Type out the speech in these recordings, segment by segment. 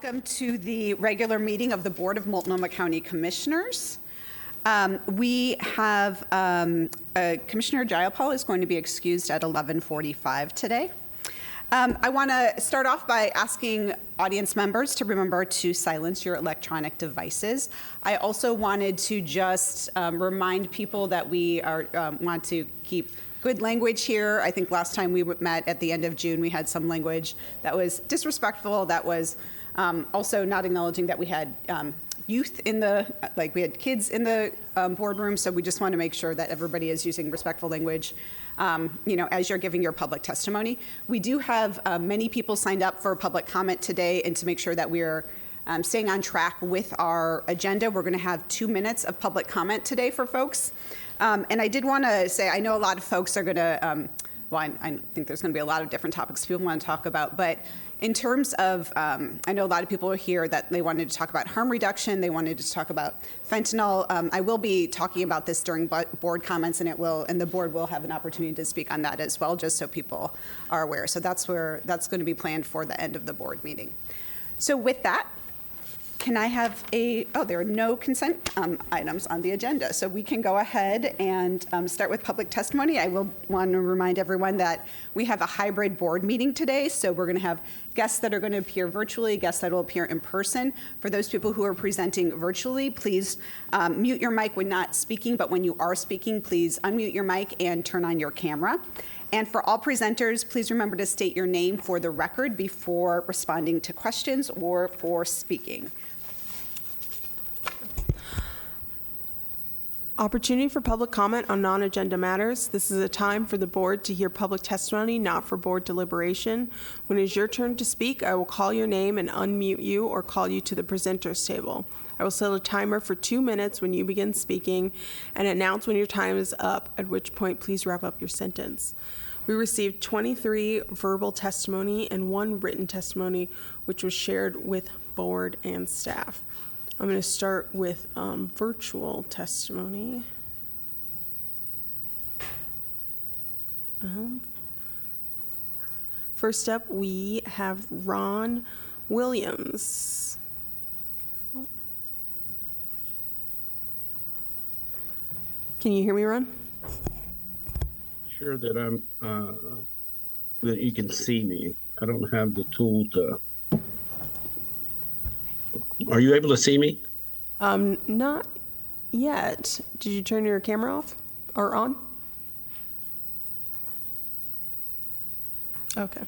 Welcome to the regular meeting of the Board of Multnomah County Commissioners. We have Commissioner Jayapal is going to be excused at 11:45 today. I want to start off by asking audience members to remember to silence your electronic devices. I also wanted to just remind people that we want to keep good language here. I think last time we met at the end of June, we had some language that was disrespectful, that was also not acknowledging that we had youth in the, we had kids in the boardroom, so we just want to make sure that everybody is using respectful language, as you're giving your public testimony. We do have many people signed up for public comment today, and to make sure that we're staying on track with our agenda, we're going to have 2 minutes of public comment today for folks. And I did want to say, I know a lot of folks are going to, I think there's going to be a lot of different topics people want to talk about, but in terms of, I know a lot of people are here that they wanted to talk about harm reduction, they wanted to talk about fentanyl. I will be talking about this during board comments, and the board will have an opportunity to speak on that as well, just so people are aware. So that's going to be planned for the end of the board meeting. So with that, can I have there are no consent items on the agenda, so we can go ahead and start with public testimony. I will want to remind everyone that we have a hybrid board meeting today, so we're going to have guests that are going to appear virtually, guests that will appear in person. For those people who are presenting virtually, please mute your mic when not speaking, but when you are speaking, please unmute your mic and turn on your camera. And for all presenters, please remember to state your name for the record before responding to questions or for speaking. Opportunity for public comment on non-agenda matters. This is a time for the board to hear public testimony, not for board deliberation. When it is your turn to speak, I will call your name and unmute you or call you to the presenters table. I will set a timer for 2 minutes when you begin speaking and announce when your time is up, at which point please wrap up your sentence. We received 23 verbal testimony and 1 written testimony, which was shared with board and staff. I'm going to start with virtual testimony. First up, we have Ron Williams. Can you hear me, Ron? Sure that that you can see me. I don't have the tool to. Are you able to see me? Not yet. Did you turn your camera off or on? Okay.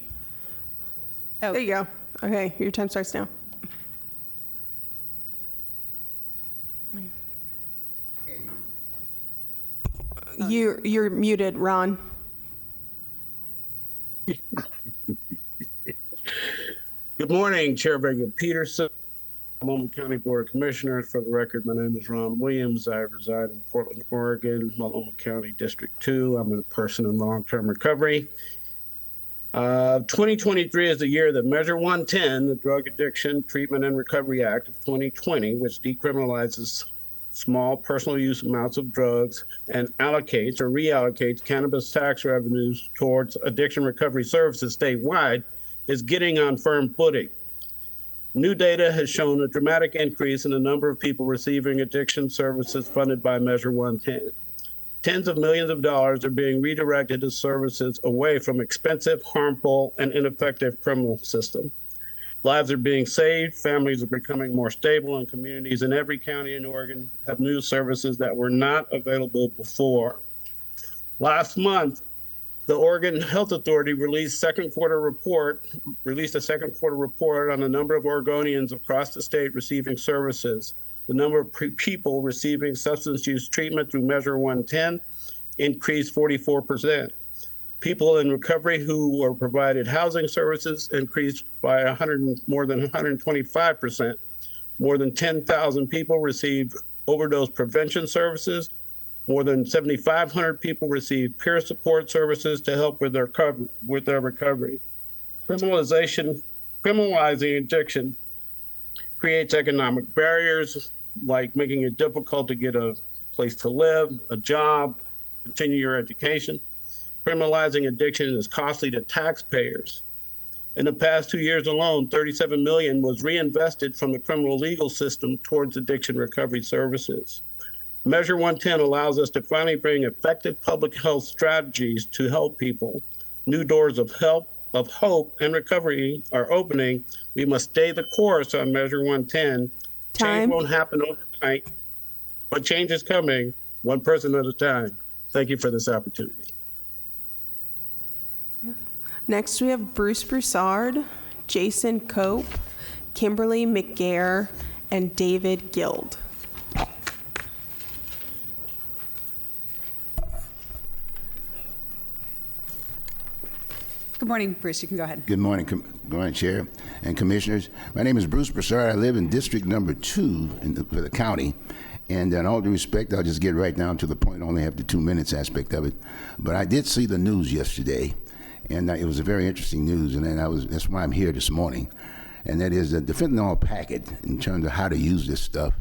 Oh. There you go. Okay, your time starts now. You're muted, Ron. Good morning, Chair Vega Peterson, Multnomah County Board of Commissioners. For the record, my name is Ron Williams. I reside in Portland, Oregon, Multnomah County District 2. I'm a person in long-term recovery. 2023 is the year that Measure 110, the Drug Addiction Treatment and Recovery Act of 2020, which decriminalizes small personal use amounts of drugs and allocates or reallocates cannabis tax revenues towards addiction recovery services statewide, is getting on firm footing. New data has shown a dramatic increase in the number of people receiving addiction services funded by Measure 110. Tens of millions of dollars are being redirected to services away from expensive, harmful, and ineffective criminal system. Lives are being saved, families are becoming more stable, and communities in every county in Oregon have new services that were not available before. Last month, the Oregon Health Authority released a second quarter report on the number of Oregonians across the state receiving services. The number of people receiving substance use treatment through Measure 110 increased 44%. People in recovery who were provided housing services increased by more than 125%. More than 10,000 people received overdose prevention services. More than 7,500 people received peer support services to help with their recovery. Criminalizing addiction creates economic barriers, like making it difficult to get a place to live, a job, continue your education. Criminalizing addiction is costly to taxpayers. In the past 2 years alone, $37 million was reinvested from the criminal legal system towards addiction recovery services. Measure 110 allows us to finally bring effective public health strategies to help people. New doors of help, of hope, and recovery are opening. We must stay the course on Measure 110. Time. Change won't happen overnight, but change is coming, one person at a time. Thank you for this opportunity. Next, we have Bruce Broussard, Jason Cope, Kimberly McGare, and David Guild. Good morning, Bruce. You can go ahead. Good morning, good morning, Chair and Commissioners. My name is Bruce Broussard. I live in District Number 2 for the county. And in all due respect, I'll just get right down to the point. I only have the 2 minutes aspect of it. But I did see the news yesterday, and it was a very interesting news, and that's why I'm here this morning. And that is that the fentanyl packet, in terms of how to use this stuff,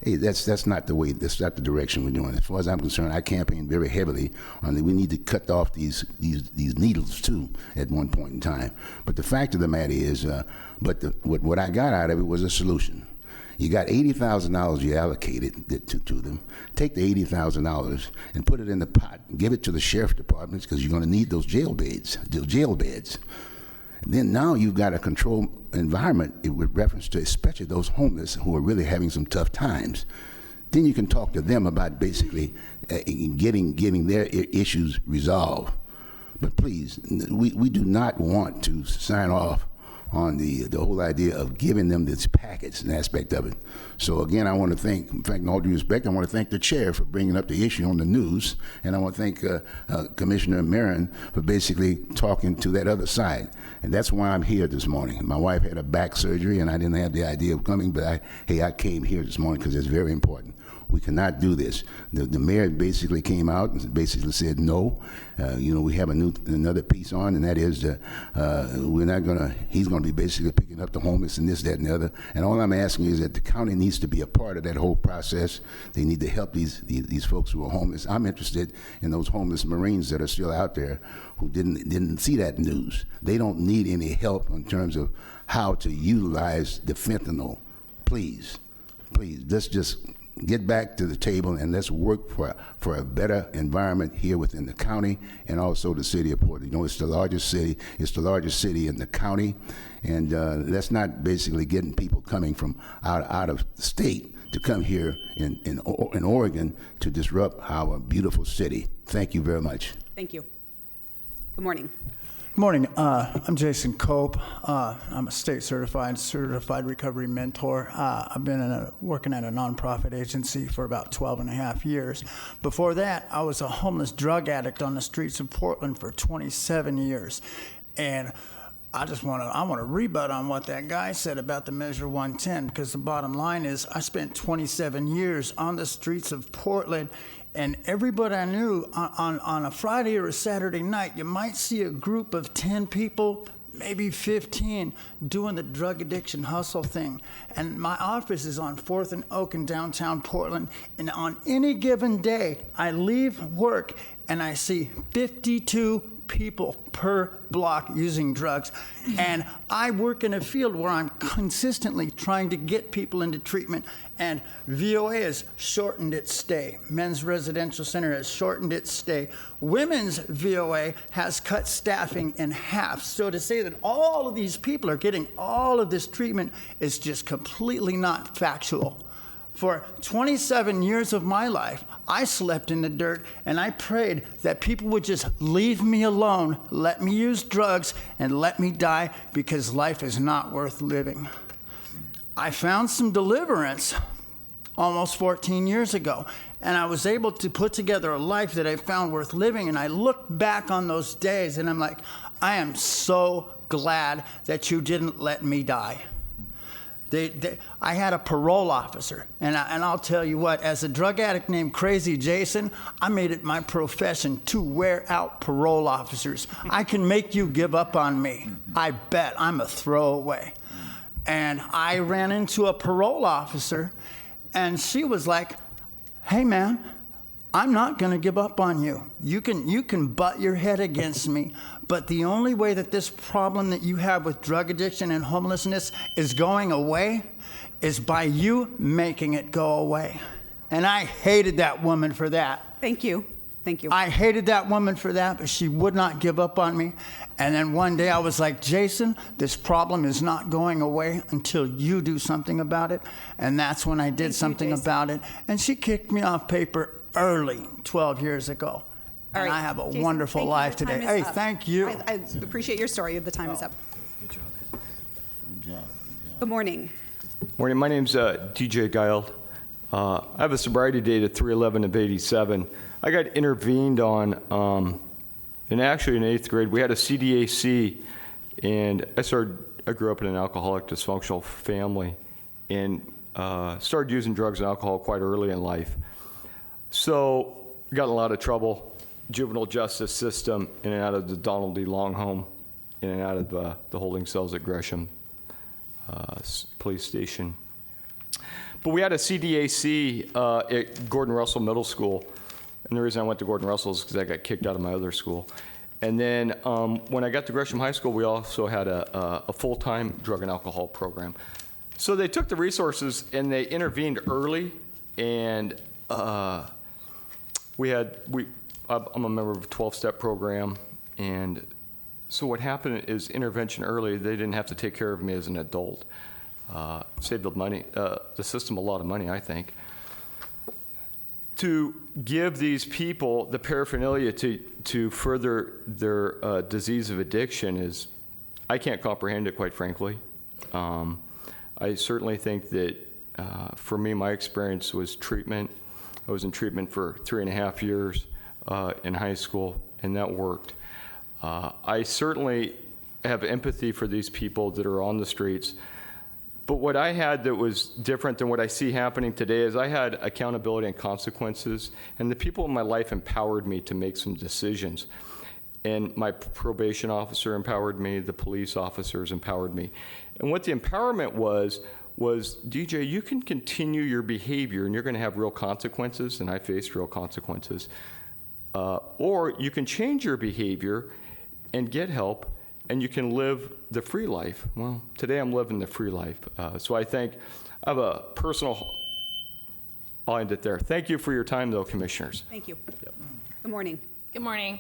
hey, that's not the way. That's not the direction we're doing. As far as I'm concerned, I campaign very heavily on that. We need to cut off these needles too at one point in time. But the fact of the matter is, what I got out of it was a solution. You got $80,000 you allocated to them. Take the $80,000 and put it in the pot. Give it to the sheriff departments because you're going to need those jail beds. Then now you've got a controlled environment with reference to especially those homeless who are really having some tough times. Then you can talk to them about basically getting their issues resolved. But please, we do not want to sign off on the whole idea of giving them this package and aspect of it. So again, I want to thank, in fact, in all due respect, I want to thank the chair for bringing up the issue on the news, and I want to thank Commissioner Marin for basically talking to that other side. And that's why I'm here this morning. My wife had a back surgery, and I didn't have the idea of coming, but I came here this morning because it's very important. We cannot do this. The mayor basically came out and basically said no. We have another piece on, and that is we're not gonna. He's gonna be basically picking up the homeless and this, that, and the other. And all I'm asking is that the county needs to be a part of that whole process. They need to help these folks who are homeless. I'm interested in those homeless Marines that are still out there who didn't see that news. They don't need any help in terms of how to utilize the fentanyl. Please, let's just get back to the table and let's work for a better environment here within the county and also the city of Portland. It's the largest city. It's the largest city in the county, and that's not basically getting people coming from out of state to come here in Oregon to disrupt our beautiful city. Thank you very much. Thank you. Good morning. Good morning. I'm Jason Cope. I'm a state certified recovery mentor. I've been working at a nonprofit agency for about 12 and a half years. Before that, I was a homeless drug addict on the streets of Portland for 27 years. And I want to rebut on what that guy said about the Measure 110, because the bottom line is I spent 27 years on the streets of Portland. And everybody I knew on a Friday or a Saturday night, you might see a group of 10 people, maybe 15, doing the drug addiction hustle thing. And my office is on 4th and Oak in downtown Portland. And on any given day, I leave work and I see 52 people per block using drugs. And I work in a field where I'm consistently trying to get people into treatment. And VOA has shortened its stay. Men's Residential Center has shortened its stay. Women's VOA has cut staffing in half. So to say that all of these people are getting all of this treatment is just completely not factual. For 27 years of my life, I slept in the dirt and I prayed that people would just leave me alone, let me use drugs, and let me die because life is not worth living. I found some deliverance almost 14 years ago, and I was able to put together a life that I found worth living, and I look back on those days and I'm like, I am so glad that you didn't let me die. I had a parole officer, and I'll tell you what, as a drug addict named Crazy Jason, I made it my profession to wear out parole officers. I can make you give up on me. I bet I'm a throwaway. And I ran into a parole officer, and she was like, hey man, I'm not going to give up on you. You can butt your head against me, but the only way that this problem that you have with drug addiction and homelessness is going away is by you making it go away. And I hated that woman for that. Thank you. Thank you. I hated that woman for that, but she would not give up on me. And then one day I was like, Jason, this problem is not going away until you do something about it. And that's when I did something about it. And she kicked me off paper early, 12 years ago. All And right. I have a Jason, wonderful thank you. life Your today. time is Hey, up. thank you. I appreciate your story. The time is up. Good morning. Morning, my name's DJ Gild. I have a sobriety date of 3/11 of '87. I got intervened on, and actually in 8th grade, we had a CDAC, and I grew up in an alcoholic dysfunctional family, and started using drugs and alcohol quite early in life. So, got in a lot of trouble, juvenile justice system, in and out of the Donald D. Long home, in and out of the holding cells at Gresham police station. But we had a CDAC at Gordon Russell Middle School, and the reason I went to Gordon Russell is because I got kicked out of my other school. And then when I got to Gresham High School, we also had a full-time drug and alcohol program. So they took the resources and they intervened early, and I'm a member of a 12-step program, and so what happened is intervention early, they didn't have to take care of me as an adult. Saved the system a lot of money, I think. To give these people the paraphernalia to further their disease of addiction is, I can't comprehend it, quite frankly. I certainly think that for me, my experience was treatment. I was in treatment for 3.5 years in high school, and that worked. I certainly have empathy for these people that are on the streets. But what I had that was different than what I see happening today is I had accountability and consequences, and the people in my life empowered me to make some decisions. And my probation officer empowered me, the police officers empowered me. And what the empowerment was DJ, you can continue your behavior and you're gonna have real consequences, and I faced real consequences. Or you can change your behavior and get help, and you can live the free life. Well, today I'm living the free life. So I think I have a personal, I'll end it there. Thank you for your time, though, commissioners. Thank you. Good morning. Good morning.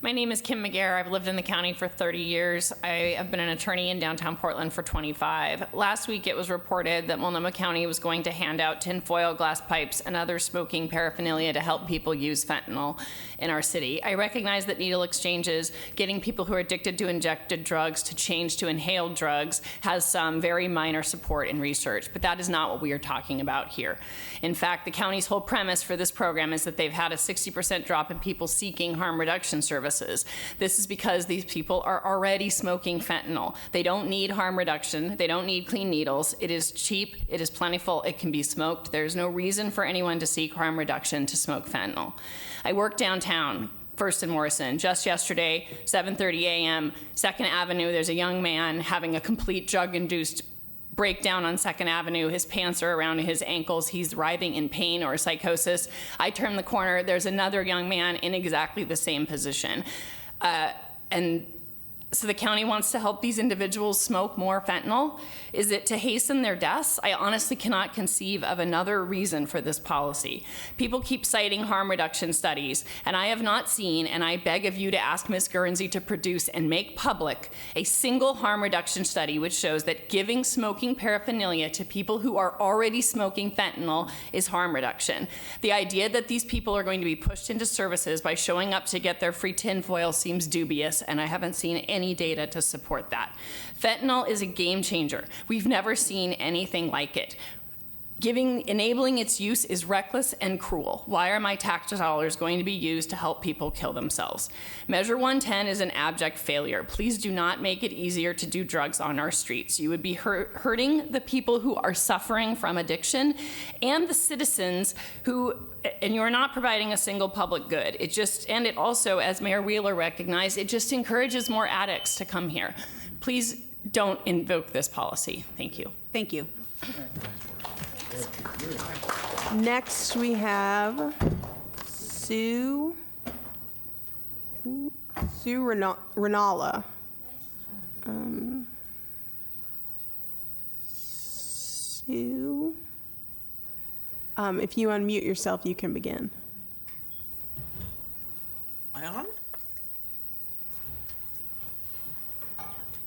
My name is Kim McGarr. I've lived in the county for 30 years. I have been an attorney in downtown Portland for 25. Last week, it was reported that Multnomah County was going to hand out tinfoil, glass pipes, and other smoking paraphernalia to help people use fentanyl in our city. I recognize that needle exchanges, getting people who are addicted to injected drugs to change to inhaled drugs, has some very minor support in research, but that is not what we are talking about here. In fact, the county's whole premise for this program is that they've had a 60% drop in people seeking harm reduction services. This is because these people are already smoking fentanyl. They don't need harm reduction. They don't need clean needles. It is cheap. It is plentiful. It can be smoked. There's no reason for anyone to seek harm reduction to smoke fentanyl. I work downtown, First and Morrison. Just yesterday, 7:30 a.m., 2nd Avenue, there's a young man having a complete drug-induced breakdown on 2nd Avenue. His pants are around his ankles. He's writhing in pain or psychosis. I turn the corner. There's another young man in exactly the same position. And so the county wants to help these individuals smoke more fentanyl. Is it to hasten their deaths? I honestly cannot conceive of another reason for this policy. People keep citing harm reduction studies, and I have not seen, and I beg of you to ask Ms. Guernsey to produce and make public a single harm reduction study which shows that giving smoking paraphernalia to people who are already smoking fentanyl is harm reduction. The idea that these people are going to be pushed into services by showing up to get their free tinfoil seems dubious, and I haven't seen any data to support that. Fentanyl is a game changer. We've never seen anything like it. Enabling its use is reckless and cruel. Why are my tax dollars going to be used to help people kill themselves? Measure 110 is an abject failure. Please do not make it easier to do drugs on our streets. You would be hurting the people who are suffering from addiction and the citizens who, and you're not providing a single public good. And it also, as Mayor Wheeler recognized, it just encourages more addicts to come here. Please don't invoke this policy. Thank you. Thank you. Next, we have Sue Renala. Sue. If you unmute yourself, you can begin. Am I on?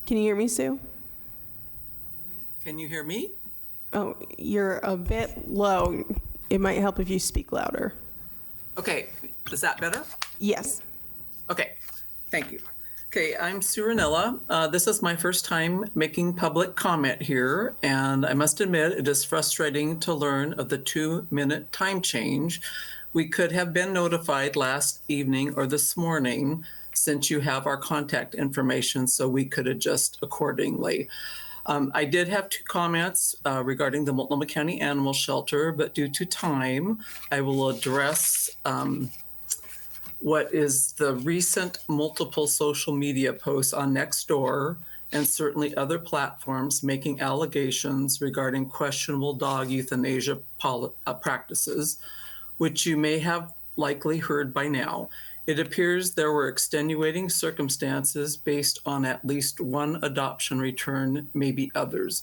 Can you hear me, Sue? Can you hear me? Oh, you're a bit low. It might help if you speak louder. Okay, is that better? Yes. Okay, thank you. Okay, I'm Sue Ranella. This is my first time making public comment here, and I must admit it is frustrating to learn of the 2-minute time change. We could have been notified last evening or this morning, since you have our contact information, so we could adjust accordingly. I did have 2 comments regarding the Multnomah County Animal Shelter, but due to time, I will address what is the recent multiple social media posts on Nextdoor and certainly other platforms making allegations regarding questionable dog euthanasia practices, which you may have likely heard by now. It appears there were extenuating circumstances based on at least one adoption return, maybe others.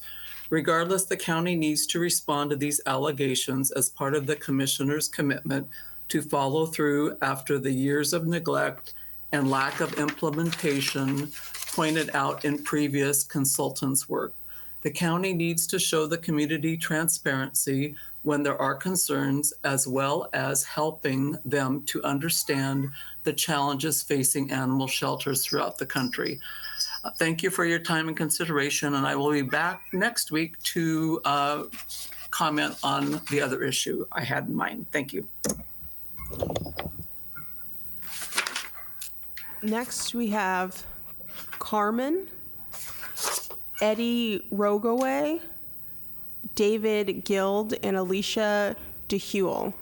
Regardless, the county needs to respond to these allegations as part of the commissioner's commitment to follow through after the years of neglect and lack of implementation pointed out in previous consultants' work. The county needs to show the community transparency when there are concerns, as well as helping them to understand the challenges facing animal shelters throughout the country. Thank you for your time and consideration, and I will be back next week to comment on the other issue I had in mind. Thank you. Next, we have Carmen, Eddie Rogaway, David Guild, and Alicia DeHuel.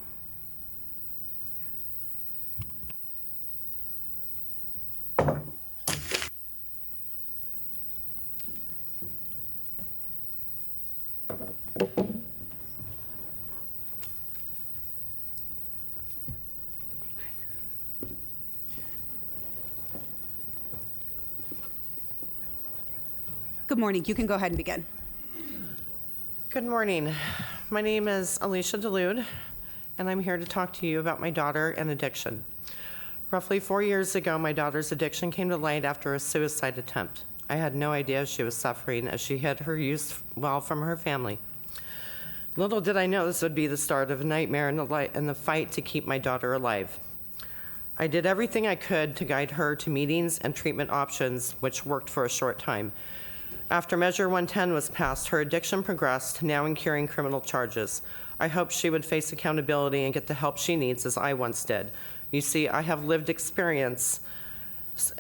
Good morning. You can go ahead and begin. Good morning. My name is Alicia DeLude, and I'm here to talk to you about my daughter and addiction. Roughly 4 years ago, my daughter's addiction came to light after a suicide attempt. I had no idea she was suffering as she hid her use well from her family. Little did I know this would be the start of a nightmare in the fight to keep my daughter alive. I did everything I could to guide her to meetings and treatment options, which worked for a short time. After Measure 110 was passed, her addiction progressed, now incurring criminal charges. I hoped she would face accountability and get the help she needs, as I once did. You see, I have lived experience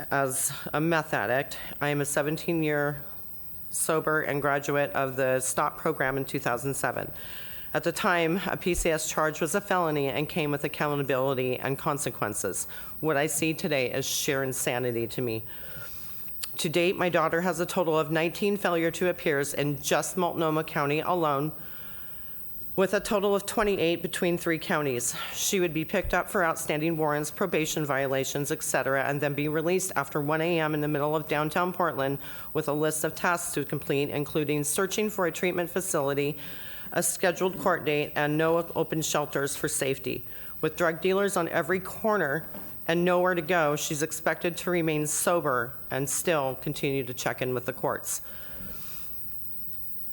as a meth addict. I am a 17-year sober and graduate of the STOP program in 2007. At the time, a PCS charge was a felony and came with accountability and consequences. What I see today is sheer insanity to me. To date, my daughter has a total of 19 failure to appears in just Multnomah County alone, with a total of 28 between 3 counties. She would be picked up for outstanding warrants, probation violations, etc., and then be released after 1 a.m. in the middle of downtown Portland with a list of tasks to complete, including searching for a treatment facility, a scheduled court date, and no open shelters for safety. With drug dealers on every corner and nowhere to go, she's expected to remain sober and still continue to check in with the courts.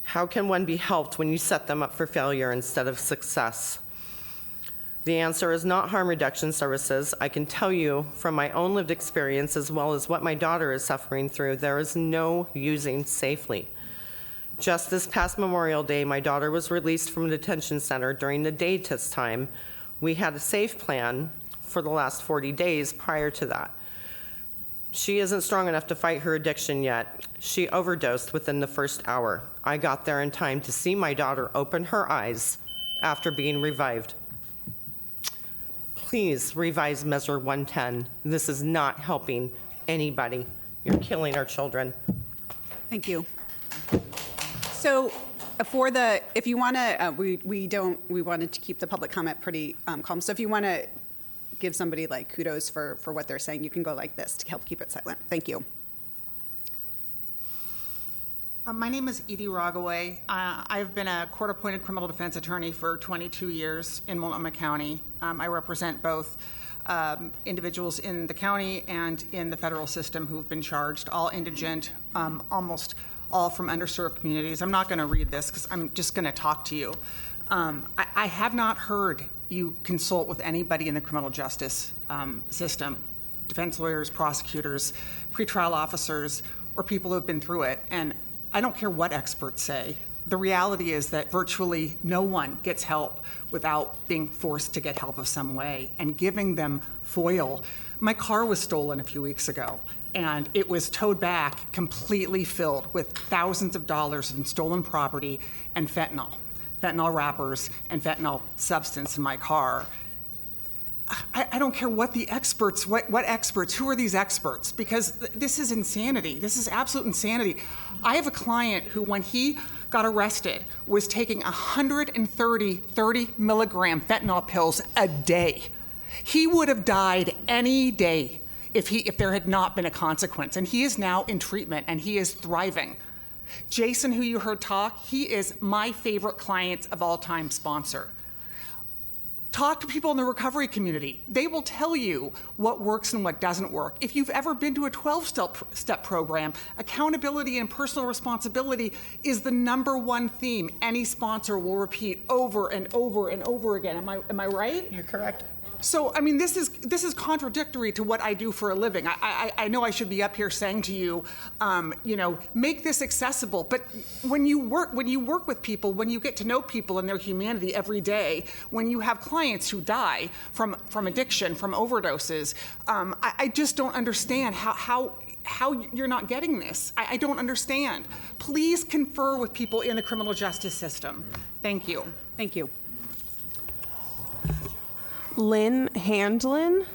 How can one be helped when you set them up for failure instead of success? The answer is not harm reduction services. I can tell you from my own lived experience, as well as what my daughter is suffering through, there is no using safely. Just this past Memorial Day, my daughter was released from a detention center during the day test time. We had a safe plan for the last 40 days prior to that. She isn't strong enough to fight her addiction yet. She overdosed within the first hour. I got there in time to see my daughter open her eyes after being revived. Please revise Measure 110. This is not helping anybody. You're killing our children. Thank you. So if you want to, we wanted to keep the public comment pretty calm. So if you want to give somebody like kudos for what they're saying, you can go like this to help keep it silent. Thank you. My name is Edie Rogaway. I've been a court-appointed criminal defense attorney for 22 years in Multnomah County. I represent both individuals in the county and in the federal system who have been charged, all indigent, almost all from underserved communities. I'm not going to read this because I'm just going to talk to you. I have not heard you consult with anybody in the criminal justice system, defense lawyers, prosecutors, pretrial officers, or people who have been through it. And I don't care what experts say. The reality is that virtually no one gets help without being forced to get help of some way and giving them FOIL. My car was stolen a few weeks ago, and it was towed back completely filled with thousands of dollars in stolen property and fentanyl wrappers and fentanyl substance in my car. I don't care what the experts, what experts, who are these experts? Because this is insanity. This is absolute insanity. I have a client who, when he got arrested, was taking 30 milligram fentanyl pills a day. He would have died any day if there had not been a consequence. And he is now in treatment and he is thriving. Jason, who you heard talk, he is my favorite client of all time sponsor. Talk to people in the recovery community. They will tell you what works and what doesn't work. If you've ever been to a 12-step program, accountability and personal responsibility is the #1 theme any sponsor will repeat over and over and over again. Am I right? You're correct. So, I mean, this is contradictory to what I do for a living. I know I should be up here saying to you, make this accessible. But when you work with people, when you get to know people and their humanity every day, when you have clients who die from addiction, from overdoses, I just don't understand how you're not getting this. I don't understand. Please confer with people in the criminal justice system. Thank you. Thank you. Lynn Handlin,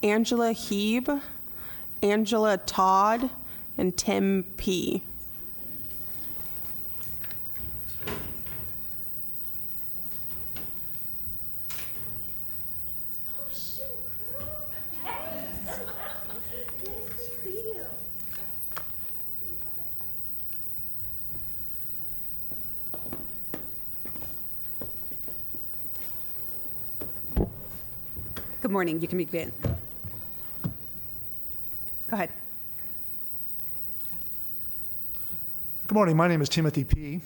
Angela Heeb, Angela Todd, and Tim P. Good morning. You can begin. Go ahead. Good morning. My name is Timothy P.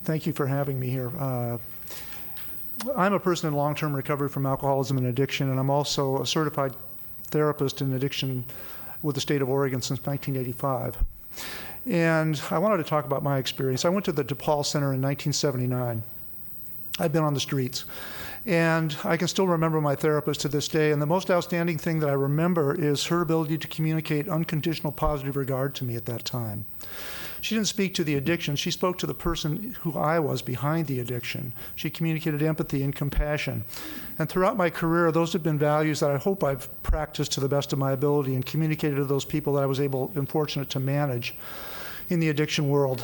Thank you for having me here. I'm a person in long-term recovery from alcoholism and addiction, and I'm also a certified therapist in addiction with the state of Oregon since 1985. And I wanted to talk about my experience. I went to the DePaul Center in 1979. I've been on the streets. And I can still remember my therapist to this day, and the most outstanding thing that I remember is her ability to communicate unconditional positive regard to me at that time. She didn't speak to the addiction, she spoke to the person who I was behind the addiction. She communicated empathy and compassion. And throughout my career, those have been values that I hope I've practiced to the best of my ability and communicated to those people that I was able and fortunate to manage in the addiction world.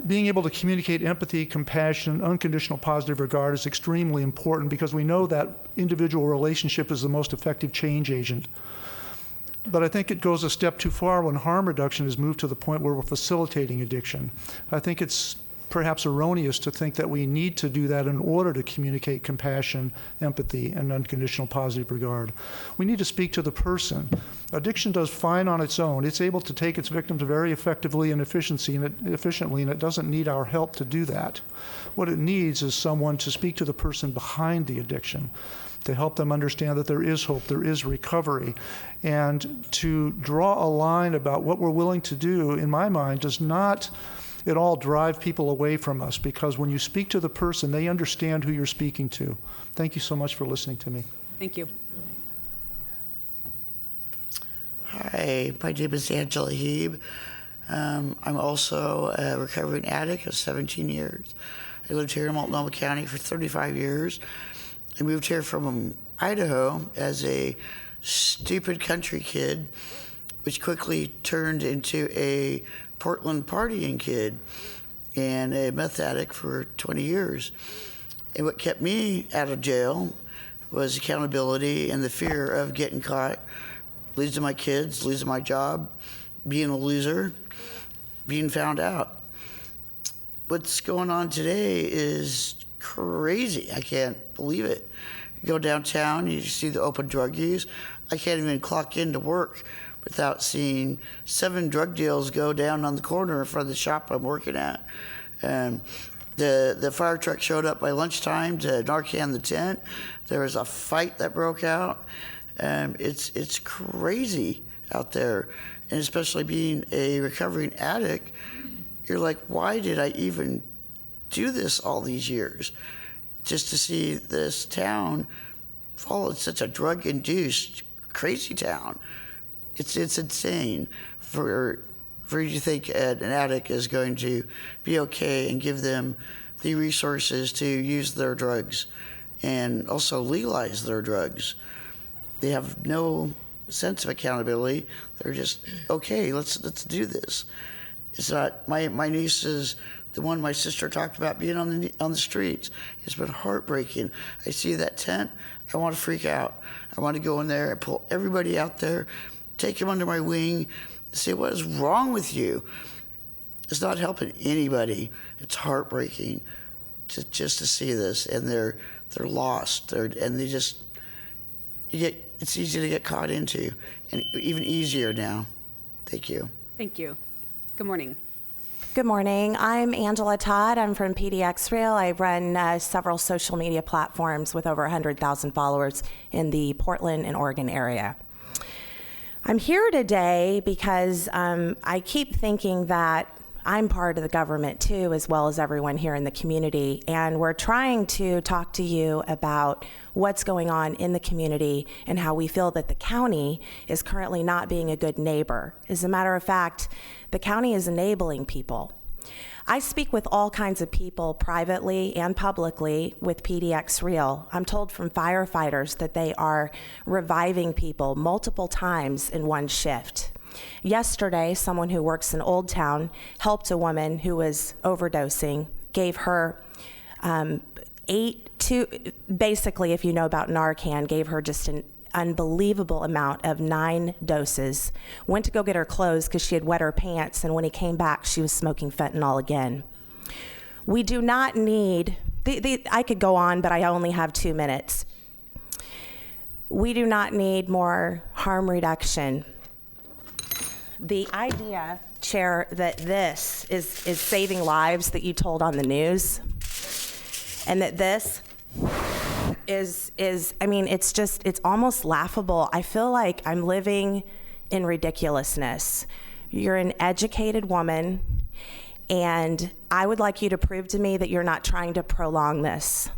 Being able to communicate empathy, compassion, unconditional positive regard is extremely important because we know that individual relationship is the most effective change agent. But I think it goes a step too far when harm reduction is moved to the point where we're facilitating addiction. I think it's perhaps erroneous to think that we need to do that in order to communicate compassion, empathy, and unconditional positive regard. We need to speak to the person. Addiction does fine on its own. It's able to take its victims very effectively and efficiently, and it doesn't need our help to do that. What it needs is someone to speak to the person behind the addiction, to help them understand that there is hope, there is recovery, and to draw a line about what we're willing to do, in my mind, does not at all drive people away from us, because when you speak to the person, they understand who you're speaking to. Thank you so much for listening to me. Thank you. Hi, my name is Angela Heeb. I'm also a recovering addict of 17 years. I lived here in Multnomah County for 35 years. I moved here from Idaho as a stupid country kid, which quickly turned into a Portland partying kid and a meth addict for 20 years. And what kept me out of jail was accountability and the fear of getting caught, losing my kids, losing my job, being a loser, being found out. What's going on today is crazy. I can't believe it. You go downtown, you see the open drug use. I can't even clock into work without seeing 7 drug deals go down on the corner in front of the shop I'm working at. The fire truck showed up by lunchtime to Narcan the tent. There was a fight that broke out. It's crazy out there, and especially being a recovering addict, you're like, why did I even do this all these years? Just to see this town fall in such a drug-induced, crazy town. It's insane for you to think an addict is going to be okay and give them the resources to use their drugs and also legalize their drugs. They have no sense of accountability. They're just, okay, let's do this. It's not, my niece is the one my sister talked about being on the streets. It's been heartbreaking. I see that tent, I want to freak out. I want to go in there and pull everybody out there, take them under my wing, and say, what is wrong with you? It's not helping anybody. It's heartbreaking just to see this, and they're lost. It's easy to get caught into, and even easier now. Thank you. Thank you. Good morning. Good morning. I'm Angela Todd. I'm from PDX Real. I run several social media platforms with over 100,000 followers in the Portland and Oregon area. I'm here today because I keep thinking that I'm part of the government too, as well as everyone here in the community, and we're trying to talk to you about what's going on in the community and how we feel that the county is currently not being a good neighbor. As a matter of fact, the county is enabling people. I speak with all kinds of people privately and publicly with PDX Real. I'm told from firefighters that they are reviving people multiple times in one shift. Yesterday, someone who works in Old Town helped a woman who was overdosing, gave her basically, if you know about Narcan, gave her just an unbelievable amount of 9 doses, went to go get her clothes because she had wet her pants, and when he came back, she was smoking fentanyl again. We do not need, I could go on, but I only have 2 minutes. We do not need more harm reduction. The idea, Chair, that this is saving lives that you told on the news, and that this is I mean, it's almost laughable. I feel like I'm living in ridiculousness. You're an educated woman, and I would like you to prove to me that you're not trying to prolong this.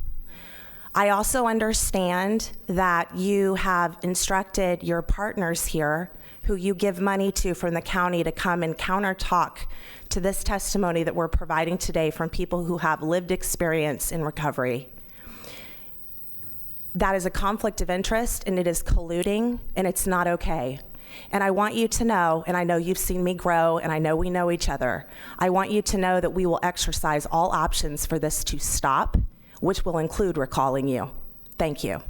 I also understand that you have instructed your partners here, who you give money to from the county, to come and counter talk to this testimony that we're providing today from people who have lived experience in recovery. That is a conflict of interest, and it is colluding, and it's not okay. And I want you to know, and I know you've seen me grow, and I know we know each other, I want you to know that we will exercise all options for this to stop, which will include recalling you. Thank you.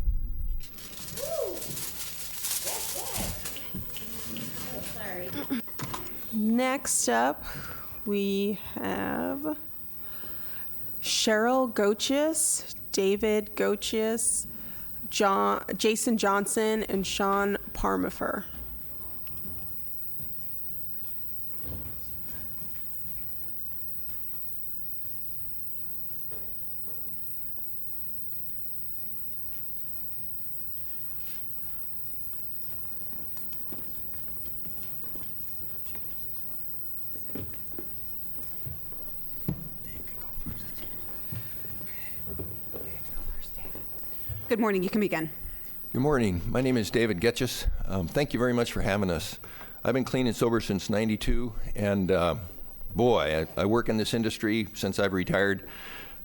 Next up, we have Cheryl Gochius, David Gochius, Jason Johnson, and Sean Parmifer. Good morning. You can begin. Good morning. My name is David Getchus. Thank you very much for having us. I've been clean and sober since '92, and boy, I work in this industry since I've retired,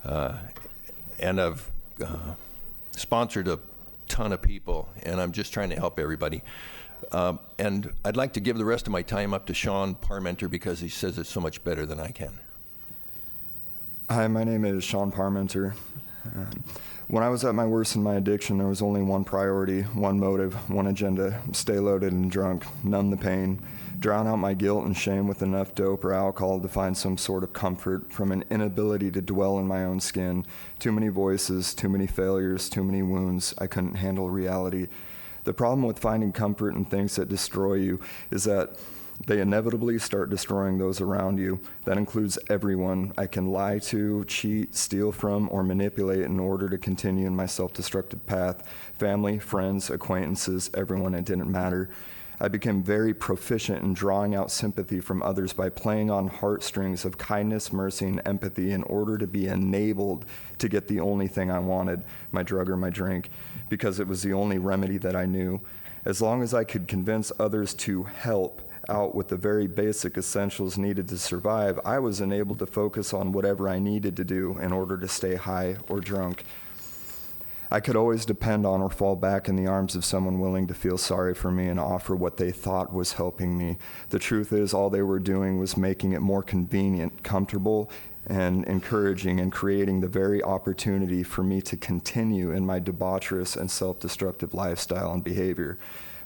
and I've sponsored a ton of people, and I'm just trying to help everybody. And I'd like to give the rest of my time up to Sean Parmenter because he says it so much better than I can. Hi, my name is Sean Parmenter. When I was at my worst in my addiction, there was only one priority, one motive, one agenda: stay loaded and drunk, numb the pain, drown out my guilt and shame with enough dope or alcohol to find some sort of comfort from an inability to dwell in my own skin. Too many voices, too many failures, too many wounds. I couldn't handle reality. The problem with finding comfort in things that destroy you is that they inevitably start destroying those around you. That includes everyone I can lie to, cheat, steal from, or manipulate in order to continue in my self-destructive path. Family, friends, acquaintances, everyone, it didn't matter. I became very proficient in drawing out sympathy from others by playing on heartstrings of kindness, mercy, and empathy in order to be enabled to get the only thing I wanted, my drug or my drink, because it was the only remedy that I knew. As long as I could convince others to help out with the very basic essentials needed to survive, I was enabled to focus on whatever I needed to do in order to stay high or drunk. I could always depend on or fall back in the arms of someone willing to feel sorry for me and offer what they thought was helping me. The truth is, all they were doing was making it more convenient, comfortable, and encouraging, and creating the very opportunity for me to continue in my debaucherous and self-destructive lifestyle and behavior.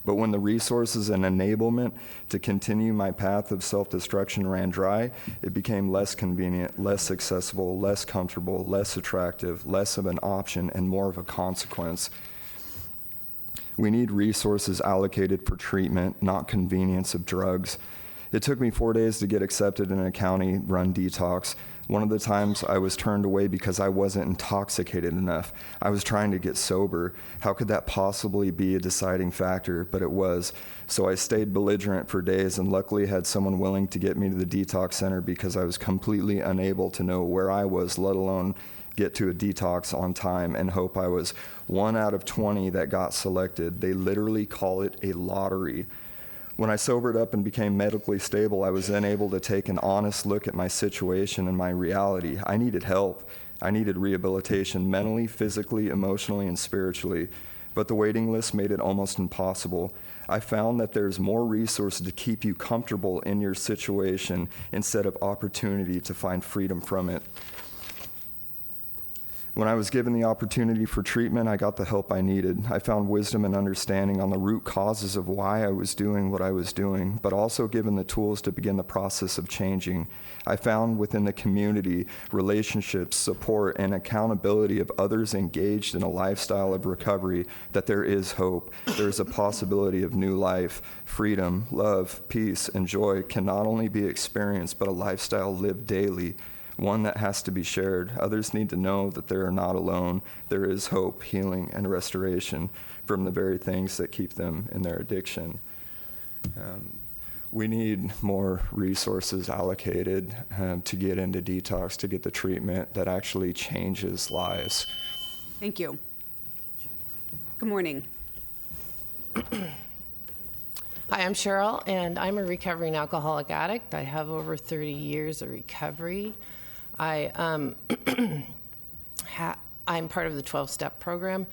But when the resources and enablement to continue my path of self-destruction ran dry, it became less convenient, less accessible, less comfortable, less attractive, less of an option, and more of a consequence. We need resources allocated for treatment, not convenience of drugs. It took me 4 days to get accepted in a county-run detox. One of the times I was turned away because I wasn't intoxicated enough. I was trying to get sober. How could that possibly be a deciding factor? But it was. So I stayed belligerent for days and luckily had someone willing to get me to the detox center because I was completely unable to know where I was, let alone get to a detox on time, and hope I was 1 out of 20 that got selected. They literally call it a lottery. When I sobered up and became medically stable, I was then able to take an honest look at my situation and my reality. I needed help. I needed rehabilitation mentally, physically, emotionally, and spiritually. But the waiting list made it almost impossible. I found that there's more resources to keep you comfortable in your situation instead of opportunity to find freedom from it. When I was given the opportunity for treatment, I got the help I needed. I found wisdom and understanding on the root causes of why I was doing what I was doing, but also given the tools to begin the process of changing. I found within the community relationships, support, and accountability of others engaged in a lifestyle of recovery that there is hope. There is a possibility of new life. Freedom, love, peace, and joy can not only be experienced, but a lifestyle lived daily. One that has to be shared. Others need to know that they are not alone. There is hope, healing, and restoration from the very things that keep them in their addiction. We need more resources allocated to get into detox, to get the treatment that actually changes lives. Thank you. Good morning. Hi, I'm Cheryl, and I'm a recovering alcoholic addict. I have over 30 years of recovery. I'm part of the 12-step program.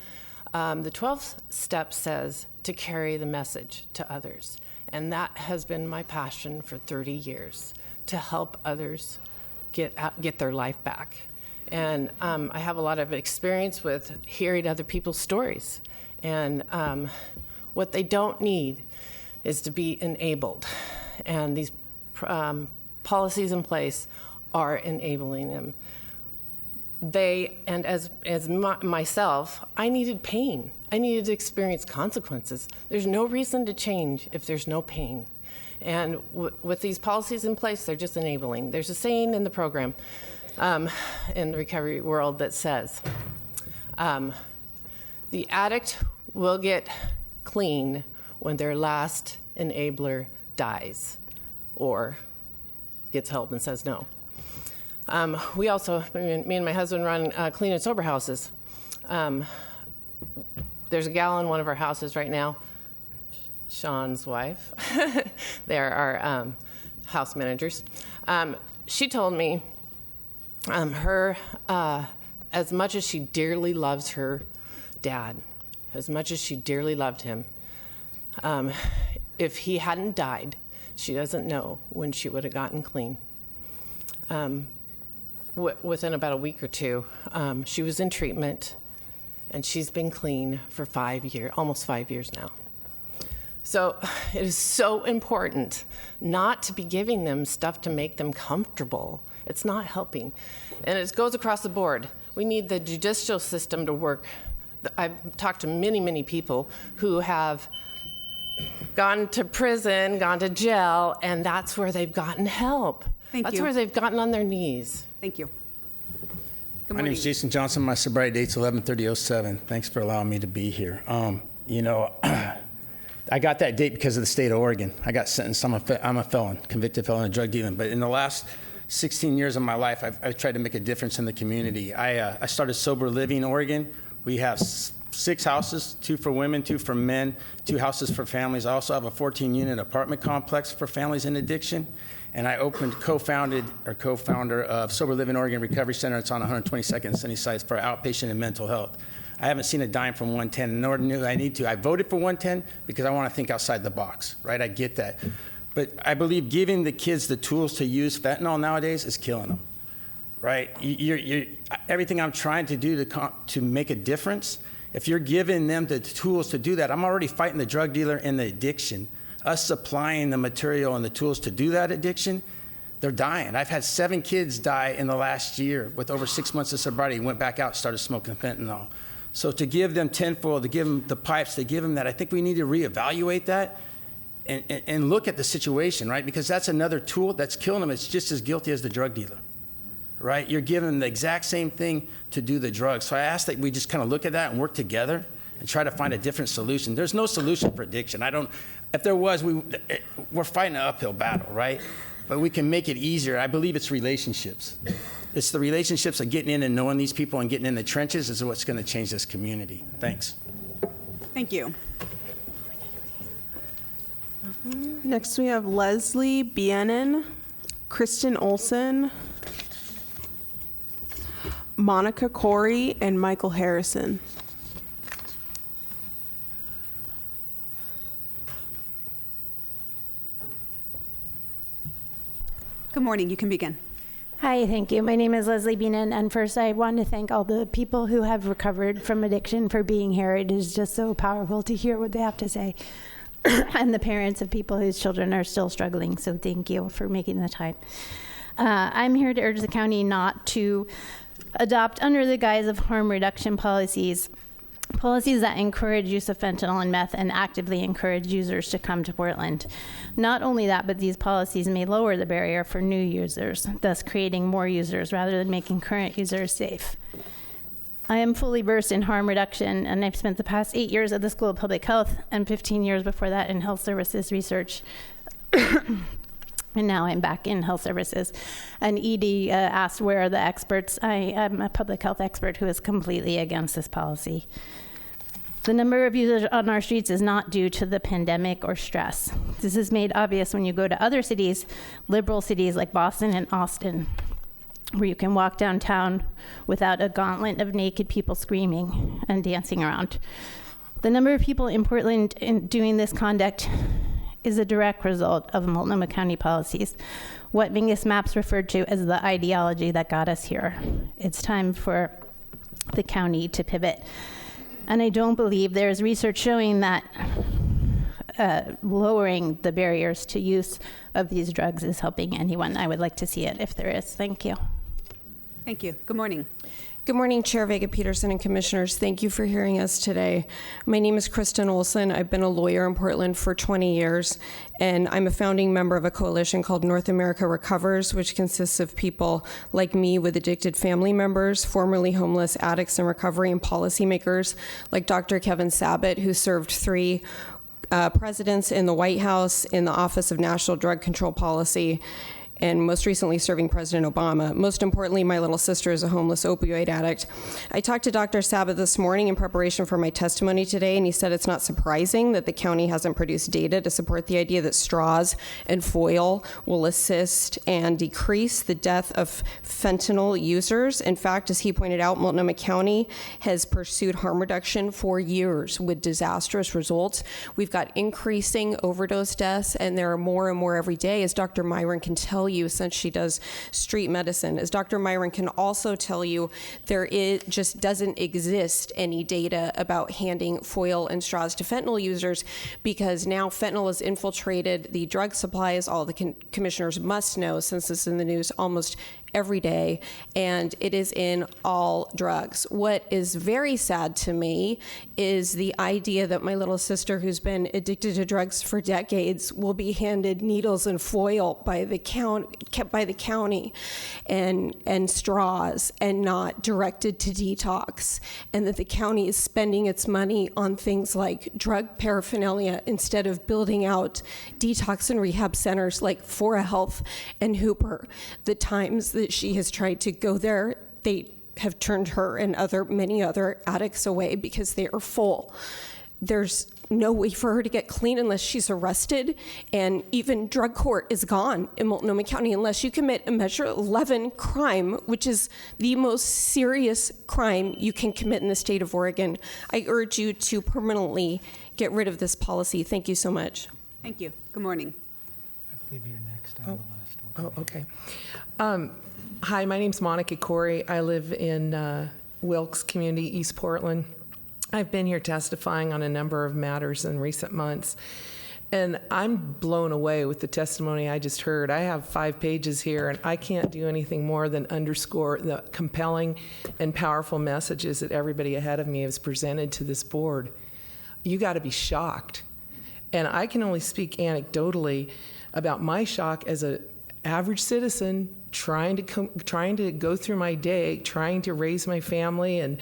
The 12th step says to carry the message to others, and that has been my passion for 30 years, to help others get their life back. And I have a lot of experience with hearing other people's stories, and what they don't need is to be enabled, and these policies in place are enabling them. Myself, I needed pain. I needed to experience consequences. There's no reason to change if there's no pain. And with these policies in place, they're just enabling. There's a saying in the program, in the recovery world, that says, the addict will get clean when their last enabler dies or gets help and says no. We also, me and my husband run clean and sober houses. There's a gal in one of our houses right now, Sean's wife. They're our house managers. She told me as much as she dearly loves her dad, as much as she dearly loved him, if he hadn't died, she doesn't know when she would have gotten clean. within about a week or two. She was in treatment, and she's been clean for 5 years, almost 5 years now. So it is so important not to be giving them stuff to make them comfortable. It's not helping. And it goes across the board. We need the judicial system to work. I've talked to many, many people who have gone to prison, gone to jail, and that's where they've gotten help. That's where they've gotten on their knees. Thank you. Good My name is Jason Johnson. My sobriety date's 11/30/07. Thanks for allowing me to be here. I got that date because of the state of Oregon. I got sentenced. I'm a felon, convicted felon of drug dealing. But in the last 16 years of my life, I've tried to make a difference in the community. I started Sober Living Oregon. We have 6 houses, 2 for women, 2 for men, 2 houses for families. I also have a 14-unit apartment complex for families in addiction. And I co-founder of Sober Living Oregon Recovery Center. It's on 122nd and Sunnyside for outpatient and mental health. I haven't seen a dime from 110, nor do I need to. I voted for 110 because I want to think outside the box, right? I get that. But I believe giving the kids the tools to use fentanyl nowadays is killing them, right? Everything I'm trying to do to make a difference, if you're giving them the tools to do that, I'm already fighting the drug dealer and the addiction. Us supplying the material and the tools to do that addiction, they're dying. I've had 7 kids die in the last year with over 6 months of sobriety, went back out, started smoking fentanyl. So to give them tinfoil, to give them the pipes, to give them that, I think we need to reevaluate that and look at the situation, right? Because that's another tool that's killing them. It's just as guilty as the drug dealer, right? You're giving them the exact same thing to do the drugs. So I ask that we just kind of look at that and work together and try to find a different solution. There's no solution for addiction. If there was, we're fighting an uphill battle, right? But we can make it easier. I believe it's relationships. It's the relationships of getting in and knowing these people and getting in the trenches is what's going to change this community. Thanks. Thank you. Next, we have Leslie Bienin, Kristen Olson, Monica Corey, and Michael Harrison. Good morning. You can begin. Hi, thank you. My name is Leslie Bienin, and first I want to thank all the people who have recovered from addiction for being here. It is just so powerful to hear what they have to say, and the parents of people whose children are still struggling, so thank you for making the time. I'm here to urge the county not to adopt, under the guise of harm reduction policies that encourage use of fentanyl and meth and actively encourage users to come to Portland. Not only that, but these policies may lower the barrier for new users, thus creating more users rather than making current users safe. I am fully versed in harm reduction, and I've spent the past 8 years at the School of Public Health and 15 years before that in health services research. And now I'm back in health services. And Edie asked where are the experts. I am a public health expert who is completely against this policy. The number of users on our streets is not due to the pandemic or stress. This is made obvious when you go to other cities, liberal cities like Boston and Austin, where you can walk downtown without a gauntlet of naked people screaming and dancing around. The number of people in Portland doing this conduct is a direct result of Multnomah County policies, what Mingus Maps referred to as the ideology that got us here. It's time for the county to pivot. And I don't believe there's research showing that lowering the barriers to use of these drugs is helping anyone. I would like to see it if there is. Thank you. Thank you. Good morning. Good morning, Chair Vega Peterson and Commissioners. Thank you for hearing us today. My name is Kristen Olson. I've been a lawyer in Portland for 20 years, and I'm a founding member of a coalition called North America Recovers, which consists of people like me with addicted family members, formerly homeless addicts in recovery, and policymakers like Dr. Kevin Sabet, who served 3 presidents in the White House in the Office of National Drug Control Policy, and most recently serving President Obama. Most importantly, my little sister is a homeless opioid addict. I talked to Dr. Sabet this morning in preparation for my testimony today, and he said it's not surprising that the county hasn't produced data to support the idea that straws and foil will assist and decrease the death of fentanyl users. In fact, as he pointed out, Multnomah County has pursued harm reduction for years with disastrous results. We've got increasing overdose deaths, and there are more and more every day, as Dr. Myron can tell tell you, since she does street medicine. As Dr. Myron can also tell you, just doesn't exist any data about handing foil and straws to fentanyl users, because now fentanyl has infiltrated the drug supply, as all the commissioners must know, since it's in the news almost every day, and it is in all drugs. What is very sad to me is the idea that my little sister, who's been addicted to drugs for decades, will be handed needles and foil by the county and straws, and not directed to detox, and that the county is spending its money on things like drug paraphernalia instead of building out detox and rehab centers like Fora Health and Hooper. The times that she has tried to go there, they have turned her and many other addicts away because they are full. There's no way for her to get clean unless she's arrested, and even drug court is gone in Multnomah County unless you commit a Measure 11 crime, which is the most serious crime you can commit in the state of Oregon. I urge you to permanently get rid of this policy. Thank you so much. Thank you. Good morning. I believe you're next on the list. Oh, okay. Hi, my name's Monica Corey. I live in Wilkes Community, East Portland. I've been here testifying on a number of matters in recent months, and I'm blown away with the testimony I just heard. I have 5 pages here, and I can't do anything more than underscore the compelling and powerful messages that everybody ahead of me has presented to this board. You got to be shocked. And I can only speak anecdotally about my shock as an average citizen trying to go through my day, trying to raise my family and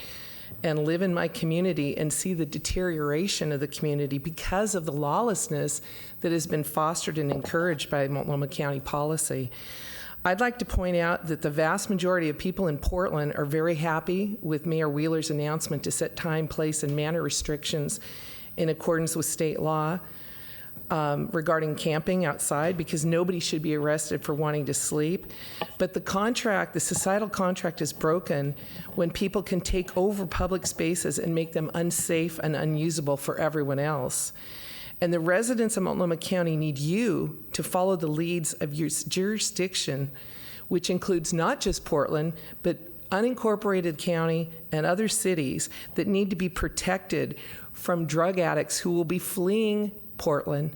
live in my community, and see the deterioration of the community because of the lawlessness that has been fostered and encouraged by Multnomah County policy. I'd like to point out that the vast majority of people in Portland are very happy with Mayor Wheeler's announcement to set time, place, and manner restrictions in accordance with state law regarding camping outside, because nobody should be arrested for wanting to sleep. But the societal contract is broken when people can take over public spaces and make them unsafe and unusable for everyone else. And the residents of Multnomah County need you to follow the leads of your jurisdiction, which includes not just Portland, but unincorporated county and other cities that need to be protected from drug addicts who will be fleeing Portland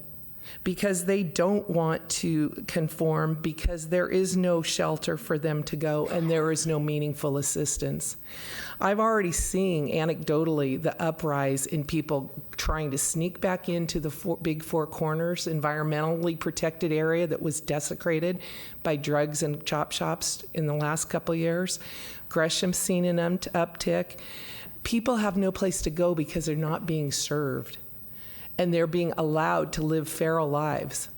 because they don't want to conform, because there is no shelter for them to go and there is no meaningful assistance. I've already seen anecdotally the uprise in people trying to sneak back into the Big Four Corners environmentally protected area that was desecrated by drugs and chop shops in the last couple of years. Gresham's seen an uptick. People have no place to go because they're not being served, and they're being allowed to live feral lives.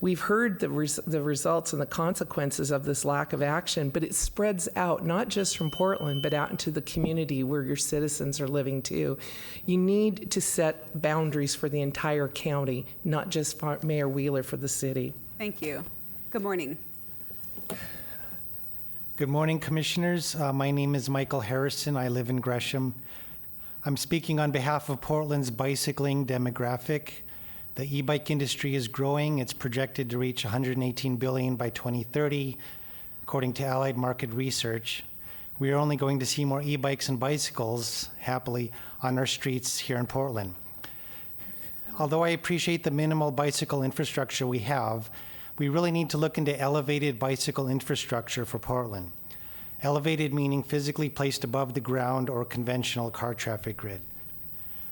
We've heard the results and the consequences of this lack of action, but it spreads out not just from Portland, but out into the community where your citizens are living too. You need to set boundaries for the entire county, not just for Mayor Wheeler for the city. Thank you. Good morning. Good morning, Commissioners. My name is Michael Harrison. I live in Gresham. I'm speaking on behalf of Portland's bicycling demographic. The e-bike industry is growing. It's projected to reach $118 billion by 2030, according to Allied Market Research. We are only going to see more e-bikes and bicycles, happily, on our streets here in Portland. Although I appreciate the minimal bicycle infrastructure we have, we really need to look into elevated bicycle infrastructure for Portland. Elevated meaning physically placed above the ground or conventional car traffic grid.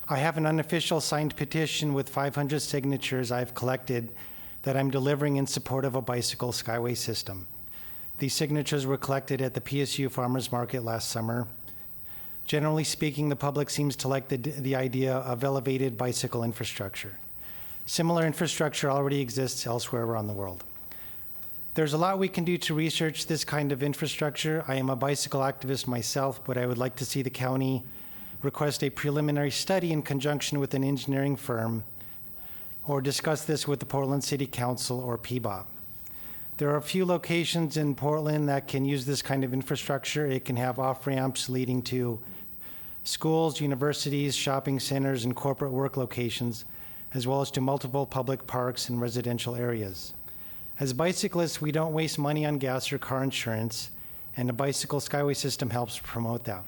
I have an unofficial signed petition with 500 signatures I've collected that I'm delivering in support of a bicycle skyway system. These signatures were collected at the PSU Farmers Market last summer. Generally speaking, the public seems to like the idea of elevated bicycle infrastructure. Similar infrastructure already exists elsewhere around the world. There's a lot we can do to research this kind of infrastructure. I am a bicycle activist myself, but I would like to see the county request a preliminary study in conjunction with an engineering firm, or discuss this with the Portland City Council or PBOP. There are a few locations in Portland that can use this kind of infrastructure. It can have off-ramps leading to schools, universities, shopping centers, and corporate work locations, as well as to multiple public parks and residential areas. As bicyclists, we don't waste money on gas or car insurance, and the Bicycle Skyway system helps promote that.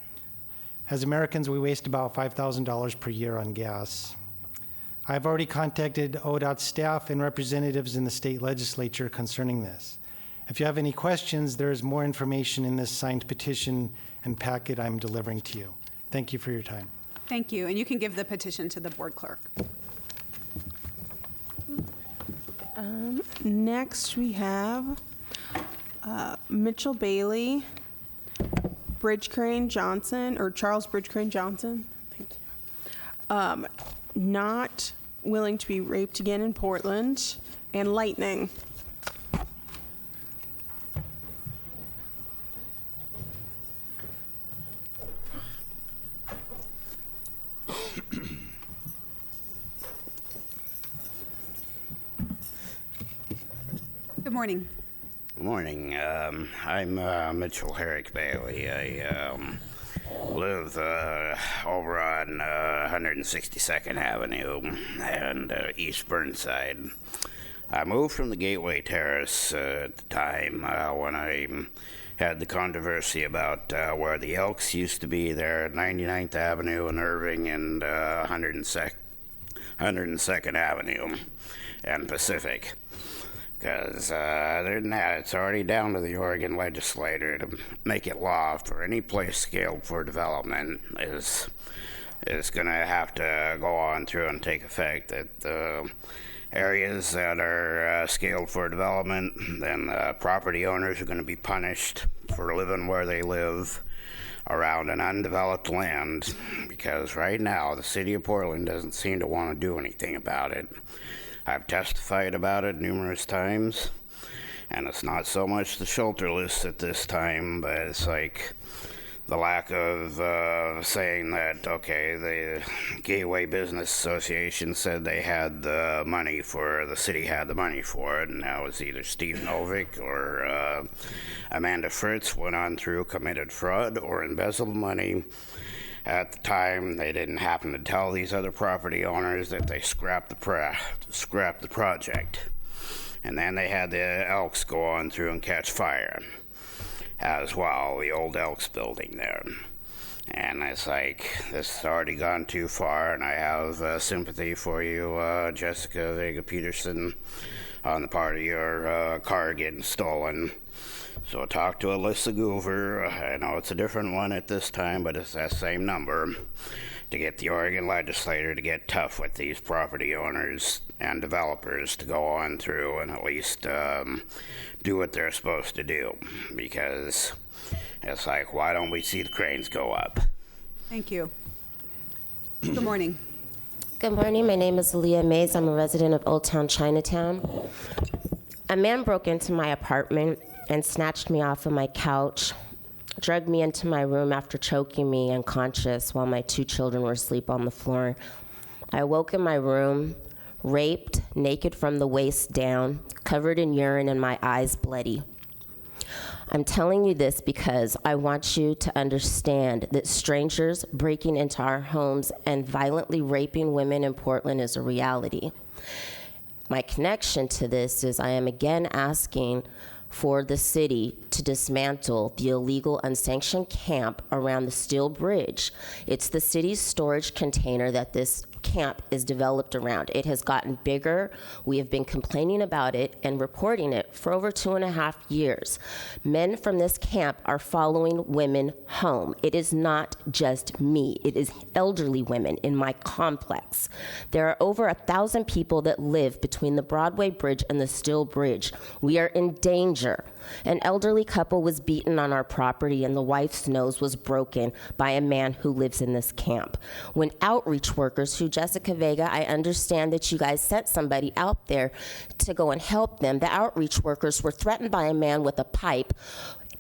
As Americans, we waste about $5,000 per year on gas. I've already contacted ODOT staff and representatives in the state legislature concerning this. If you have any questions, there is more information in this signed petition and packet I'm delivering to you. Thank you for your time. Thank you, and you can give the petition to the board clerk. Next, we have Mitchell Bailey, Bridge Crane Johnson, or Charles Bridge Crane Johnson. Thank you. Not willing to be raped again in Portland, and lightning. Good morning. Good morning. I'm Mitchell Herrick Bailey. I live over on 162nd Avenue and East Burnside. I moved from the Gateway Terrace at the time when I had the controversy about where the Elks used to be there at 99th Avenue and Irving and 102nd Avenue and Pacific. Because other than that, it's already down to the Oregon legislature to make it law for any place scaled for development is going to have to go on through and take effect. That the areas that are scaled for development, then the property owners are going to be punished for living where they live around an undeveloped land. Because right now, the city of Portland doesn't seem to want to do anything about it. I've testified about it numerous times, and it's not so much the shelter lists at this time, but it's like the lack of saying that, okay, the Gateway Business Association said they had the money for, the city had the money for it, and that was either Steve Novick or Amanda Fritz went on through, committed fraud or embezzled money. At the time, they didn't happen to tell these other property owners that they scrapped the project. And then they had the Elks go on through and catch fire as well, the old Elks building there. And it's like, this has already gone too far, and I have sympathy for you, Jessica Vega Peterson, on the part of your car getting stolen. So talk to Alyssa Goover. I know it's a different one at this time, but it's that same number, to get the Oregon legislature to get tough with these property owners and developers to go on through and at least do what they're supposed to do. Because it's like, why don't we see the cranes go up? Thank you. Good morning. Good morning. My name is Leah Mays. I'm a resident of Old Town Chinatown. A man broke into my apartment and snatched me off of my couch, dragged me into my room after choking me unconscious while my 2 children were asleep on the floor. I awoke in my room, raped, naked from the waist down, covered in urine and my eyes bloody. I'm telling you this because I want you to understand that strangers breaking into our homes and violently raping women in Portland is a reality. My connection to this is I am again asking for the city to dismantle the illegal unsanctioned camp around the Steel Bridge. It's the city's storage container that this camp is developed around. It has gotten bigger. We have been complaining about it and reporting it for over 2.5 years. Men from this camp are following women home. It is not just me. It is elderly women in my complex. There are over 1,000 people that live between the Broadway Bridge and the Steel Bridge. We are in danger. An elderly couple was beaten on our property and the wife's nose was broken by a man who lives in this camp. When outreach workers, who Jessica Vega, I understand that you guys sent somebody out there to go and help them, the outreach workers were threatened by a man with a pipe.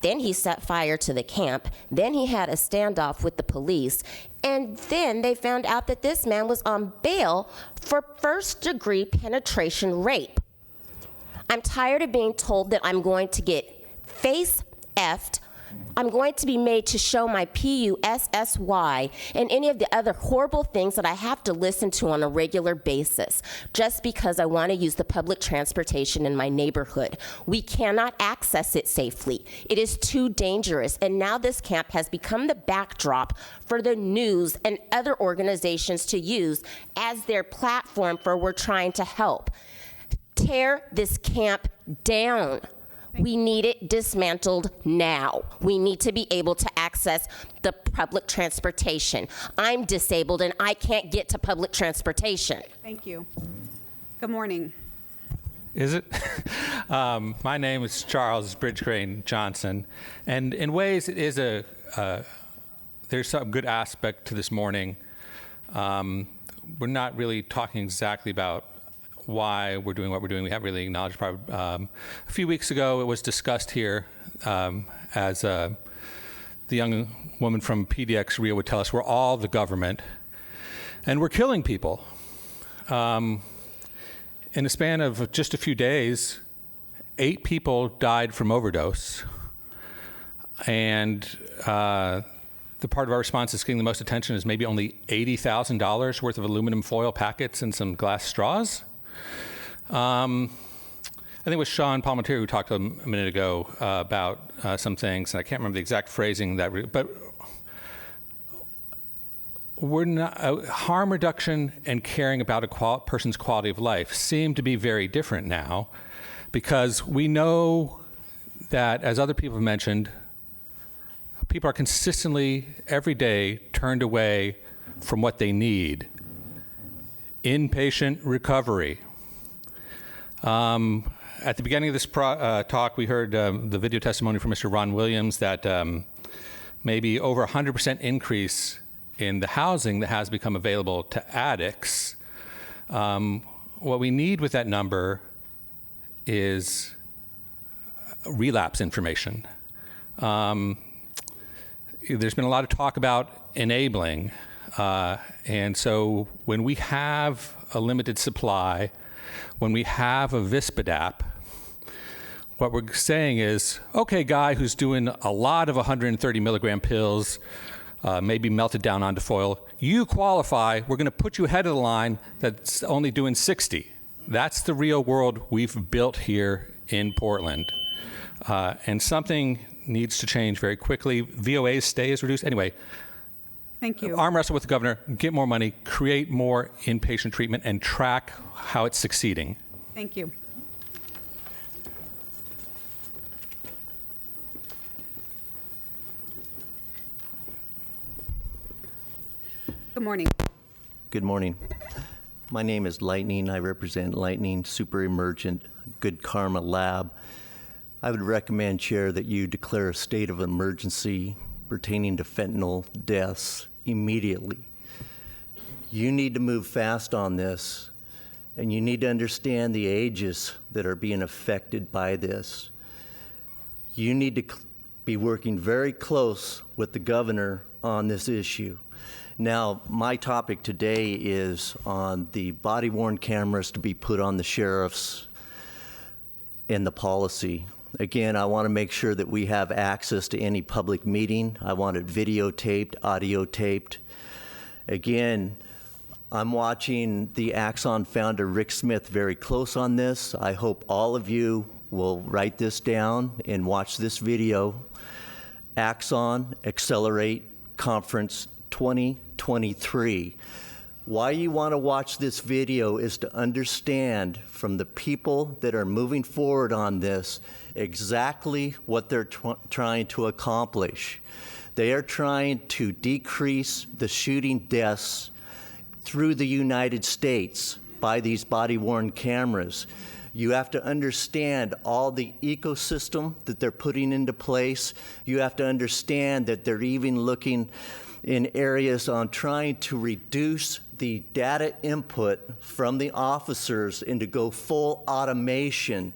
Then he set fire to the camp. Then he had a standoff with the police. And then they found out that this man was on bail for first-degree penetration rape. I'm tired of being told that I'm going to get face-effed I'm going to be made to show my PUSSY and any of the other horrible things that I have to listen to on a regular basis just because I want to use the public transportation in my neighborhood. We cannot access it safely. It is too dangerous, and now this camp has become the backdrop for the news and other organizations to use as their platform for we're trying to help. Tear this camp down. We need it dismantled now. We need to be able to access the public transportation. I'm disabled and I can't get to public transportation. Thank you. Good morning. Is it? My name is Charles Bridgecrane Johnson, and in ways it is there's some good aspect to this morning. We're not really talking exactly about why we're doing what we're doing. We haven't really acknowledged. Probably, a few weeks ago, it was discussed here as the young woman from PDX Rio would tell us, we're all the government, and we're killing people. In the span of just a few days, 8 people died from overdose, and the part of our response that's getting the most attention is maybe only $80,000 worth of aluminum foil packets and some glass straws. I think it was Sean Palmentieri who talked a minute ago about some things, and I can't remember the exact phrasing but we're not, harm reduction and caring about a person's quality of life seem to be very different now, because we know that, as other people have mentioned, people are consistently, every day, turned away from what they need. Inpatient recovery. At the beginning of this talk, we heard the video testimony from Mr. Ron Williams that maybe over 100% increase in the housing that has become available to addicts. What we need with that number is relapse information. There's been a lot of talk about enabling, and so when we have a limited supply, when we have a Vispidap, what we're saying is, okay, guy who's doing a lot of 130 milligram pills, maybe melted down onto foil, you qualify, we're gonna put you ahead of the line that's only doing 60. That's the real world we've built here in Portland. And something needs to change very quickly. VOA's stay is reduced. Anyway, thank you. Arm wrestle with the governor, get more money, create more inpatient treatment, and track how it's succeeding. Thank you. Good morning. Good morning. My name is Lightning. I represent Lightning Super Emergent Good Karma Lab. I would recommend, Chair, that you declare a state of emergency pertaining to fentanyl deaths immediately. You need to move fast on this, and you need to understand the ages that are being affected by this. You need to be working very close with the governor on this issue. Now, my topic today is on the body-worn cameras to be put on the sheriffs and the policy. Again, I want to make sure that we have access to any public meeting. I want it videotaped, audio taped. Again, I'm watching the Axon founder, Rick Smith, very close on this. I hope all of you will write this down and watch this video. Axon Accelerate Conference 2023. Why you want to watch this video is to understand from the people that are moving forward on this exactly what they're trying to accomplish. They are trying to decrease the shooting deaths through the United States by these body-worn cameras. You have to understand all the ecosystem that they're putting into place. You have to understand that they're even looking in areas on trying to reduce the data input from the officers and to go full automation,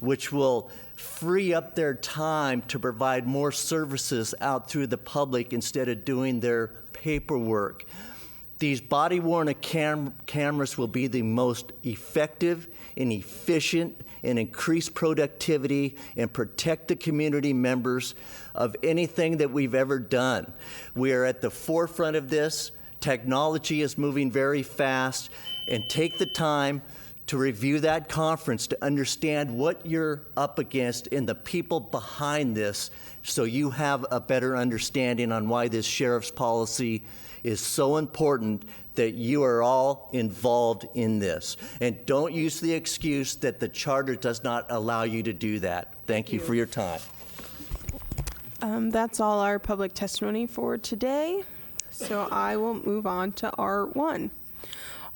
which will free up their time to provide more services out through the public instead of doing their paperwork. These body-worn cameras will be the most effective and efficient and increase productivity and protect the community members of anything that we've ever done. We are at the forefront of this. Technology is moving very fast, and take the time to review that conference to understand what you're up against and the people behind this, so you have a better understanding on why this sheriff's policy is so important, that you are all involved in this. And don't use the excuse that the charter does not allow you to do that. Thank you for your time. That's all our public testimony for today. So I will move on to R1.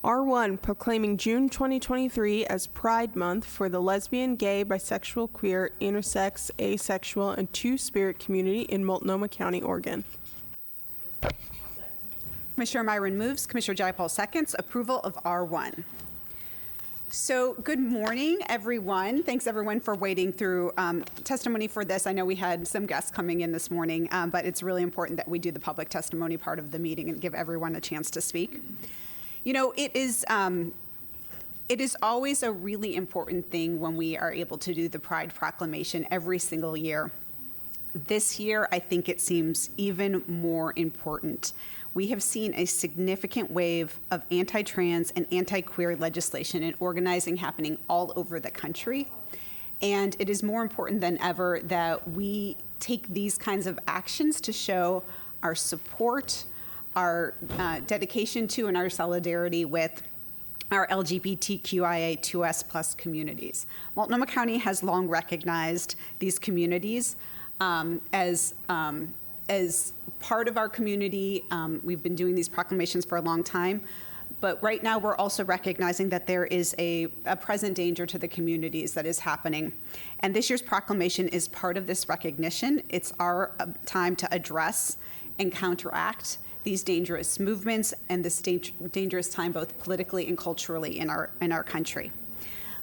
R1, proclaiming June 2023 as Pride Month for the lesbian, gay, bisexual, queer, intersex, asexual, and two-spirit community in Multnomah County, Oregon. Commissioner Myron moves, Commissioner Jayapal seconds, approval of R1. So good morning, everyone. Thanks, everyone, for waiting through testimony for this. I know we had some guests coming in this morning, but it's really important that we do the public testimony part of the meeting and give everyone a chance to speak. You know, it is always a really important thing when we are able to do the Pride Proclamation every single year. This year, I think it seems even more important. We have seen a significant wave of anti-trans and anti-queer legislation and organizing happening all over the country. And it is more important than ever that we take these kinds of actions to show our support, our dedication to, and our solidarity with our LGBTQIA2S+ communities. Multnomah County has long recognized these communities as part of our community. We've been doing these proclamations for a long time, but right now we're also recognizing that there is a present danger to the communities that is happening. And this year's proclamation is part of this recognition. It's our time to address and counteract these dangerous movements and this dangerous time both politically and culturally in our country.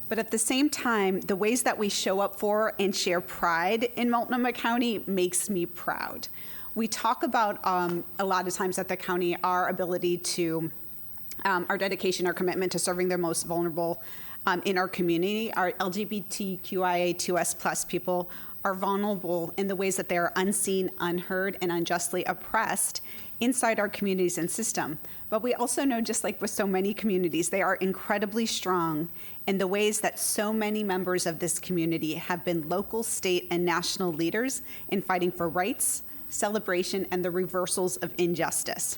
But at the same time, the ways that we show up for and share pride in Multnomah County makes me proud. We talk about a lot of times at the county our ability to, our dedication, our commitment to serving the most vulnerable in our community. Our LGBTQIA2S+ people are vulnerable in the ways that they are unseen, unheard, and unjustly oppressed inside our communities and system. But we also know, just like with so many communities, they are incredibly strong in the ways that so many members of this community have been local, state, and national leaders in fighting for rights, celebration, and the reversals of injustice.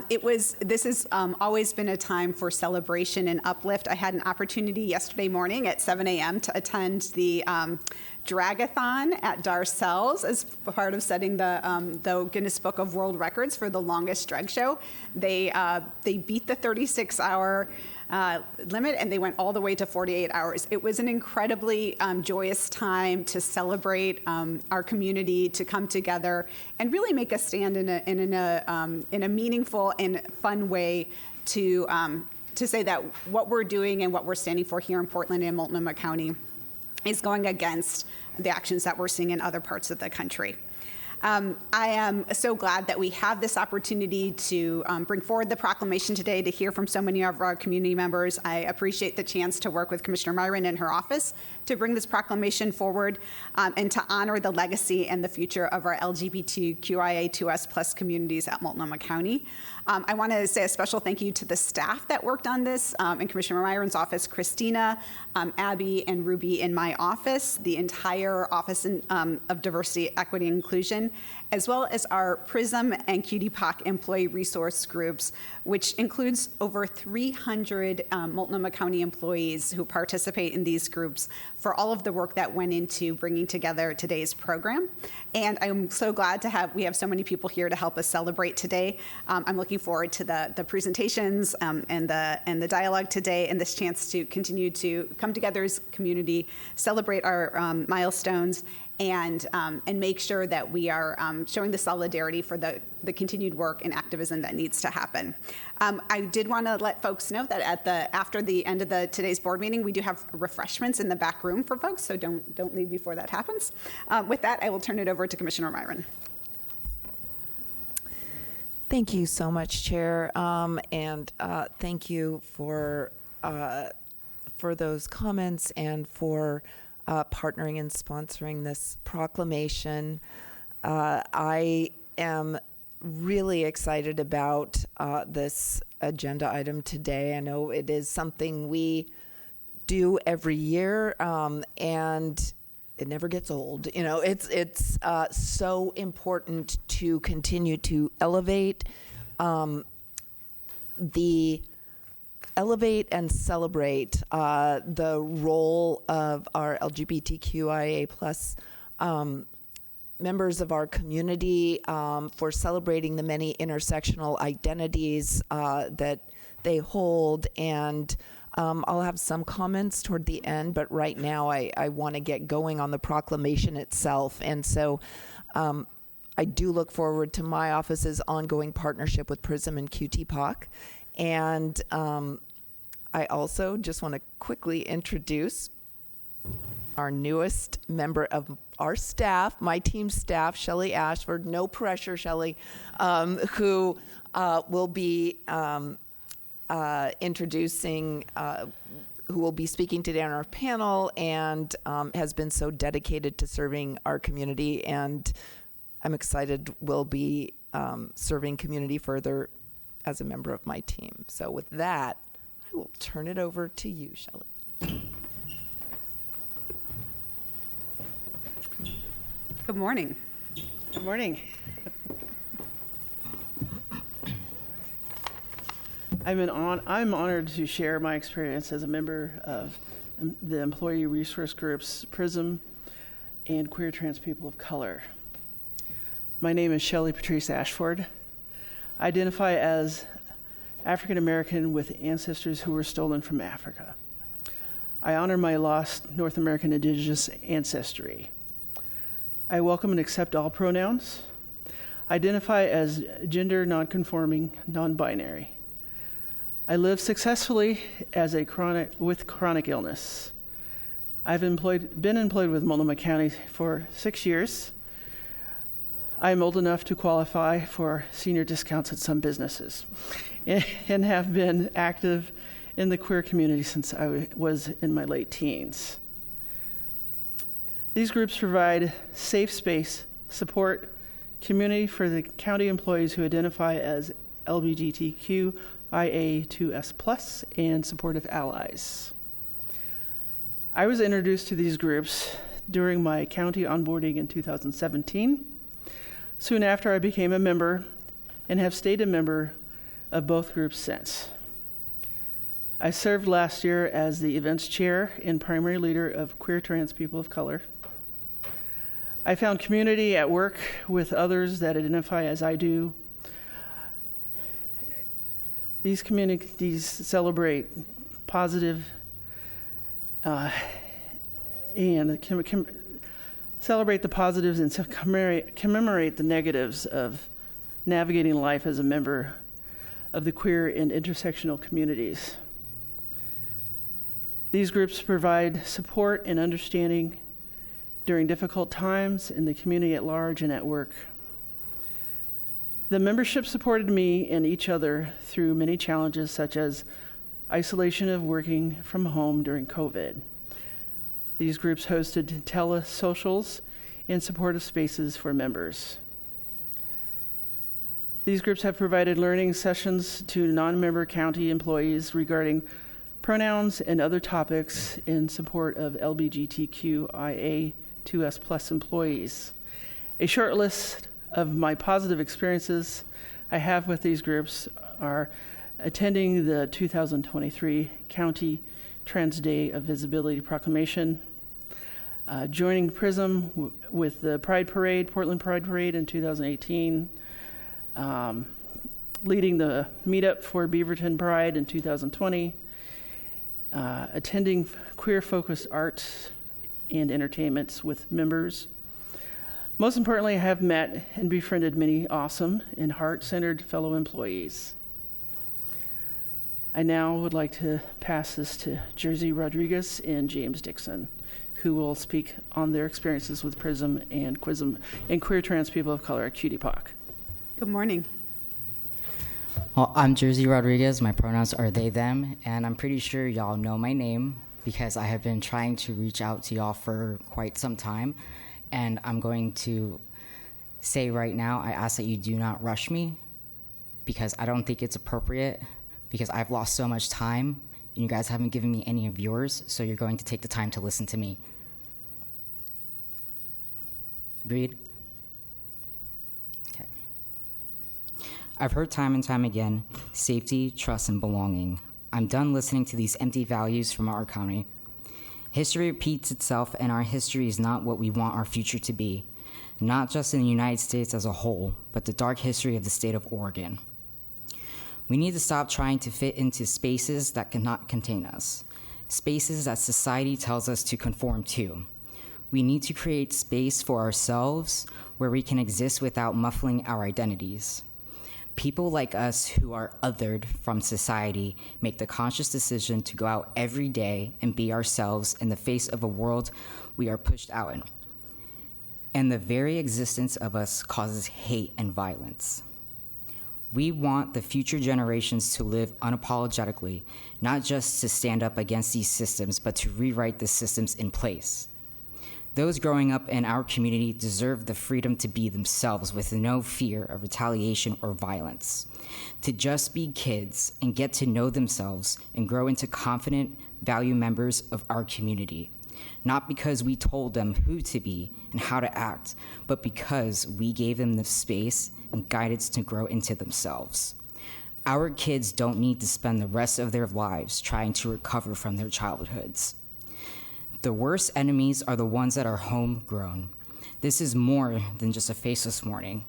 This has always been a time for celebration and uplift. I had an opportunity yesterday morning at 7 a.m. to attend the Dragathon at Darcells as part of setting the Guinness Book of World Records for the longest drag show. They beat the 36-hour limit, and they went all the way to 48 hours. It was an incredibly joyous time to celebrate our community, to come together and really make a stand in a meaningful and fun way to say that what we're doing and what we're standing for here in Portland and Multnomah County is going against the actions that we're seeing in other parts of the country. I am so glad that we have this opportunity to bring forward the proclamation today, to hear from so many of our community members. I appreciate the chance to work with Commissioner Myron and her office to bring this proclamation forward and to honor the legacy and the future of our LGBTQIA2S+ communities at Multnomah County. I want to say a special thank you to the staff that worked on this in Commissioner Myron's office, Christina, Abby, and Ruby in my office, the entire Office of Diversity, Equity, and Inclusion, as well as our PRISM and QTPOC employee resource groups, which includes over 300 Multnomah County employees who participate in these groups, for all of the work that went into bringing together today's program. And I'm so glad we have so many people here to help us celebrate today. I'm looking forward to the presentations and the dialogue today, and this chance to continue to come together as a community, celebrate our milestones, and make sure that we are showing the solidarity for the continued work and activism that needs to happen. I did want to let folks know that after the end of today's board meeting, we do have refreshments in the back room for folks, so don't leave before that happens. With that, I will turn it over to Commissioner Myron. Thank you so much, Chair, and thank you for for those comments and for partnering and sponsoring this proclamation. I am really excited about this agenda item today. I know it is something we do every year, and it never gets old. You know, it's so important to continue to elevate and celebrate the role of our LGBTQIA plus members of our community, for celebrating the many intersectional identities that they hold. And I'll have some comments toward the end, but right now I want to get going on the proclamation itself. And so I do look forward to my office's ongoing partnership with PRISM and QTPOC. And I also just want to quickly introduce our newest member of our staff, my team staff, Shelley Ashford. No pressure, Shelley, who will be introducing, who will be speaking today on our panel, and has been so dedicated to serving our community. And I'm excited will be serving community further as a member of my team. So with that, I will turn it over to you, Shelley. Good morning. Good morning. I'm honored to share my experience as a member of the employee resource groups PRISM and Queer Trans People of Color. My name is Shelley Patrice Ashford. I identify as African American with ancestors who were stolen from Africa. I honor my lost North American indigenous ancestry. I welcome and accept all pronouns. I identify as gender nonconforming, non-binary. I live successfully as with chronic illness. I've been employed with Multnomah County for 6 years. I'm old enough to qualify for senior discounts at some businesses and have been active in the queer community since I was in my late teens. These groups provide safe space, support, community for the county employees who identify as LGBTQIA2S+, and supportive allies. I was introduced to these groups during my county onboarding in 2017. Soon after, I became a member and have stayed a member of both groups since. I served last year as the events chair and primary leader of Queer Trans People of Color. I found community at work with others that identify as I do. These communities celebrate positive celebrate the positives and commemorate the negatives of navigating life as a member of the queer and intersectional communities. These groups provide support and understanding during difficult times in the community at large and at work. The membership supported me and each other through many challenges, such as isolation of working from home during COVID. These groups hosted tele-socials and supportive spaces for members. These groups have provided learning sessions to non-member county employees regarding pronouns and other topics in support of LGBTQIA2S+ employees. A short list of my positive experiences I have with these groups are attending the 2023 County Trans Day of Visibility Proclamation, joining PRISM with the Pride Parade, Portland Pride Parade in 2018, leading the meetup for Beaverton Pride in 2020, attending queer-focused arts and entertainments with members. Most importantly, I have met and befriended many awesome and heart-centered fellow employees. I now would like to pass this to Jersey Rodriguez and James Dixon, who will speak on their experiences with PRISM and Queer Trans People of Color at QTPOC. Good morning. Well, I'm Jersey Rodriguez. My pronouns are they, them, and I'm pretty sure y'all know my name. because I have been trying to reach out to y'all for quite some time, and I'm going to say right now, I ask that you do not rush me, because I don't think it's appropriate, because I've lost so much time, and you guys haven't given me any of yours, so you're going to take the time to listen to me. Agreed? Okay. I've heard time and time again, safety, trust, and belonging. I'm done listening to these empty values from our county. History repeats itself, and our history is not what we want our future to be. Not just in the United States as a whole, but the dark history of the state of Oregon. We need to stop trying to fit into spaces that cannot contain us, spaces that society tells us to conform to. We need to create space for ourselves where we can exist without muffling our identities. People like us who are othered from society make the conscious decision to go out every day and be ourselves in the face of a world we are pushed out in. And the very existence of us causes hate and violence. We want the future generations to live unapologetically, not just to stand up against these systems, but to rewrite the systems in place. Those growing up in our community deserve the freedom to be themselves with no fear of retaliation or violence, to just be kids and get to know themselves and grow into confident, value members of our community. Not because we told them who to be and how to act, but because we gave them the space and guidance to grow into themselves. Our kids don't need to spend the rest of their lives trying to recover from their childhoods. The worst enemies are the ones that are homegrown. This is more than just a faceless warning.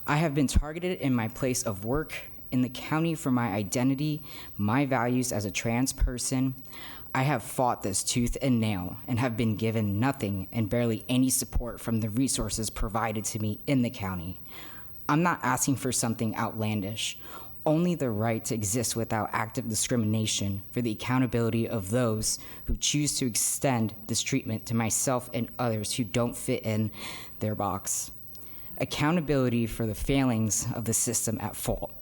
I have been targeted in my place of work, in the county for my identity, my values as a trans person. I have fought this tooth and nail and have been given nothing and barely any support from the resources provided to me in the county. I'm not asking for something outlandish, only the right to exist without active discrimination for the accountability of those who choose to extend this treatment to myself and others who don't fit in their box. Accountability for the failings of the system at fault.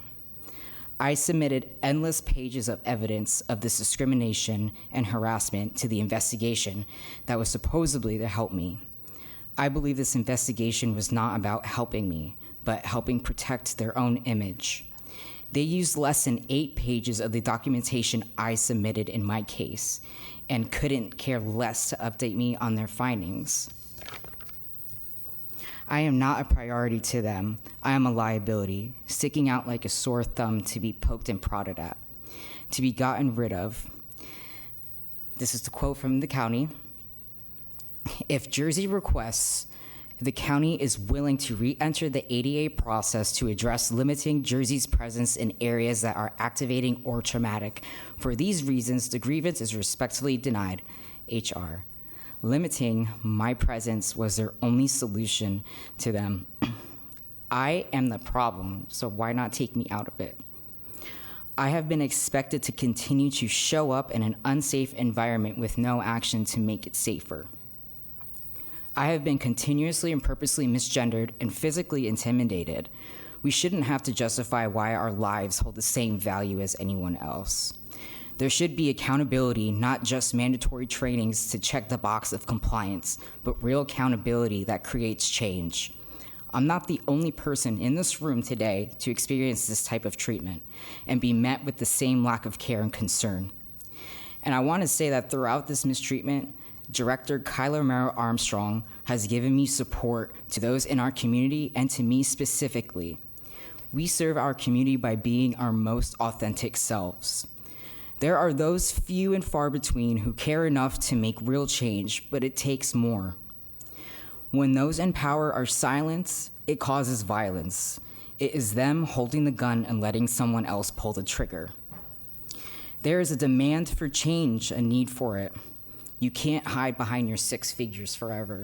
I submitted endless pages of evidence of this discrimination and harassment to the investigation that was supposedly to help me. I believe this investigation was not about helping me, but helping protect their own image. They used less than 8 pages of the documentation I submitted in my case and couldn't care less to update me on their findings. I am not a priority to them. I am a liability, sticking out like a sore thumb to be poked and prodded at, to be gotten rid of. This is the quote from the county. If Jersey requests, the county is willing to re-enter the ADA process to address limiting Jersey's presence in areas that are activating or traumatic. For these reasons, the grievance is respectfully denied. HR. Limiting my presence was their only solution to them. I am the problem, so why not take me out of it? I have been expected to continue to show up in an unsafe environment with no action to make it safer. I have been continuously and purposely misgendered and physically intimidated. We shouldn't have to justify why our lives hold the same value as anyone else. There should be accountability, not just mandatory trainings to check the box of compliance, but real accountability that creates change. I'm not the only person in this room today to experience this type of treatment and be met with the same lack of care and concern. And I want to say that throughout this mistreatment, Director Kyler Merrill Armstrong has given me support to those in our community and to me specifically. We serve our community by being our most authentic selves. There are those few and far between who care enough to make real change, but it takes more. When those in power are silenced, it causes violence. It is them holding the gun and letting someone else pull the trigger. There is a demand for change, a need for it. You can't hide behind your 6 figures forever.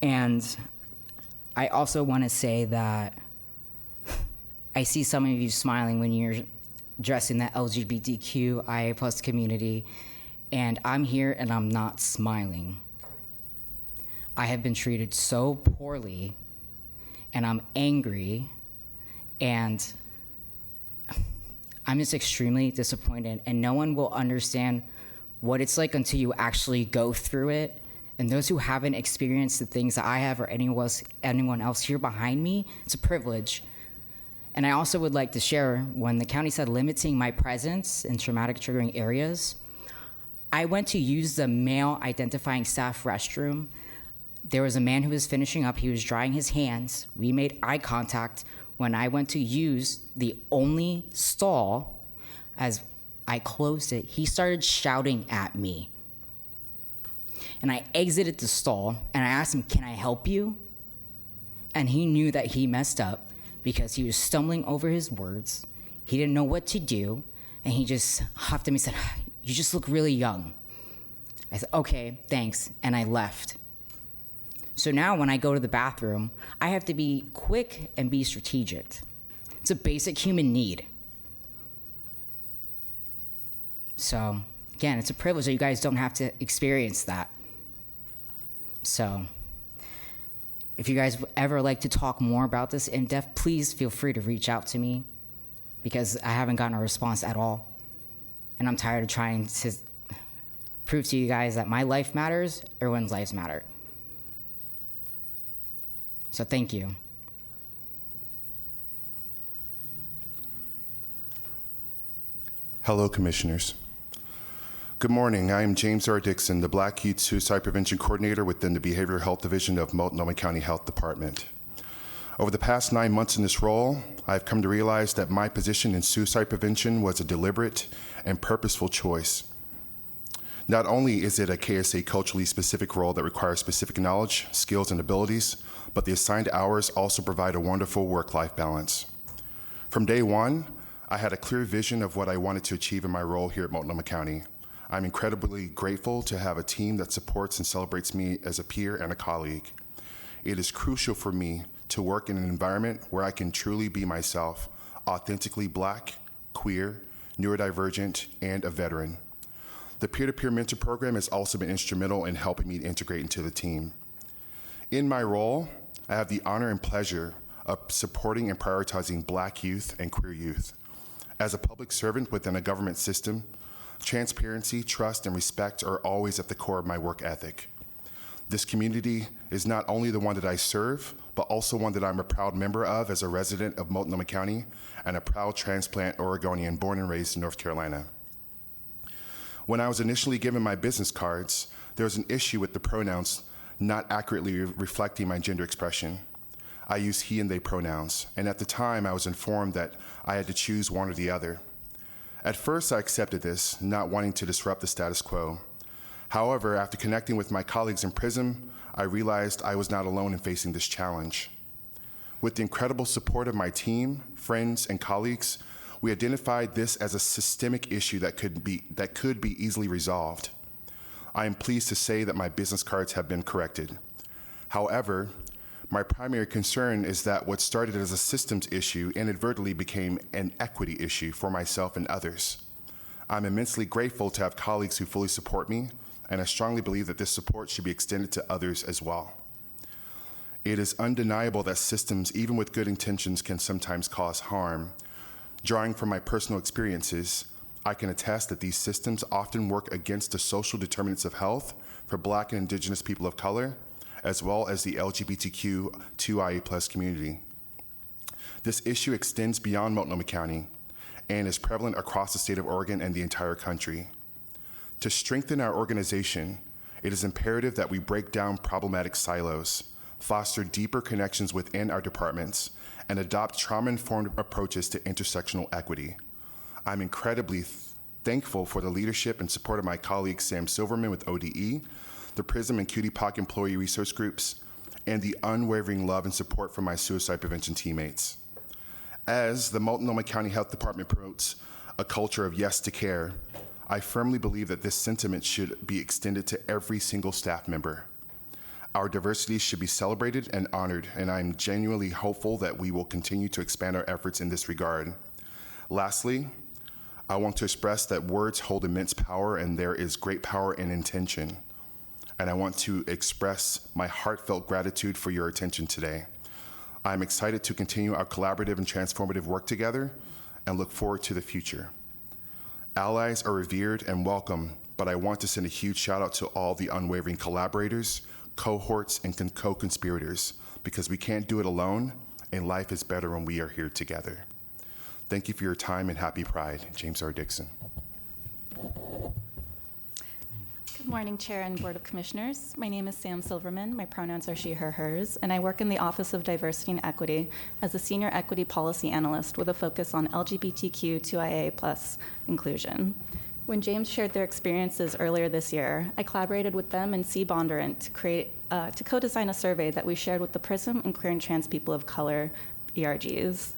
And I also want to say that I see some of you smiling when you're addressing that LGBTQIA plus community, and I'm here and I'm not smiling. I have been treated so poorly, and I'm angry, and I'm just extremely disappointed, and no one will understand what it's like until you actually go through it. And those who haven't experienced the things that I have or anyone else here behind me, it's a privilege. And I also would like to share, when the county said limiting my presence in traumatic triggering areas, I went to use the male identifying staff restroom. There was a man who was finishing up. He was drying his hands. We made eye contact. When I went to use the only stall, as I closed it, he started shouting at me. And I exited the stall, and I asked him, "Can I help you?" And he knew that he messed up because he was stumbling over his words. He didn't know what to do, and he just huffed at me and said, "You just look really young." I said, "Okay, thanks," and I left. So now when I go to the bathroom, I have to be quick and be strategic. It's a basic human need. So again, it's a privilege that you guys don't have to experience that. So if you guys ever like to talk more about this in depth, please feel free to reach out to me, because I haven't gotten a response at all. And I'm tired of trying to prove to you guys that my life matters, everyone's lives matter. So thank you. Hello, Commissioners. Good morning. I am James R. Dixon, the Black Youth Suicide Prevention Coordinator within the Behavioral Health Division of Multnomah County Health Department. Over the past 9 months in this role, I've come to realize that my position in suicide prevention was a deliberate and purposeful choice. Not only is it a KSA culturally specific role that requires specific knowledge, skills, and abilities, but the assigned hours also provide a wonderful work-life balance. From day one, I had a clear vision of what I wanted to achieve in my role here at Multnomah County. I'm incredibly grateful to have a team that supports and celebrates me as a peer and a colleague. It is crucial for me to work in an environment where I can truly be myself, authentically Black, queer, neurodivergent, and a veteran. The peer-to-peer mentor program has also been instrumental in helping me integrate into the team. In my role, I have the honor and pleasure of supporting and prioritizing Black youth and queer youth. As a public servant within a government system, transparency, trust, and respect are always at the core of my work ethic. This community is not only the one that I serve, but also one that I'm a proud member of as a resident of Multnomah County and a proud transplant Oregonian born and raised in North Carolina. When I was initially given my business cards, there was an issue with the pronouns not accurately reflecting my gender expression. I use he and they pronouns, and at the time I was informed that I had to choose one or the other. At first I accepted this, not wanting to disrupt the status quo. However, after connecting with my colleagues in PRISM, I realized I was not alone in facing this challenge. With the incredible support of my team, friends, and colleagues, we identified this as a systemic issue that could be easily resolved. I am pleased to say that my business cards have been corrected. However, my primary concern is that what started as a systems issue inadvertently became an equity issue for myself and others. I'm immensely grateful to have colleagues who fully support me, and I strongly believe that this support should be extended to others as well. It is undeniable that systems, even with good intentions, can sometimes cause harm. Drawing from my personal experiences, I can attest that these systems often work against the social determinants of health for Black and Indigenous people of color, as well as the LGBTQ2IA+ community. This issue extends beyond Multnomah County and is prevalent across the state of Oregon and the entire country. To strengthen our organization, it is imperative that we break down problematic silos, foster deeper connections within our departments, and adopt trauma-informed approaches to intersectional equity. I'm incredibly thankful for the leadership and support of my colleague Sam Silverman with ODE, the PRISM and QTPOC employee resource groups, and the unwavering love and support from my suicide prevention teammates. As the Multnomah County Health Department promotes a culture of yes to care, I firmly believe that this sentiment should be extended to every single staff member. Our diversity should be celebrated and honored, and I'm genuinely hopeful that we will continue to expand our efforts in this regard. Lastly, I want to express that words hold immense power, and there is great power in intention. And I want to express my heartfelt gratitude for your attention today. I'm excited to continue our collaborative and transformative work together and look forward to the future. Allies are revered and welcome, but I want to send a huge shout out to all the unwavering collaborators, cohorts, and co-conspirators, because we can't do it alone, and life is better when we are here together. Thank you for your time, and happy Pride. James R. Dixon. Good morning, Chair and Board of Commissioners. My name is Sam Silverman. My pronouns are she, her, hers, and I work in the Office of Diversity and Equity as a Senior Equity Policy Analyst with a focus on LGBTQ2IA+ inclusion. When James shared their experiences earlier this year, I collaborated with them and C. Bondurant to co-design a survey that we shared with the PRISM and Queer and Trans People of Color ERGs.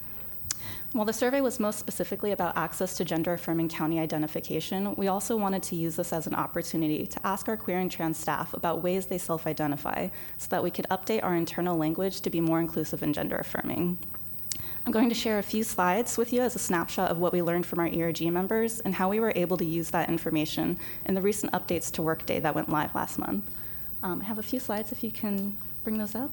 While the survey was most specifically about access to gender-affirming county identification, we also wanted to use this as an opportunity to ask our queer and trans staff about ways they self-identify so that we could update our internal language to be more inclusive and gender-affirming. I'm going to share a few slides with you as a snapshot of what we learned from our ERG members and how we were able to use that information in the recent updates to Workday that went live last month. I have a few slides if you can bring those up.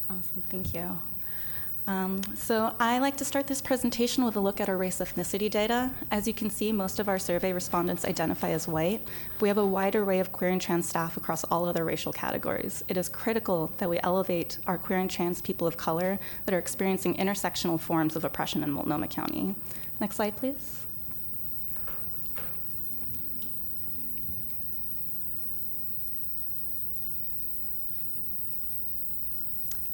Awesome, thank you. So I like to start this presentation with a look at our race ethnicity data. As you can see, most of our survey respondents identify as white. We have a wide array of queer and trans staff across all other racial categories. It is critical that we elevate our queer and trans people of color that are experiencing intersectional forms of oppression in Multnomah County. Next slide, please.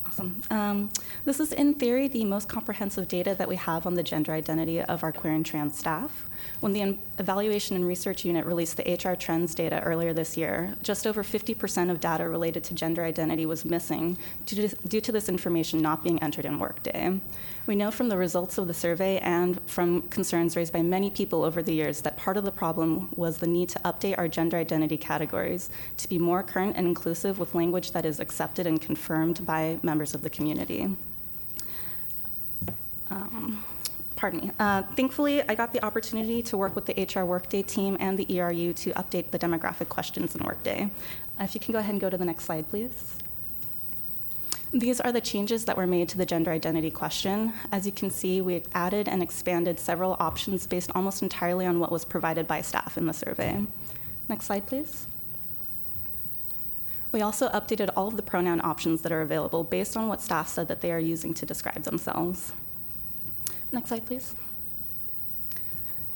Awesome. This is, in theory, the most comprehensive data that we have on the gender identity of our queer and trans staff. When the Evaluation and Research Unit released the HR Trends data earlier this year, just over 50% of data related to gender identity was missing due to this information not being entered in Workday. We know from the results of the survey and from concerns raised by many people over the years that part of the problem was the need to update our gender identity categories to be more current and inclusive with language that is accepted and confirmed by members of the community. Pardon me. Thankfully, I got the opportunity to work with the HR Workday team and the ERU to update the demographic questions in Workday. If you can go ahead and go to the next slide, please. These are the changes that were made to the gender identity question. As you can see, we added and expanded several options based almost entirely on what was provided by staff in the survey. Next slide, please. We also updated all of the pronoun options that are available based on what staff said that they are using to describe themselves. Next slide, please.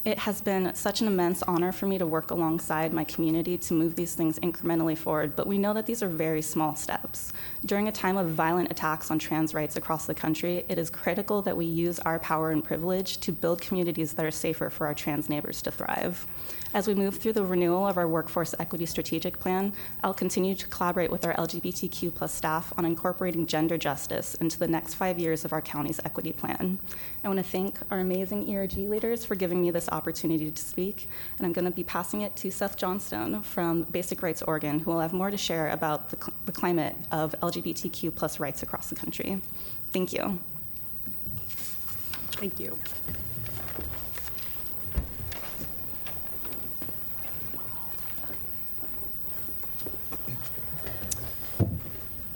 It has been such an immense honor for me to work alongside my community to move these things incrementally forward, but we know that these are very small steps. During a time of violent attacks on trans rights across the country, it is critical that we use our power and privilege to build communities that are safer for our trans neighbors to thrive. As we move through the renewal of our Workforce Equity Strategic Plan, I'll continue to collaborate with our LGBTQ+ staff on incorporating gender justice into the next 5 years of our county's equity plan. I want to thank our amazing ERG leaders for giving me this opportunity to speak, and I'm going to be passing it to Seth Johnstone from Basic Rights Oregon, who will have more to share about the climate of LGBTQ+ rights across the country. Thank you. Thank you.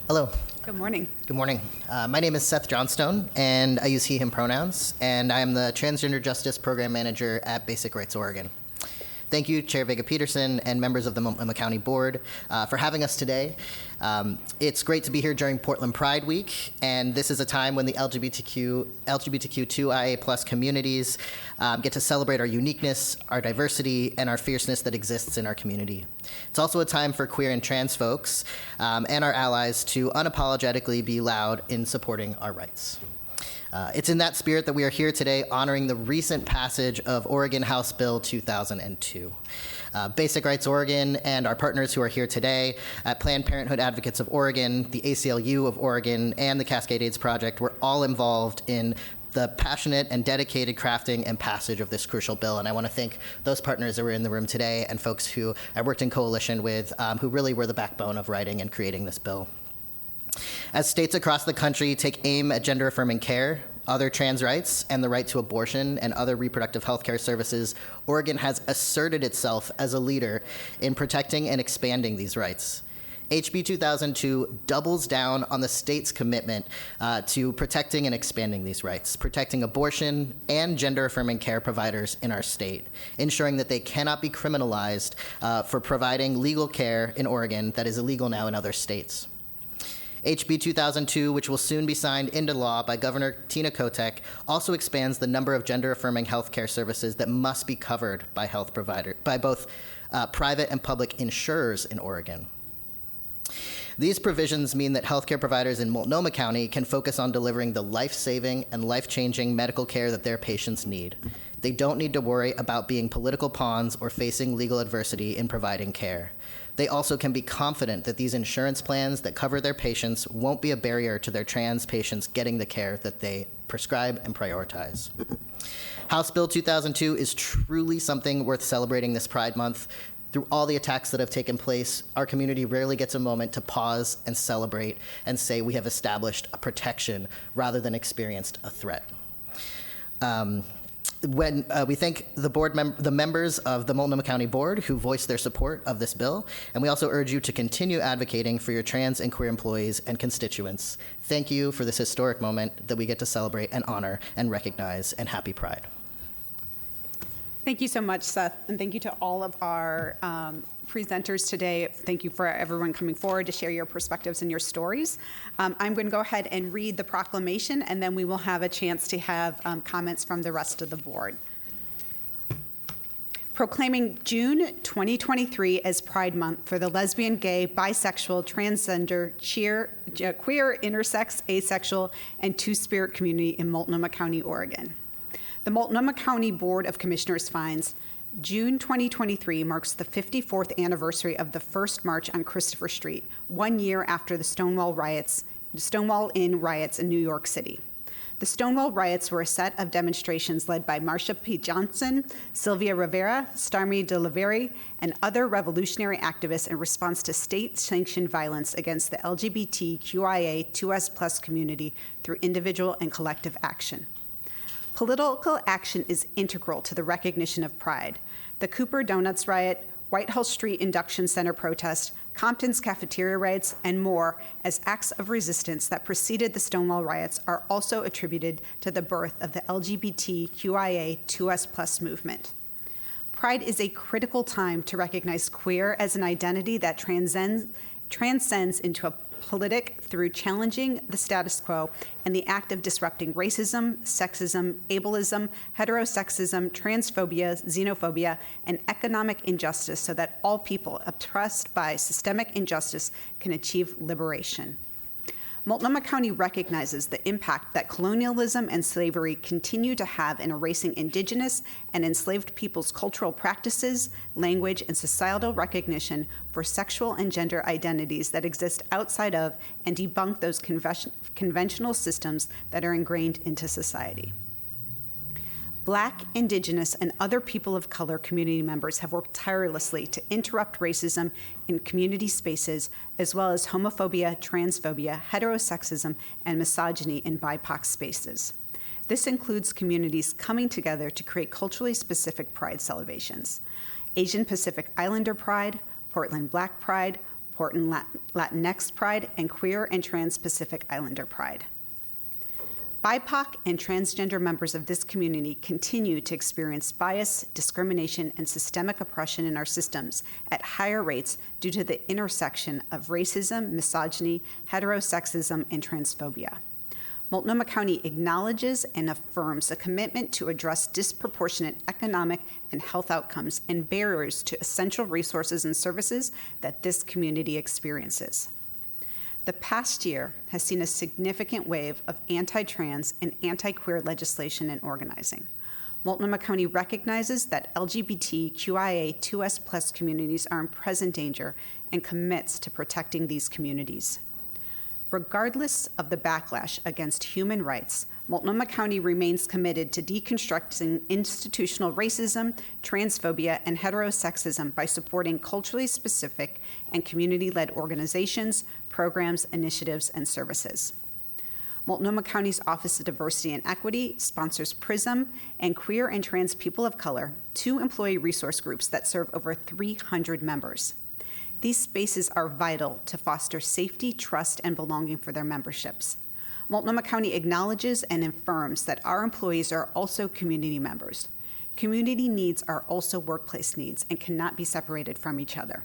Hello. Good morning. Good morning. My name is Seth Johnstone, and I use he, him pronouns, and I am the Transgender Justice Program Manager at Basic Rights Oregon. Thank you, Chair Vega-Peterson and members of the Multnomah County Board for having us today. It's great to be here during Portland Pride Week, and this is a time when the LGBTQ2IA+ communities get to celebrate our uniqueness, our diversity, and our fierceness that exists in our community. It's also a time for queer and trans folks and our allies to unapologetically be loud in supporting our rights. It's in that spirit that we are here today honoring the recent passage of Oregon House Bill 2002. Basic Rights Oregon and our partners who are here today at Planned Parenthood Advocates of Oregon, the ACLU of Oregon, and the Cascade AIDS Project were all involved in the passionate and dedicated crafting and passage of this crucial bill. And I want to thank those partners that were in the room today and folks who I worked in coalition with who really were the backbone of writing and creating this bill. As states across the country take aim at gender-affirming care, other trans rights, and the right to abortion and other reproductive health care services, Oregon has asserted itself as a leader in protecting and expanding these rights. HB 2002 doubles down on the state's commitment to protecting and expanding these rights, protecting abortion and gender-affirming care providers in our state, ensuring that they cannot be criminalized for providing legal care in Oregon that is illegal now in other states. HB 2002, which will soon be signed into law by Governor Tina Kotek, also expands the number of gender-affirming health care services that must be covered by by both private and public insurers in Oregon. These provisions mean that healthcare providers in Multnomah County can focus on delivering the life-saving and life-changing medical care that their patients need. They don't need to worry about being political pawns or facing legal adversity in providing care. They also can be confident that these insurance plans that cover their patients won't be a barrier to their trans patients getting the care that they prescribe and prioritize. House Bill 2002 is truly something worth celebrating this Pride Month. Through all the attacks that have taken place, our community rarely gets a moment to pause and celebrate and say we have established a protection rather than experienced a threat. We thank the members of the Multnomah County Board who voiced their support of this bill, and we also urge you to continue advocating for your trans and queer employees and constituents. Thank you for this historic moment that we get to celebrate and honor and recognize, and happy Pride. Thank you so much, Seth, and thank you to all of our presenters today. Thank you for everyone coming forward to share your perspectives and your stories. I'm going to go ahead and read the proclamation, and then we will have a chance to have comments from the rest of the board. Proclaiming June 2023 as Pride Month for the lesbian, gay, bisexual, transgender, queer, intersex, asexual, and two-spirit community in Multnomah County, Oregon. The Multnomah County Board of Commissioners finds June 2023 marks the 54th anniversary of the first march on Christopher Street, 1 year after the Stonewall Inn riots in New York City. The Stonewall riots were a set of demonstrations led by Marsha P. Johnson, Sylvia Rivera, Stormy DeLavery, and other revolutionary activists in response to state-sanctioned violence against the LGBTQIA2S+ community through individual and collective action. Political action is integral to the recognition of Pride. The Cooper Donuts riot, Whitehall Street Induction Center protest, Compton's cafeteria riots, and more as acts of resistance that preceded the Stonewall riots are also attributed to the birth of the LGBTQIA2S+ movement. Pride is a critical time to recognize queer as an identity that transcends into a politic through challenging the status quo and the act of disrupting racism, sexism, ableism, heterosexism, transphobia, xenophobia, and economic injustice so that all people oppressed by systemic injustice can achieve liberation. Multnomah County recognizes the impact that colonialism and slavery continue to have in erasing indigenous and enslaved people's cultural practices, language, and societal recognition for sexual and gender identities that exist outside of and debunk those conventional systems that are ingrained into society. Black, Indigenous, and other people of color community members have worked tirelessly to interrupt racism in community spaces, as well as homophobia, transphobia, heterosexism, and misogyny in BIPOC spaces. This includes communities coming together to create culturally specific Pride celebrations. Asian Pacific Islander Pride, Portland Black Pride, Portland Latinx Pride, and Queer and Trans Pacific Islander Pride. BIPOC and transgender members of this community continue to experience bias, discrimination, and systemic oppression in our systems at higher rates due to the intersection of racism, misogyny, heterosexism, and transphobia. Multnomah County acknowledges and affirms a commitment to address disproportionate economic and health outcomes and barriers to essential resources and services that this community experiences. The past year has seen a significant wave of anti-trans and anti-queer legislation and organizing. Multnomah County recognizes that LGBTQIA2S+ communities are in present danger and commits to protecting these communities. Regardless of the backlash against human rights, Multnomah County remains committed to deconstructing institutional racism, transphobia, and heterosexism by supporting culturally specific and community-led organizations, programs, initiatives, and services. Multnomah County's Office of Diversity and Equity sponsors PRISM and Queer and Trans People of Color, 2 employee resource groups that serve over 300 members. These spaces are vital to foster safety, trust, and belonging for their memberships. Multnomah County acknowledges and affirms that our employees are also community members. Community needs are also workplace needs and cannot be separated from each other.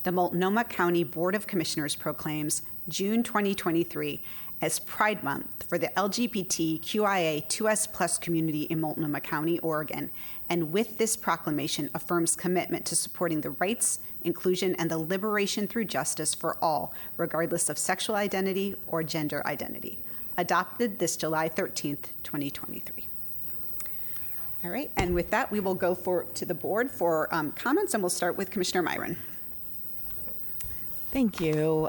The Multnomah County Board of Commissioners proclaims June 2023 as Pride Month for the LGBTQIA2S+ community in Multnomah County, Oregon, and with this proclamation affirms commitment to supporting the rights, inclusion, and the liberation through justice for all, regardless of sexual identity or gender identity. Adopted this July 13th, 2023. All right, and with that, we will go to the board for comments, and we'll start with Commissioner Myron. Thank you.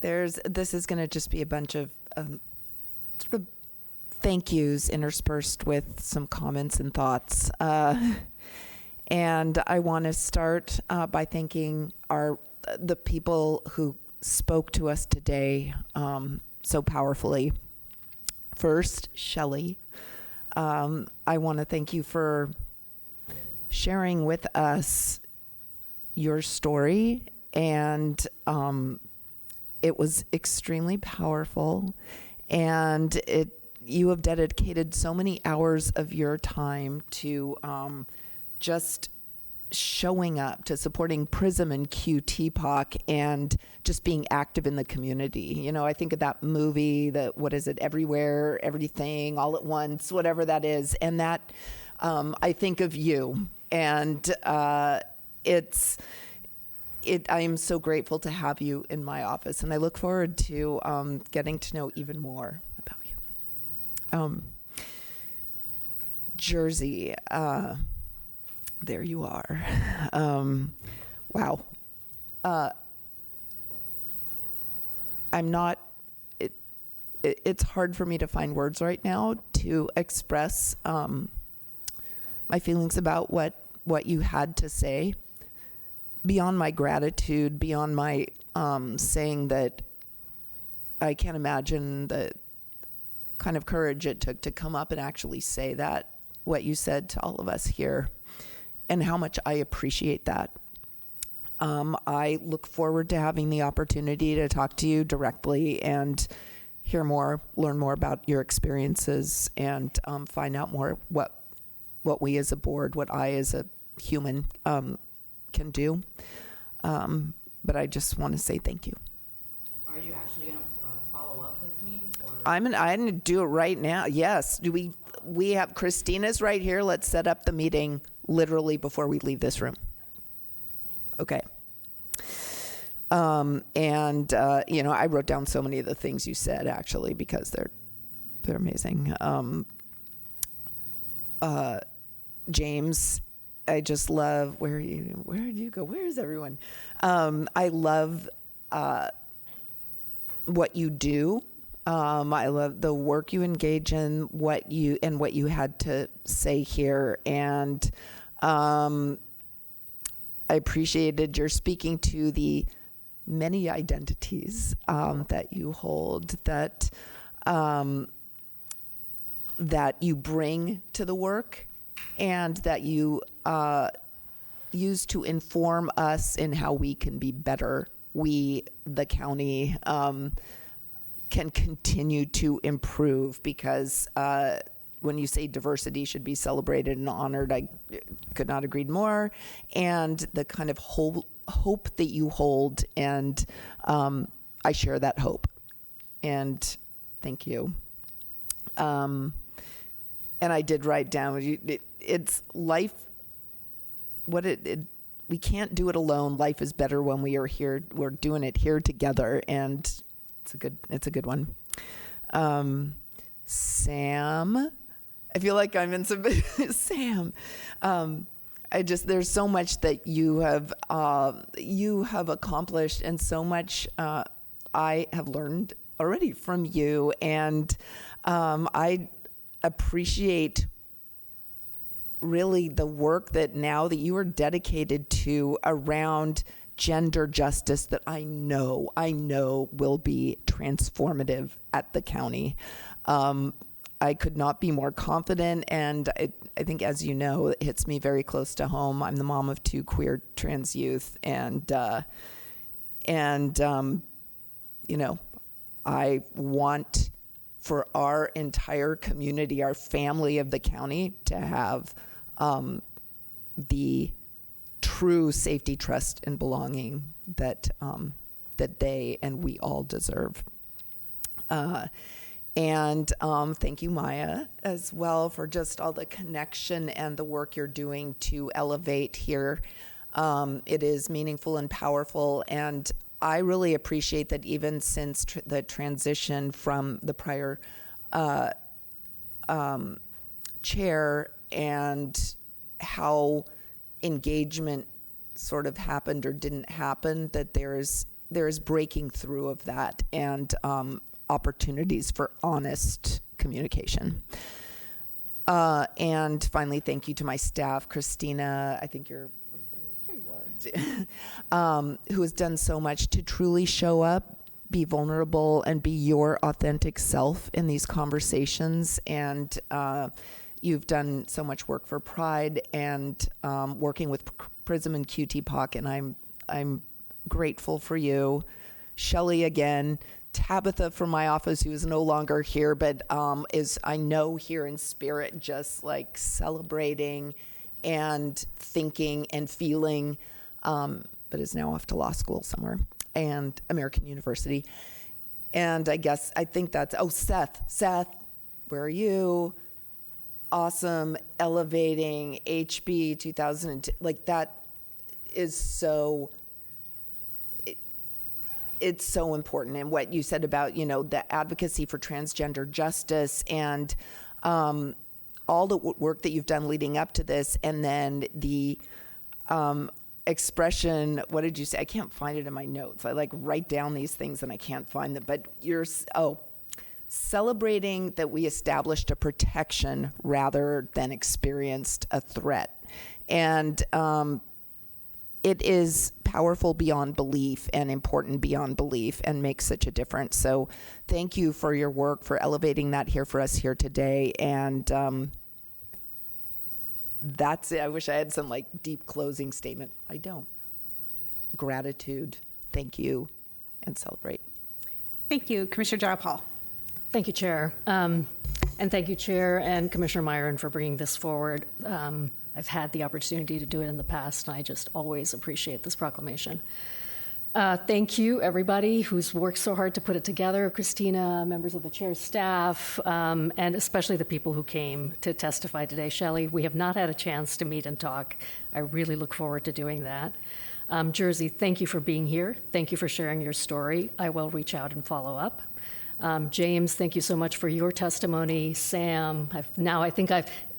This is going to just be a bunch of sort of thank yous interspersed with some comments and thoughts. And I want to start by thanking the people who spoke to us today so powerfully. First, Shelley, I want to thank you for sharing with us your story, and it was extremely powerful, and you have dedicated so many hours of your time to just showing up, to supporting PRISM and QTPOC, and just being active in the community. You know, I think of that movie, what is it, Everywhere, Everything, All at Once, whatever that is, and that I think of you, and I am so grateful to have you in my office, and I look forward to getting to know even more about you. Jersey, there you are. Wow. It's hard for me to find words right now to express my feelings about what you had to say. Beyond my gratitude, beyond my saying that I can't imagine the kind of courage it took to come up and actually say that, what you said to all of us here, and how much I appreciate that. I look forward to having the opportunity to talk to you directly and hear more, learn more about your experiences, and find out more what we as a board, what I as a human can do. But I just want to say thank you. Are you actually going to follow up with me? Or? I'm going to do it right now. Yes. We have Christina's right here. Let's set up the meeting literally before we leave this room. Okay. I wrote down so many of the things you said, actually, because they're amazing. James, I just love, where did you go? Where is everyone? I love what you do. I love the work you engage in, what you had to say here. And I appreciated your speaking to the many identities that you hold, that you bring to the work, and that you use to inform us in how we can be better. We, the county, can continue to improve, because when you say diversity should be celebrated and honored, I could not agree more. And the kind of hope that you hold, and I share that hope. And thank you. And I did write down, it's life, we can't do it alone. Life is better when we are here. We're doing it here together, and it's a good one. Sam, I feel like I'm in some Sam. There's so much that you have accomplished, and so much I have learned already from you, and I appreciate really the work that now that you are dedicated to around gender justice that I know will be transformative at the county. I could not be more confident, and I think, as you know, it hits me very close to home. I'm the mom of 2 queer trans youth, and you know, I want for our entire community, our family of the county, to have the true safety, trust, and belonging that that they and we all deserve. And thank you, Maya, as well, for just all the connection and the work you're doing to elevate here. It is meaningful and powerful, and I really appreciate that even since the transition from the prior chair and how engagement sort of happened or didn't happen, that there is breaking through of that, and opportunities for honest communication. And finally, thank you to my staff, Christina, I think you're, there you are, who has done so much to truly show up, be vulnerable, and be your authentic self in these conversations. And you've done so much work for Pride and working with PRISM and QT-POC, and I'm grateful for you. Shelley again, Tabitha from my office, who is no longer here, but is, I know, here in spirit, just like celebrating and thinking and feeling, but is now off to law school somewhere, and American University. And I think that's, Seth, where are you? Awesome, elevating HB 2002, like that is so, it's so important. And what you said about, you know, the advocacy for transgender justice and all the work that you've done leading up to this, and then the expression, what did you say? I can't find it in my notes. I like write down these things and I can't find them, but celebrating that we established a protection rather than experienced a threat. And it is powerful beyond belief and important beyond belief and makes such a difference. So thank you for your work, for elevating that here for us here today. And that's it. I wish I had some like deep closing statement. I don't. Gratitude, thank you, and celebrate. Thank you, Commissioner Jayapal. Thank you, Chair. And thank you, Chair and Commissioner Myron, for bringing this forward. I've had the opportunity to do it in the past, and I just always appreciate this proclamation. Thank you, everybody who's worked so hard to put it together, Christina, members of the Chair's staff, and especially the people who came to testify today. Shelley, we have not had a chance to meet and talk. I really look forward to doing that. Jersey, thank you for being here. Thank you for sharing your story. I will reach out and follow up. James, thank you so much for your testimony. Sam,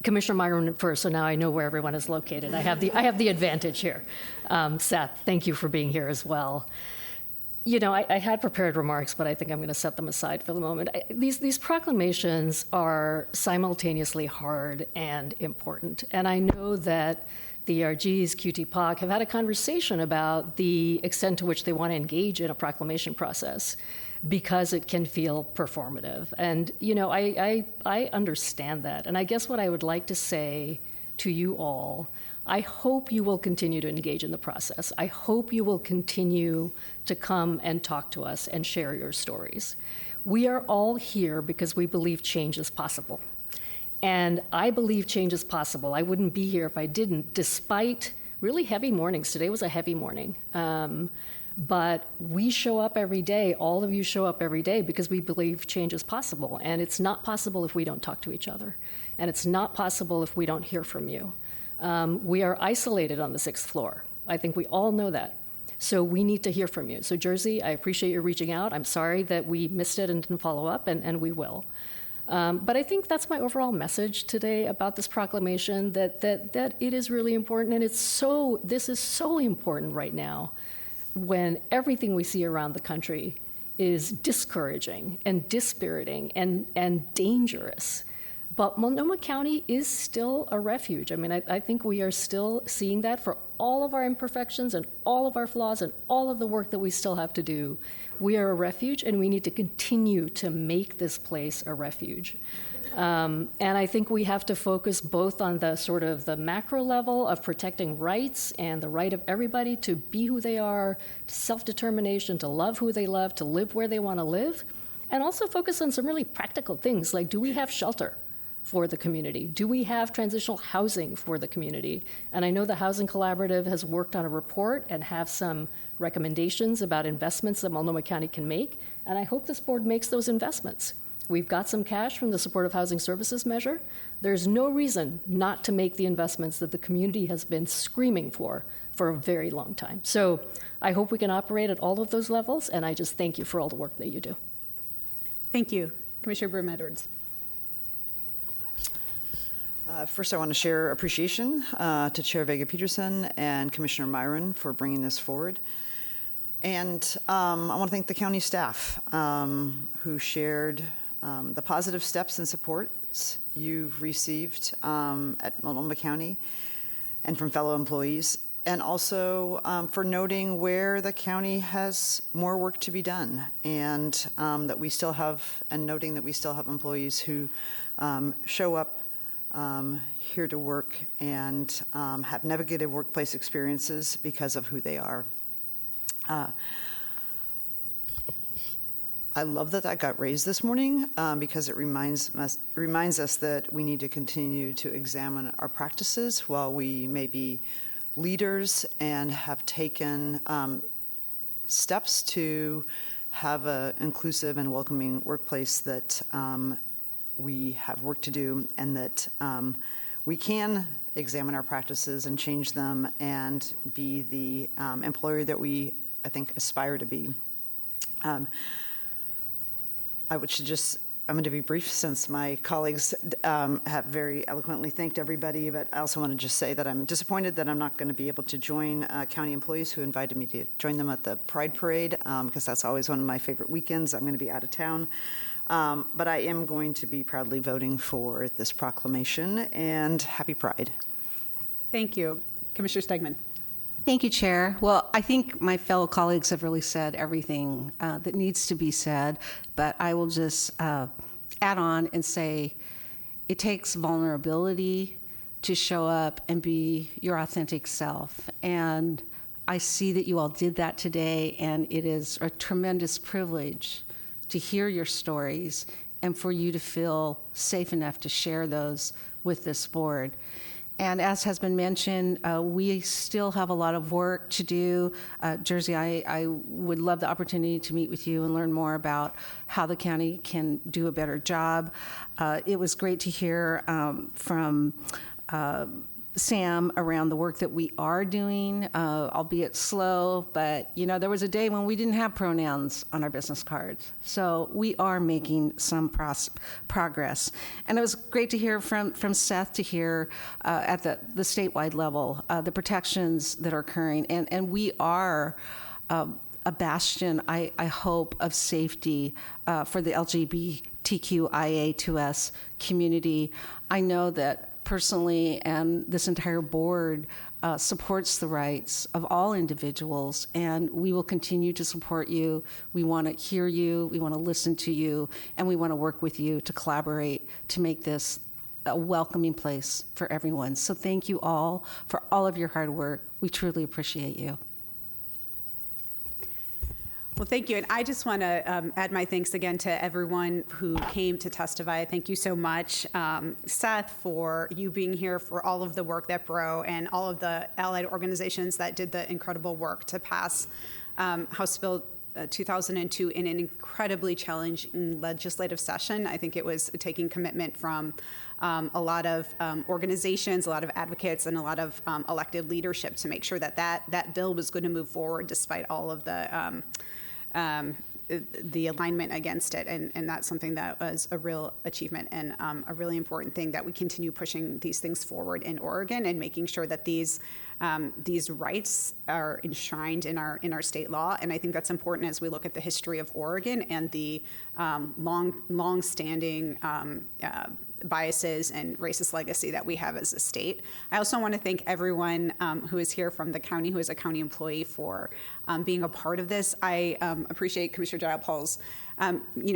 Commissioner Myron first, so now I know where everyone is located. I have the advantage here. Seth, thank you for being here as well. You know, I had prepared remarks, but I think I'm going to set them aside for the moment. These proclamations are simultaneously hard and important, and I know that the ERGs, QT-POC, have had a conversation about the extent to which they want to engage in a proclamation process, because it can feel performative. And, you know, I understand that. And I guess what I would like to say to you all, I hope you will continue to engage in the process. I hope you will continue to come and talk to us and share your stories. We are all here because we believe change is possible. And I believe change is possible. I wouldn't be here if I didn't, despite really heavy mornings. Today was a heavy morning. But we show up every day, all of you show up every day, because we believe change is possible. And it's not possible if we don't talk to each other. And it's not possible if we don't hear from you. We are isolated on the 6th floor. I think we all know that. So we need to hear from you. So Jersey, I appreciate you reaching out. I'm sorry that we missed it and didn't follow up, and we will. But I think that's my overall message today about this proclamation, that it is really important, and this is so important right now when everything we see around the country is discouraging and dispiriting and dangerous. But Multnomah County is still a refuge. I mean, I think we are still seeing that for all of our imperfections and all of our flaws and all of the work that we still have to do. We are a refuge, and we need to continue to make this place a refuge. And I think we have to focus both on the sort of the macro level of protecting rights and the right of everybody to be who they are, to self-determination, to love who they love, to live where they want to live, and also focus on some really practical things like, do we have shelter for the community? Do we have transitional housing for the community? And I know the Housing Collaborative has worked on a report and have some recommendations about investments that Multnomah County can make, and I hope this board makes those investments. We've got some cash from the Supportive Housing Services measure. There's no reason not to make the investments that the community has been screaming for a very long time. So I hope we can operate at all of those levels, and I just thank you for all the work that you do. Thank you. Commissioner Broome-Edwards. First, I want to share appreciation to Chair Vega-Peterson and Commissioner Myron for bringing this forward. And I want to thank the county staff who shared the positive steps and supports you've received at Multnomah County and from fellow employees, and also for noting where the county has more work to be done, and that we still have, and noting that we still have employees who show up here to work and have negative workplace experiences because of who they are. I love that got raised this morning because it reminds us that we need to continue to examine our practices while we may be leaders and have taken steps to have an inclusive and welcoming workplace, that we have work to do, and that we can examine our practices and change them and be the employer that we, I think, aspire to be. I'm going to be brief since my colleagues have very eloquently thanked everybody, but I also want to just say that I'm disappointed that I'm not going to be able to join county employees who invited me to join them at the Pride Parade, because that's always one of my favorite weekends. I'm going to be out of town. But I am going to be proudly voting for this proclamation, and happy Pride. Thank you. Commissioner Stegman. Thank you, Chair. Well, I think my fellow colleagues have really said everything that needs to be said, but I will just add on and say it takes vulnerability to show up and be your authentic self. And I see that you all did that today, and it is a tremendous privilege to hear your stories and for you to feel safe enough to share those with this board. And as has been mentioned, we still have a lot of work to do. Jersey, I would love the opportunity to meet with you and learn more about how the county can do a better job. It was great to hear from Sam around the work that we are doing, albeit slow, but there was a day when we didn't have pronouns on our business cards. So we are making some progress. And it was great to hear from Seth, to hear at the statewide level the protections that are occurring. And we are a bastion, I hope, of safety for the LGBTQIA2S community. I know that personally, and this entire board supports the rights of all individuals, and we will continue to support you. We want to hear you, we want to listen to you, and we want to work with you to collaborate to make this a welcoming place for everyone. So thank you all for all of your hard work. We truly appreciate you. Well, thank you. And I just want to add my thanks again to everyone who came to testify. Thank you so much, Seth, for you being here, for all of the work that BRO and all of the allied organizations that did the incredible work to pass House Bill 2002 in an incredibly challenging legislative session. I think it was taking commitment from a lot of organizations, a lot of advocates, and a lot of elected leadership to make sure that that bill was going to move forward despite all of the alignment against it, and that's something that was a real achievement and a really important thing, that we continue pushing these things forward in Oregon and making sure that these rights are enshrined in our state law. And I think that's important as we look at the history of Oregon and the long-standing biases and racist legacy that we have as a state. I also want to thank everyone who is here from the county, who is a county employee, for being a part of this. I appreciate Commissioner Jayapal's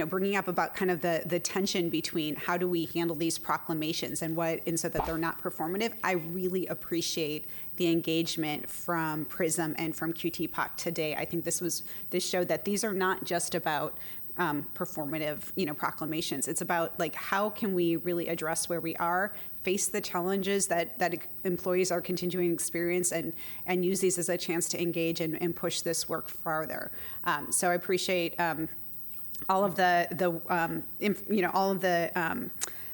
bringing up about kind of the tension between how do we handle these proclamations and so that they're not performative. I really appreciate the engagement from PRISM and from QT-POC today. I think this showed that these are not just about performative, proclamations. It's about how can we really address where we are, face the challenges that employees are continuing to experience, and use these as a chance to engage and push this work farther. So I appreciate all of the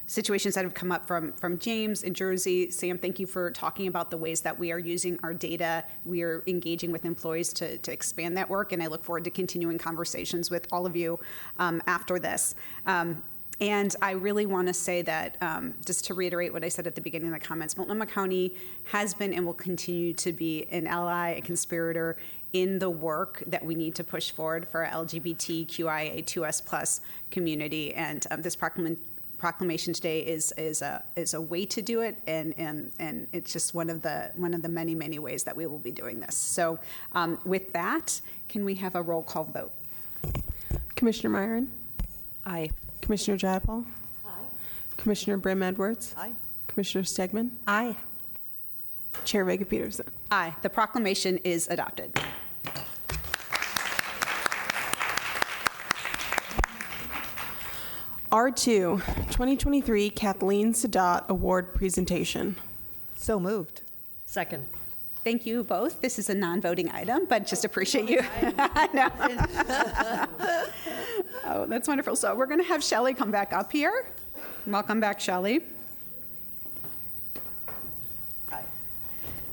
situations that have come up from James in Jersey. Sam, thank you for talking about the ways that we are using our data. We are engaging with employees to expand that work, and I look forward to continuing conversations with all of you after this. And I really want to say that, just to reiterate what I said at the beginning of the comments, Multnomah County has been and will continue to be an ally, a conspirator in the work that we need to push forward for our LGBTQIA2S+ community. And this proclamation today is a way to do it, and it's just one of the many ways that we will be doing this. So with that, can we have a roll call vote? Commissioner Myron? Aye. Commissioner Jayapal? Aye. Commissioner Brim Edwards? Aye. Commissioner Stegman? Aye. Chair Vega Peterson? Aye. The proclamation is adopted. R2, 2023 Kathleen Sadat Award Presentation. So moved. Second. Thank you both. This is a non-voting item, but just appreciate you. No. Oh, that's wonderful. So we're going to have Shelley come back up here. Welcome back, Shelley,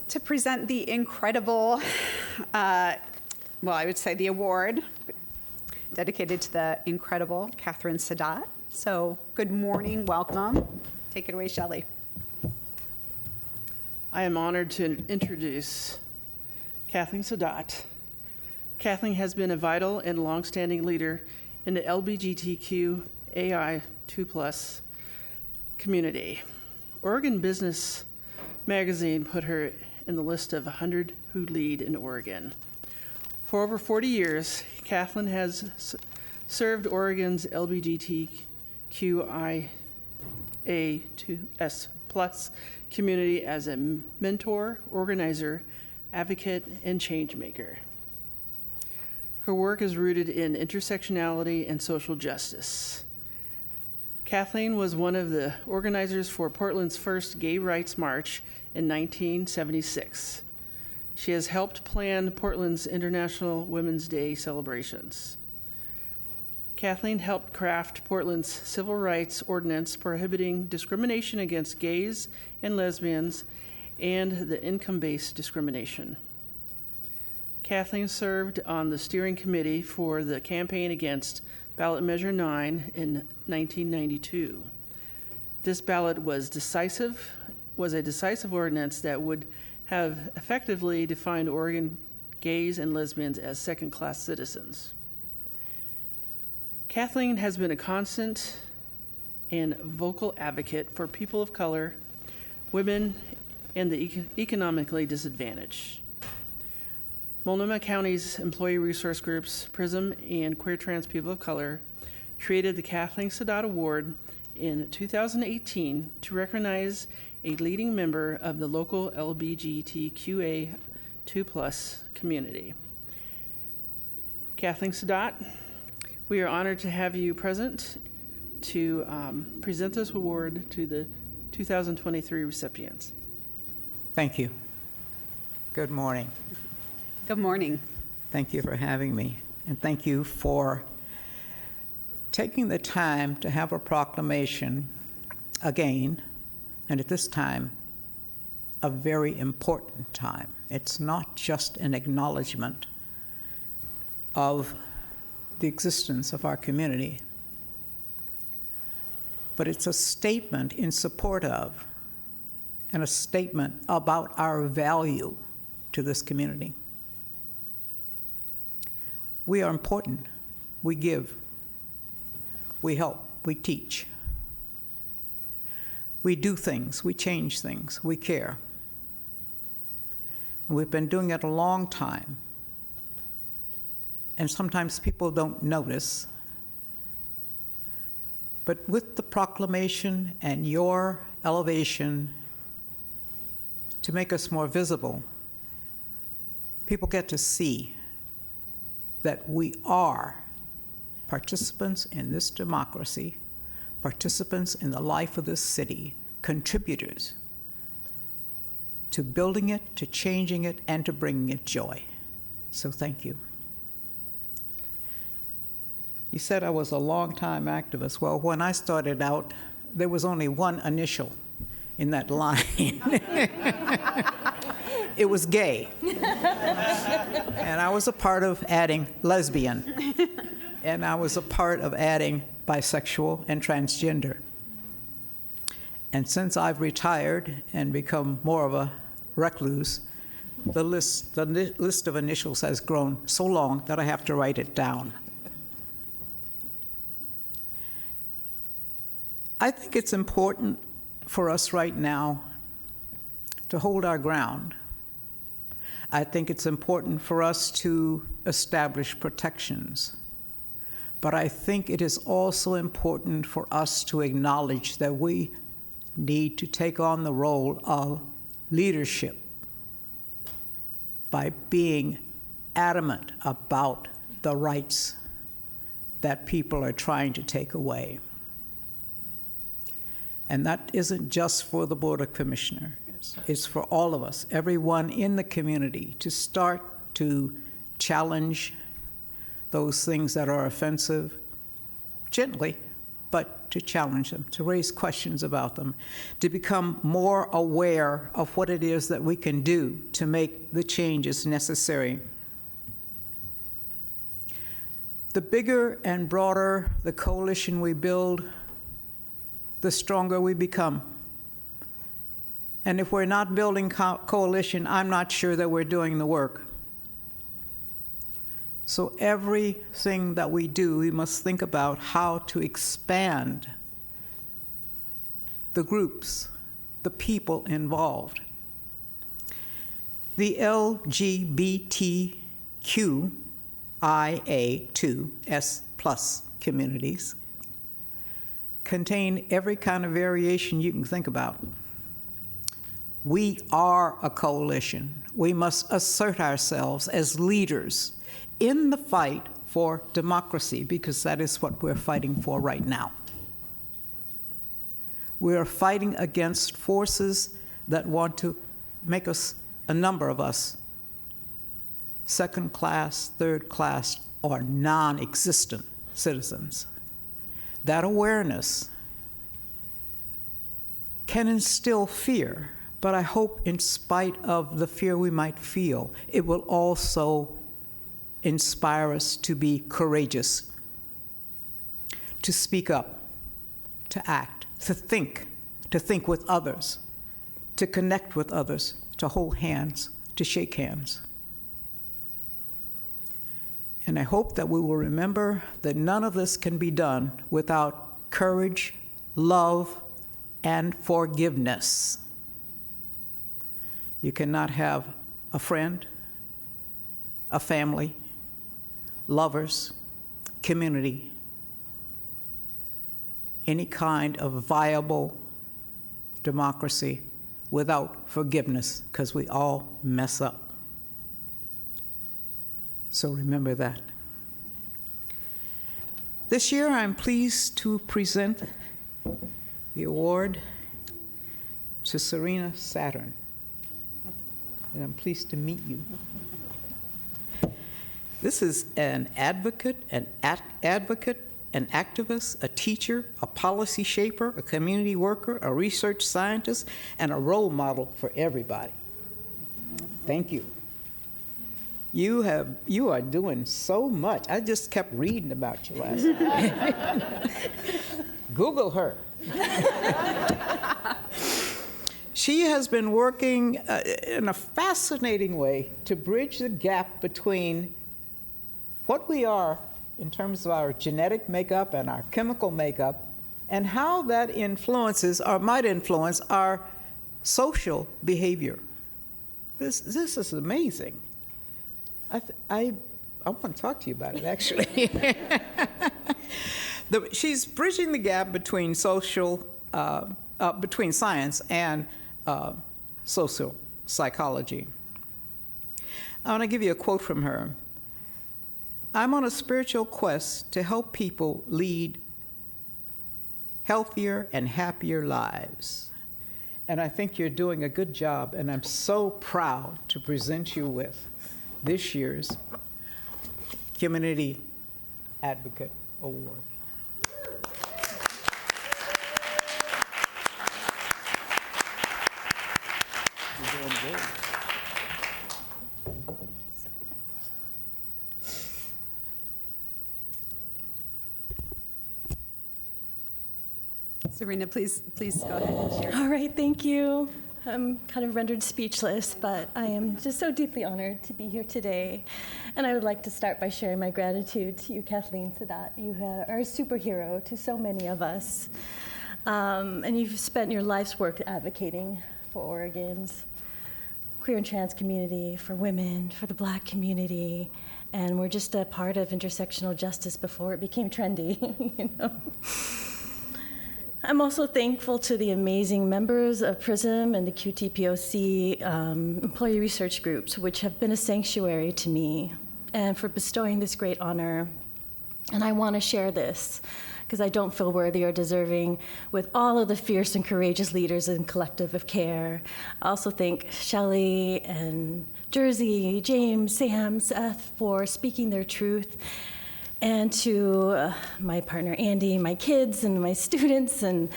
to present the incredible, I would say the award dedicated to the incredible Catherine Sadat. So good morning, welcome. Take it away, Shelley. I am honored to introduce Kathleen Sadat. Kathleen has been a vital and longstanding leader in the LGBTQAI2+ community. Oregon Business Magazine put her in the list of 100 who lead in Oregon. For over 40 years, Kathleen has served Oregon's LGBTQIA2S+ community as a mentor, organizer, advocate, and change maker. Her work is rooted in intersectionality and social justice. Kathleen was one of the organizers for Portland's first Gay Rights March in 1976. She has helped plan Portland's International Women's Day celebrations. Kathleen helped craft Portland's civil rights ordinance prohibiting discrimination against gays and lesbians and the income-based discrimination. Kathleen served on the steering committee for the campaign against Ballot Measure 9 in 1992. This ballot was a decisive ordinance that would have effectively defined Oregon gays and lesbians as second-class citizens. Kathleen has been a constant and vocal advocate for people of color, women, and the economically disadvantaged. Multnomah County's employee resource groups, PRISM and Queer Trans People of Color, created the Kathleen Sadat Award in 2018 to recognize a leading member of the local LGBTQA2+ community. Kathleen Sadat, we are honored to have you present to present this award to the 2023 recipients. Thank you. Good morning. Good morning. Thank you for having me. and thank you for taking the time to have a proclamation again, and at this time, a very important time. It's not just an acknowledgement of the existence of our community, but it's a statement in support of and a statement about our value to this community. We are important. We give. We help. We teach. We do things. We change things. We care. And we've been doing it a long time. And sometimes people don't notice. But with the proclamation and your elevation to make us more visible, people get to see that we are participants in this democracy, participants in the life of this city, contributors to building it, to changing it, and to bringing it joy. So thank you. You said I was a long-time activist. Well, when I started out, there was only one initial in that line. It was gay. And I was a part of adding lesbian. And I was a part of adding bisexual and transgender. And since I've retired and become more of a recluse, the list of initials has grown so long that I have to write it down. I think it's important for us right now to hold our ground. I think it's important for us to establish protections. But I think it is also important for us to acknowledge that we need to take on the role of leadership by being adamant about the rights that people are trying to take away. And that isn't just for the Board of Commissioners. It's for all of us, everyone in the community, to start to challenge those things that are offensive gently, but to challenge them, to raise questions about them, to become more aware of what it is that we can do to make the changes necessary. The bigger and broader the coalition we build, the stronger we become. And if we're not building coalition, I'm not sure that we're doing the work. So everything that we do, we must think about how to expand the groups, the people involved. The LGBTQIA2S+ communities contain every kind of variation you can think about. We are a coalition. We must assert ourselves as leaders in the fight for democracy, because that is what we're fighting for right now. We are fighting against forces that want to make us, a number of us, second class, third class, or non-existent citizens. That awareness can instill fear, but I hope in spite of the fear we might feel, it will also inspire us to be courageous, to speak up, to act, to think with others, to connect with others, to hold hands, to shake hands. And I hope that we will remember that none of this can be done without courage, love, and forgiveness. You cannot have a friend, a family, lovers, community, any kind of viable democracy without forgiveness, because we all mess up. So remember that. This year, I'm pleased to present the award to Serena Saturn. And I'm pleased to meet you. This is an advocate, an activist, a teacher, a policy shaper, a community worker, a research scientist, and a role model for everybody. Thank you. You are doing so much. I just kept reading about you last night. Google her. She has been working in a fascinating way to bridge the gap between what we are in terms of our genetic makeup and our chemical makeup, and how that influences or might influence our social behavior. This is amazing. I want to talk to you about it, actually. She's bridging the gap between between science and social psychology. I want to give you a quote from her. "I'm on a spiritual quest to help people lead healthier and happier lives. And I think you're doing a good job, and I'm so proud to present you with this year's Community Advocate Award." You're doing good. Serena, please go ahead and share. All right, thank you. I'm kind of rendered speechless, but I am just so deeply honored to be here today. And I would like to start by sharing my gratitude to you, Kathleen Sadat. You are a superhero to so many of us. And you've spent your life's work advocating for Oregon's queer and trans community, for women, for the Black community. And we're just a part of intersectional justice before it became trendy, you know? I'm also thankful to the amazing members of PRISM and the QTPOC employee research groups, which have been a sanctuary to me, and for bestowing this great honor. And I want to share this because I don't feel worthy or deserving with all of the fierce and courageous leaders in Collective of Care. I also thank Shelley and Jersey, James, Sam, Seth for speaking their truth, and to my partner Andy, my kids, and my students, and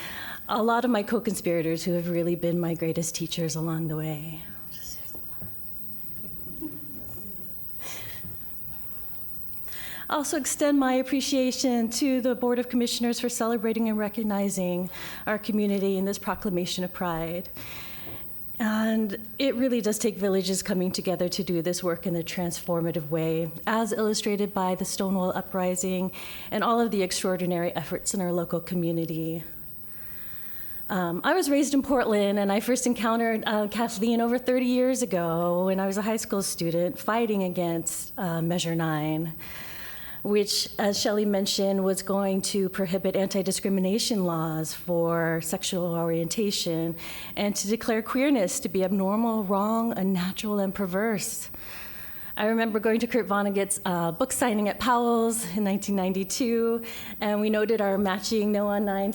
a lot of my co-conspirators who have really been my greatest teachers along the way. I also extend my appreciation to the Board of Commissioners for celebrating and recognizing our community in this proclamation of pride. And it really does take villages coming together to do this work in a transformative way, as illustrated by the Stonewall Uprising and all of the extraordinary efforts in our local community. I was raised in Portland, and I first encountered Kathleen over 30 years ago when I was a high school student fighting against Measure 9, which, as Shelley mentioned, was going to prohibit anti-discrimination laws for sexual orientation and to declare queerness to be abnormal, wrong, unnatural, and perverse. I remember going to Kurt Vonnegut's book signing at Powell's in 1992, and we noted our matching No on 9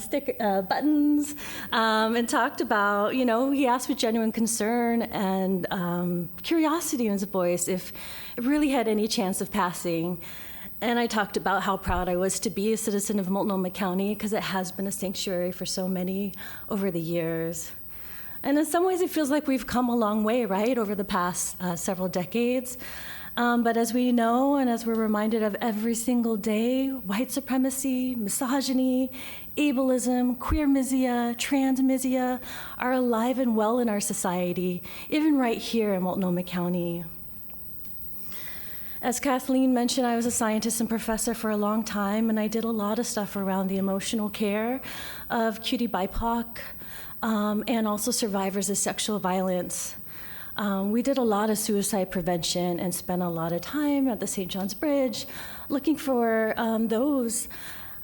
buttons and talked about, he asked with genuine concern and curiosity in his voice if it really had any chance of passing. And I talked about how proud I was to be a citizen of Multnomah County because it has been a sanctuary for so many over the years. And in some ways, it feels like we've come a long way, right, over the past several decades. But as we know, and as we're reminded of every single day, white supremacy, misogyny, ableism, queer-misia, trans-misia are alive and well in our society, even right here in Multnomah County. As Kathleen mentioned, I was a scientist and professor for a long time, and I did a lot of stuff around the emotional care of QT BIPOC and also survivors of sexual violence. We did a lot of suicide prevention and spent a lot of time at the St. John's Bridge looking for those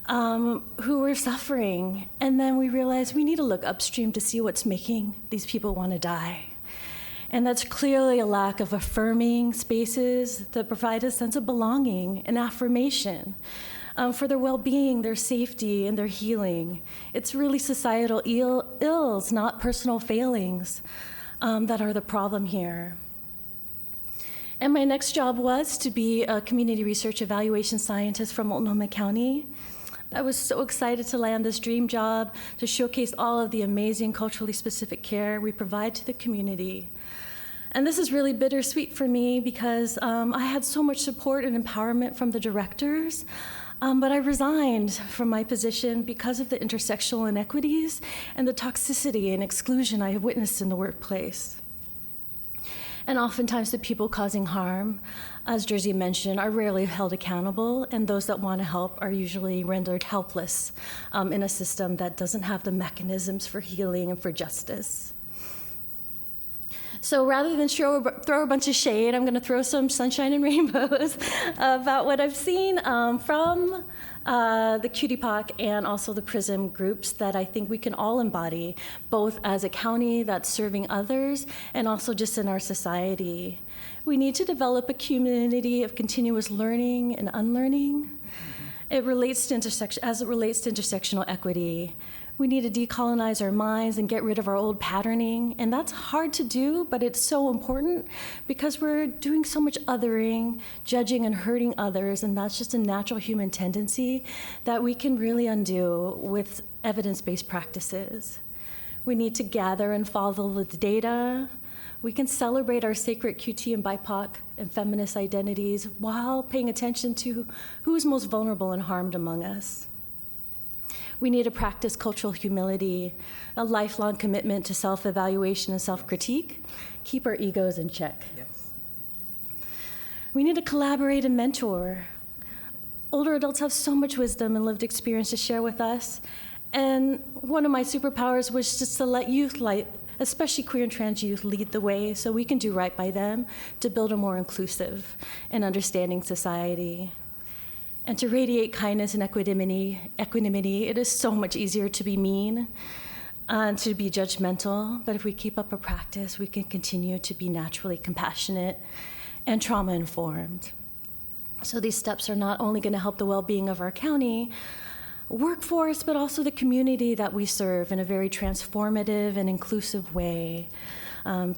who were suffering. And then we realized we need to look upstream to see what's making these people want to die. And that's clearly a lack of affirming spaces that provide a sense of belonging and affirmation for their well-being, their safety, and their healing. It's really societal ills, not personal failings, that are the problem here. And my next job was to be a community research evaluation scientist from Multnomah County. I was so excited to land this dream job to showcase all of the amazing culturally specific care we provide to the community. And this is really bittersweet for me because I had so much support and empowerment from the directors, but I resigned from my position because of the intersectional inequities and the toxicity and exclusion I have witnessed in the workplace. And oftentimes the people causing harm, as Jersey mentioned, are rarely held accountable, and those that want to help are usually rendered helpless in a system that doesn't have the mechanisms for healing and for justice. So rather than throw a bunch of shade, I'm going to throw some sunshine and rainbows about what I've seen from the QTPOC and also the PRISM groups that I think we can all embody, both as a county that's serving others and also just in our society. We need to develop a community of continuous learning and unlearning. It relates to as it relates to intersectional equity. We need to decolonize our minds and get rid of our old patterning. And that's hard to do, but it's so important because we're doing so much othering, judging and hurting others, and that's just a natural human tendency that we can really undo with evidence-based practices. We need to gather and follow the data. We can celebrate our sacred QT and BIPOC and feminist identities while paying attention to who's most vulnerable and harmed among us. We need to practice cultural humility, a lifelong commitment to self-evaluation and self-critique, keep our egos in check. Yes. We need to collaborate and mentor. Older adults have so much wisdom and lived experience to share with us, and one of my superpowers was just to let youth, especially queer and trans youth, lead the way so we can do right by them to build a more inclusive and understanding society. And to radiate kindness and equanimity, it is so much easier to be mean and to be judgmental, but if we keep up a practice, we can continue to be naturally compassionate and trauma-informed. So these steps are not only going to help the well-being of our county workforce, but also the community that we serve in a very transformative and inclusive way.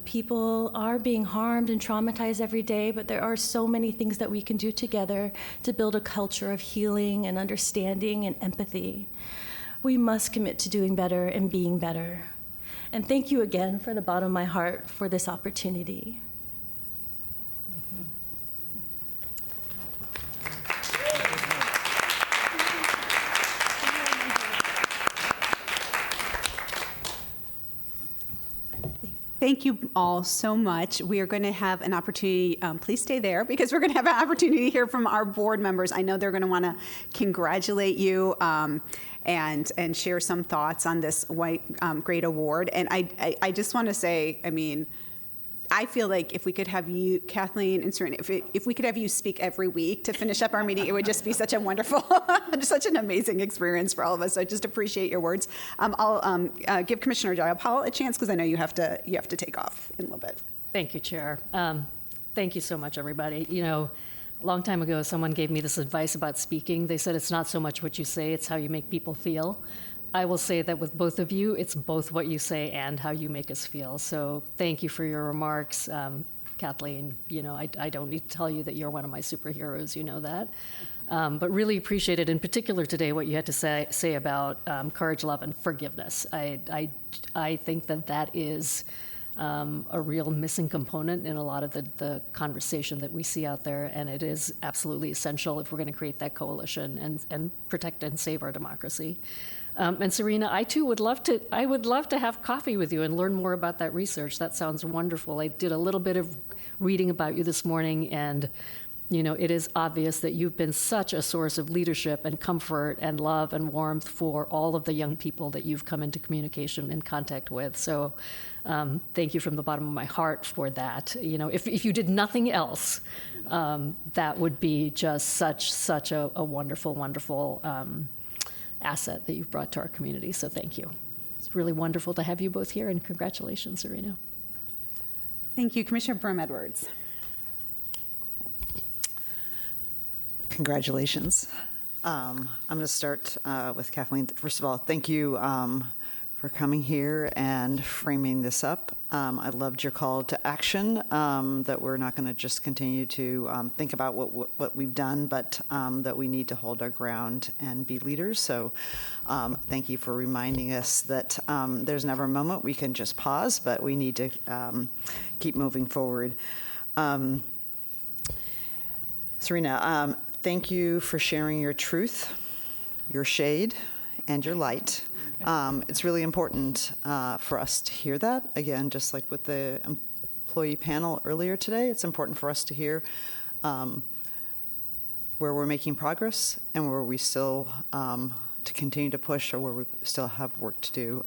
People are being harmed and traumatized every day, but there are so many things that we can do together to build a culture of healing and understanding and empathy. We must commit to doing better and being better. And thank you again from the bottom of my heart for this opportunity. Thank you all so much. We are going to have an opportunity, please stay there, because we're going to have an opportunity to hear from our board members. I know they're going to want to congratulate you and share some thoughts on this great award. And I just want to say, I mean, I feel like if we could have you, Kathleen and Serena, if we could have you speak every week to finish up our meeting, it would just be such a wonderful, such an amazing experience for all of us. So I just appreciate your words. I'll give Commissioner Jayapal a chance because I know you have to take off in a little bit. Thank you, Chair. Thank you so much, everybody. You know, a long time ago, someone gave me this advice about speaking. They said it's not so much what you say, it's how you make people feel. I will say that with both of you, it's both what you say and how you make us feel. So thank you for your remarks. Kathleen, you know, I don't need to tell you that you're one of my superheroes, you know that. But really appreciate it, in particular today, what you had to say about courage, love, and forgiveness. I think that is a real missing component in a lot of the conversation that we see out there, and it is absolutely essential if we're going to create that coalition and protect and save our democracy. And Serena, I too would love to have coffee with you and learn more about that research. That sounds wonderful. I did a little bit of reading about you this morning, and you know, it is obvious that you've been such a source of leadership and comfort and love and warmth for all of the young people that you've come into communication and contact with. So thank you from the bottom of my heart for that. You know, if you did nothing else, that would be just such a wonderful, wonderful asset that you've brought to our community. So thank you. It's really wonderful to have you both here, and congratulations, Serena. Thank you. Commissioner Brum-Edwards. Congratulations. I'm going to start with Kathleen. First of all, thank you for coming here and framing this up. I loved your call to action, that we're not going to just continue to think about what we've done, but that we need to hold our ground and be leaders. So thank you for reminding us that there's never a moment we can just pause, but we need to keep moving forward. Serena, thank you for sharing your truth, your shade, and your light. It's really important for us to hear that. Again, just like with the employee panel earlier today, it's important for us to hear where we're making progress and where we still to continue to push, or where we still have work to do.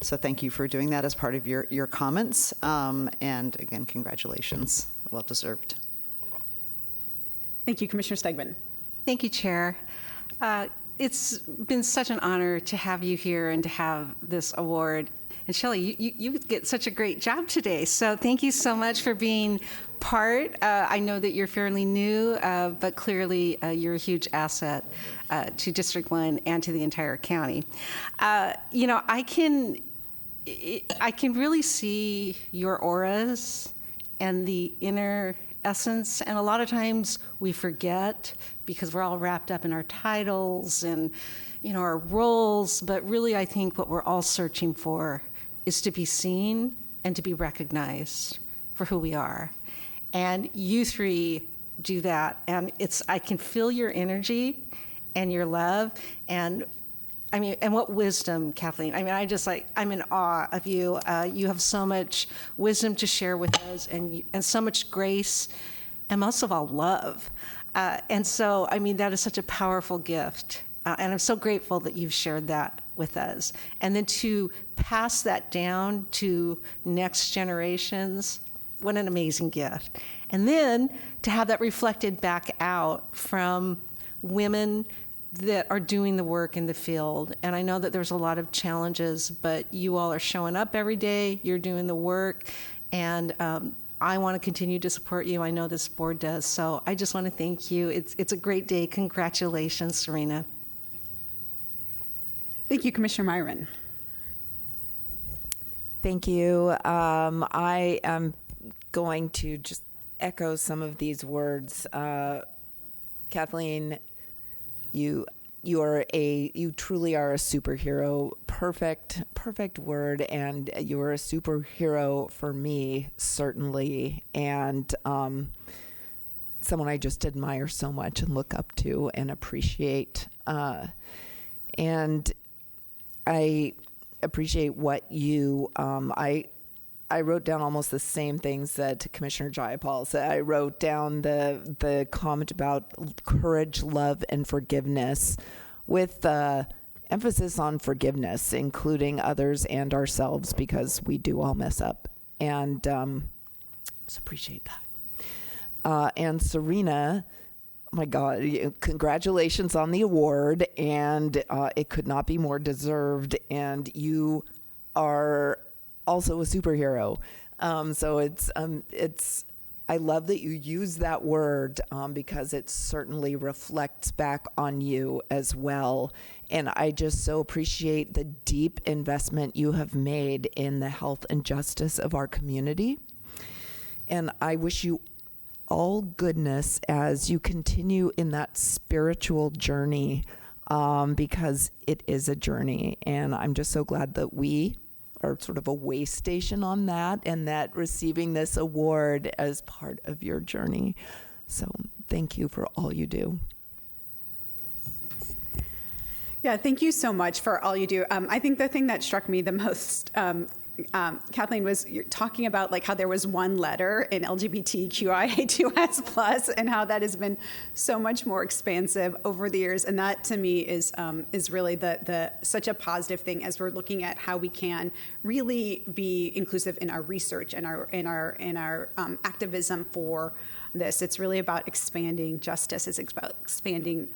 So thank you for doing that as part of your comments. And again, congratulations. Well deserved. Thank you, Commissioner Stegman. Thank you, Chair. It's been such an honor to have you here and to have this award. And Shelley, you get such a great job today. So thank you so much for being part. I know that you're fairly new, but clearly you're a huge asset to District 1 and to the entire county. You know, I can really see your auras and the inner essence, and a lot of times we forget because we're all wrapped up in our titles and, you know, our roles, but really I think what we're all searching for is to be seen and to be recognized for who we are. And you three do that, and I can feel your energy and your love, and I mean, and what wisdom, Kathleen. I mean, I'm in awe of you. You have so much wisdom to share with us, and so much grace, and most of all, love. And so, I mean, that is such a powerful gift. And I'm so grateful that you've shared that with us. And then to pass that down to next generations, what an amazing gift. And then to have that reflected back out from women that are doing the work in the field. And I know that there's a lot of challenges, but you all are showing up every day, you're doing the work, and I want to continue to support you. I know this board does. So I just want to thank you. It's a great day. Congratulations, Serena. Thank you, Commissioner Myron. Thank you. I am going to just echo some of these words. Kathleen, you truly are a superhero. Perfect word, and you are a superhero for me, certainly, and someone I just admire so much and look up to and appreciate. And I appreciate what you, I wrote down almost the same things that Commissioner Jayapal said. I wrote down the comment about courage, love, and forgiveness, with emphasis on forgiveness, including others and ourselves, because we do all mess up. And just appreciate that. And Serena, oh my God, congratulations on the award, and it could not be more deserved. And you are also a superhero. So it's I love that you use that word because it certainly reflects back on you as well. And I just so appreciate the deep investment you have made in the health and justice of our community. And I wish you all goodness as you continue in that spiritual journey, because it is a journey. And I'm just so glad that we are sort of a way station on that, and that receiving this award as part of your journey. So thank you for all you do. Yeah, thank you so much for all you do. I think the thing that struck me the most, Kathleen, was you're talking about like how there was one letter in LGBTQIA2S+, and how that has been so much more expansive over the years. And that to me is really the such a positive thing as we're looking at how we can really be inclusive in our research and our activism for this. It's really about expanding justice. It's about expanding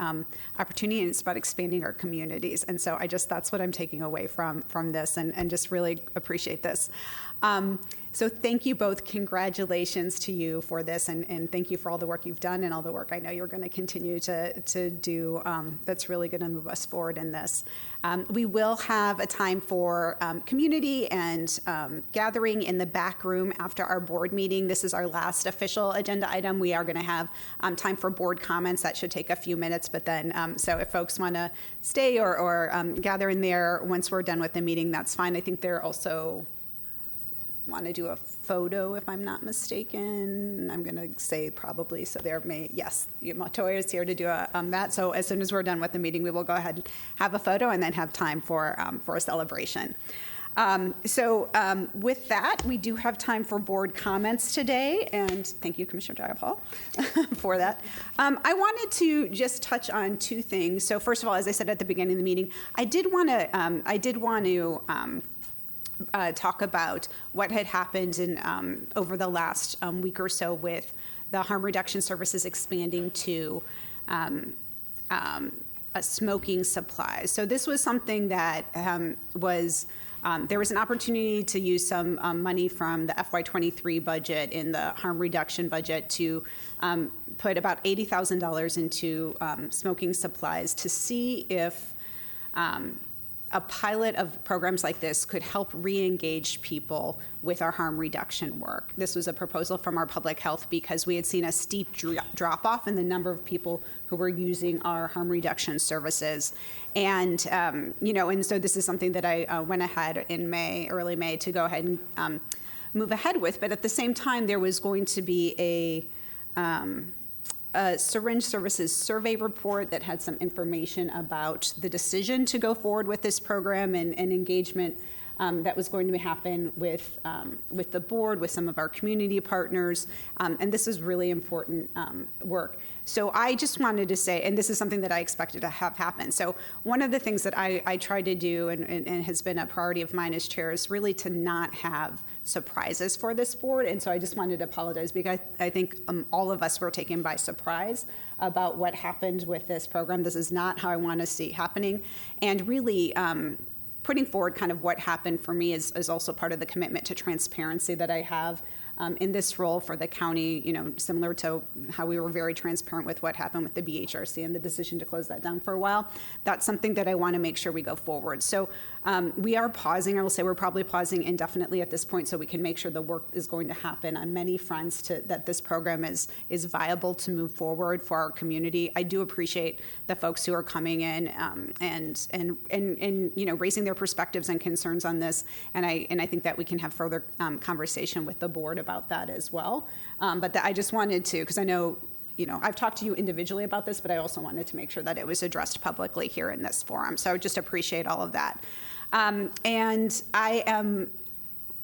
opportunity, and it's about expanding our communities. And so that's what I'm taking away from this, and just really appreciate this. So thank you both. Congratulations to you for this, and thank you for all the work you've done and all the work I know you're going to continue to do. That's really going to move us forward in this. We will have a time for community and gathering in the back room after our board meeting. This is our last official agenda item. We are going to have time for board comments. That should take a few minutes, but then, so if folks want to stay or gather in there once we're done with the meeting, that's fine. I think they're also want to do a photo, if I'm not mistaken. I'm going to say probably, so there may, yes, Matoya is here to do that. So as soon as we're done with the meeting, we will go ahead and have a photo and then have time for a celebration. With that, we do have time for board comments today, and thank you, Commissioner Jayapal, for that. I wanted to just touch on two things. So first of all, as I said at the beginning of the meeting, I did want to talk about what had happened in over the last week or so with the harm reduction services expanding to smoking supplies. So this was something that there was an opportunity to use some money from the FY23 budget in the harm reduction budget to put about $80,000 into smoking supplies to see if a pilot of programs like this could help re-engage people with our harm reduction work. This was a proposal from our public health because we had seen a steep drop off in the number of people who were using our harm reduction services. And, and so this is something that I went ahead in early May, to go ahead and move ahead with. But at the same time, there was going to be a syringe services survey report that had some information about the decision to go forward with this program and engagement that was going to happen with the board, with some of our community partners, and this is really important work. So I just wanted to say, and this is something that I expected to have happen. So one of the things that I try to do and has been a priority of mine as chair is really to not have surprises for this board. And so I just wanted to apologize because I think all of us were taken by surprise about what happened with this program. This is not how I want to see happening. And really, putting forward kind of what happened for me is also part of the commitment to transparency that I have in this role for the county, similar to how we were very transparent with what happened with the BHRC and the decision to close that down for a while. That's something that I want to make sure we go forward. So we are pausing, I will say we're probably pausing indefinitely at this point so we can make sure the work is going to happen on many fronts that this program is viable to move forward for our community. I do appreciate the folks who are coming in and raising their perspectives and concerns on this, and I think that we can have further conversation with the board about that as well. But I just wanted to, because I know, I've talked to you individually about this, but I also wanted to make sure that it was addressed publicly here in this forum. So I just appreciate all of that. And I am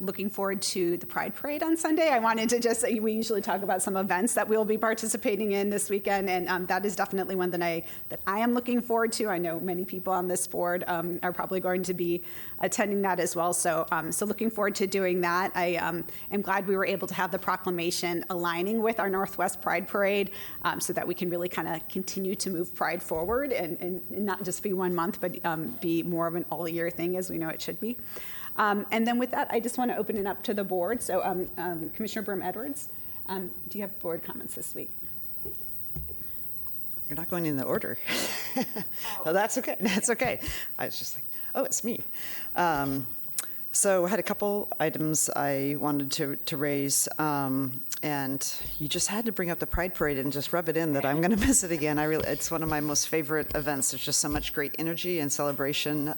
looking forward to the Pride Parade on Sunday. I wanted to we usually talk about some events that we'll be participating in this weekend, and that is definitely one that I am looking forward to. I know many people on this board are probably going to be attending that as well, so looking forward to doing that. I am glad we were able to have the proclamation aligning with our Northwest Pride Parade so that we can really kind of continue to move Pride forward and not just be 1 month, but be more of an all-year thing as we know it should be. And then with that, I just want to open it up to the board. So Commissioner Brim-Edwards, do you have board comments this week? You're not going in the order. Oh, that's okay. That's okay. I was just like, oh, it's me. So I had a couple items I wanted to raise, and you just had to bring up the Pride Parade and just rub it in that I'm going to miss it again. It's one of my most favorite events. There's just so much great energy and celebration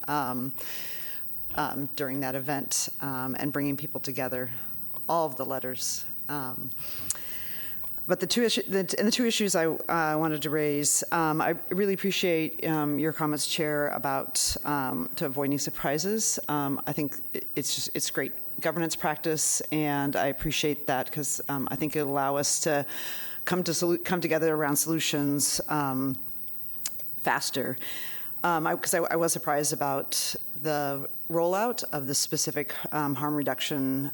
during that event, and bringing people together, all of the letters. But the two issues I wanted to raise, I really appreciate your comments, Chair, about to avoiding surprises. I think it's great governance practice, and I appreciate that because I think it'll allow us to come together around solutions faster. Because I was surprised about the rollout of the specific harm reduction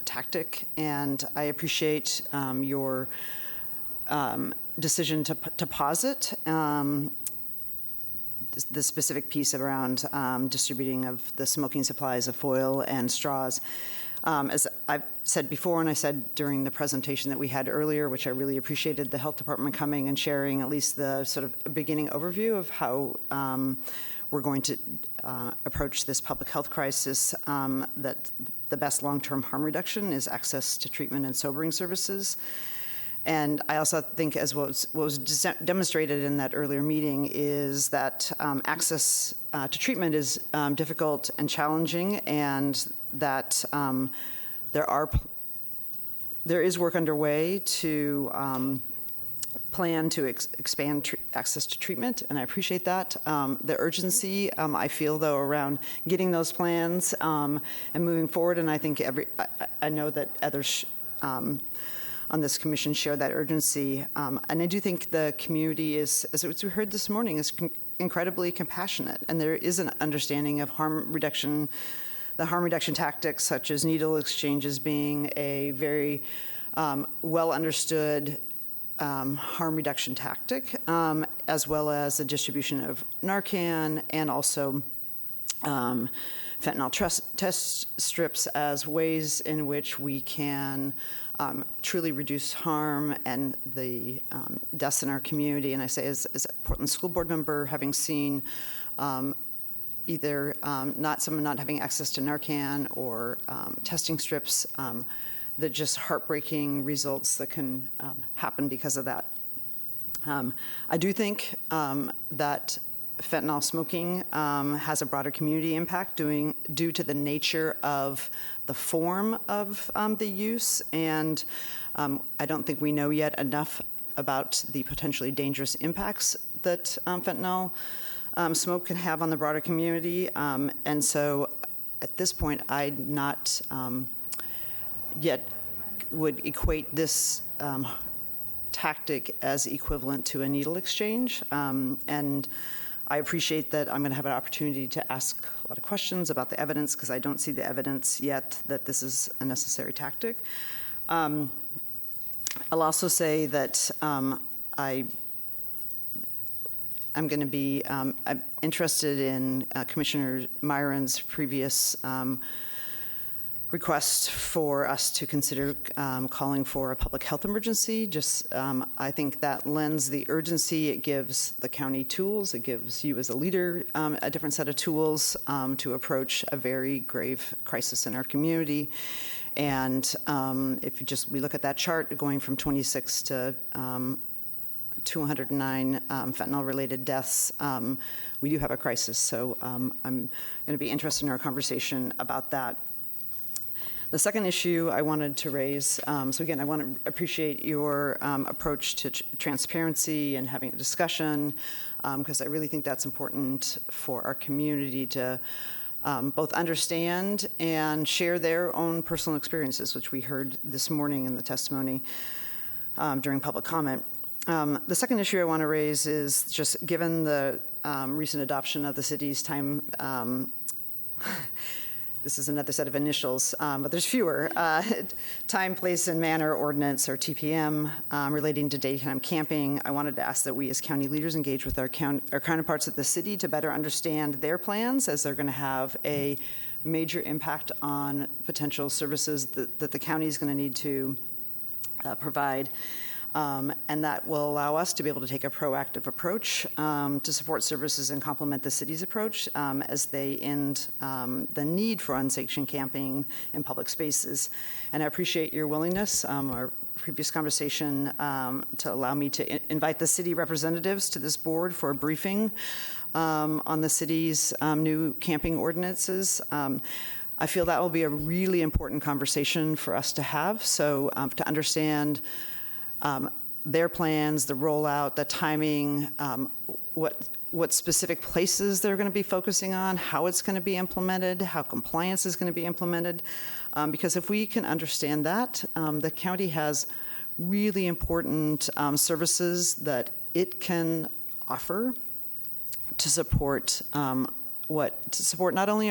tactic, and I appreciate your decision to pause it, the specific piece around distributing of the smoking supplies of foil and straws. As I've said before, and I said during the presentation that we had earlier, which I really appreciated the health department coming and sharing at least the sort of beginning overview of how we're going to approach this public health crisis, that the best long-term harm reduction is access to treatment and sobering services. And I also think, as what was demonstrated in that earlier meeting, is that access to treatment is difficult and challenging, and that there is work underway to plan to expand access to treatment, and I appreciate that. The urgency, I feel, though, around getting those plans and moving forward, and I think I know that others on this commission share that urgency. And I do think the community is, as we heard this morning, is incredibly compassionate, and there is an understanding of harm reduction, the harm reduction tactics such as needle exchanges being a very well understood harm reduction tactic, as well as the distribution of Narcan and also fentanyl test strips as ways in which we can truly reduce harm and the deaths in our community. And I say, as a Portland School Board member, having seen either someone not having access to Narcan or testing strips, the just heartbreaking results that can happen because of that. I do think that fentanyl smoking has a broader community impact due to the nature of the form of the use, and I don't think we know yet enough about the potentially dangerous impacts that fentanyl smoke can have on the broader community, and so at this point I'd not yet would equate this tactic as equivalent to a needle exchange, and I appreciate that I'm going to have an opportunity to ask a lot of questions about the evidence, because I don't see the evidence yet that this is a necessary tactic. I'll also say that I'm going to be interested in Commissioner Myron's previous request for us to consider calling for a public health emergency. I think that lends the urgency. It gives the county tools. It gives you as a leader a different set of tools to approach a very grave crisis in our community. And if we look at that chart, going from 26 to 209 fentanyl-related deaths, we do have a crisis. So I'm going to be interested in our conversation about that. The second issue I wanted to raise, so again, I want to appreciate your approach to transparency and having a discussion, because I really think that's important for our community to both understand and share their own personal experiences, which we heard this morning in the testimony during public comment. The second issue I want to raise is just given the recent adoption of the city's time this is another set of initials, but there's fewer. Time, place, and manner ordinance, or TPM, relating to daytime camping. I wanted to ask that we as county leaders engage with our counterparts at the city to better understand their plans, as they're going to have a major impact on potential services that the county is going to need to provide. And that will allow us to be able to take a proactive approach to support services and complement the city's approach as they end the need for unsanctioned camping in public spaces. And I appreciate your willingness, our previous conversation, to allow me to invite the city representatives to this board for a briefing on the city's new camping ordinances. I feel that will be a really important conversation for us to have. So to understand their plans, the rollout, the timing, what specific places they're going to be focusing on, how it's going to be implemented, how compliance is going to be implemented. Because if we can understand that, the county has really important services that it can offer to support to support not only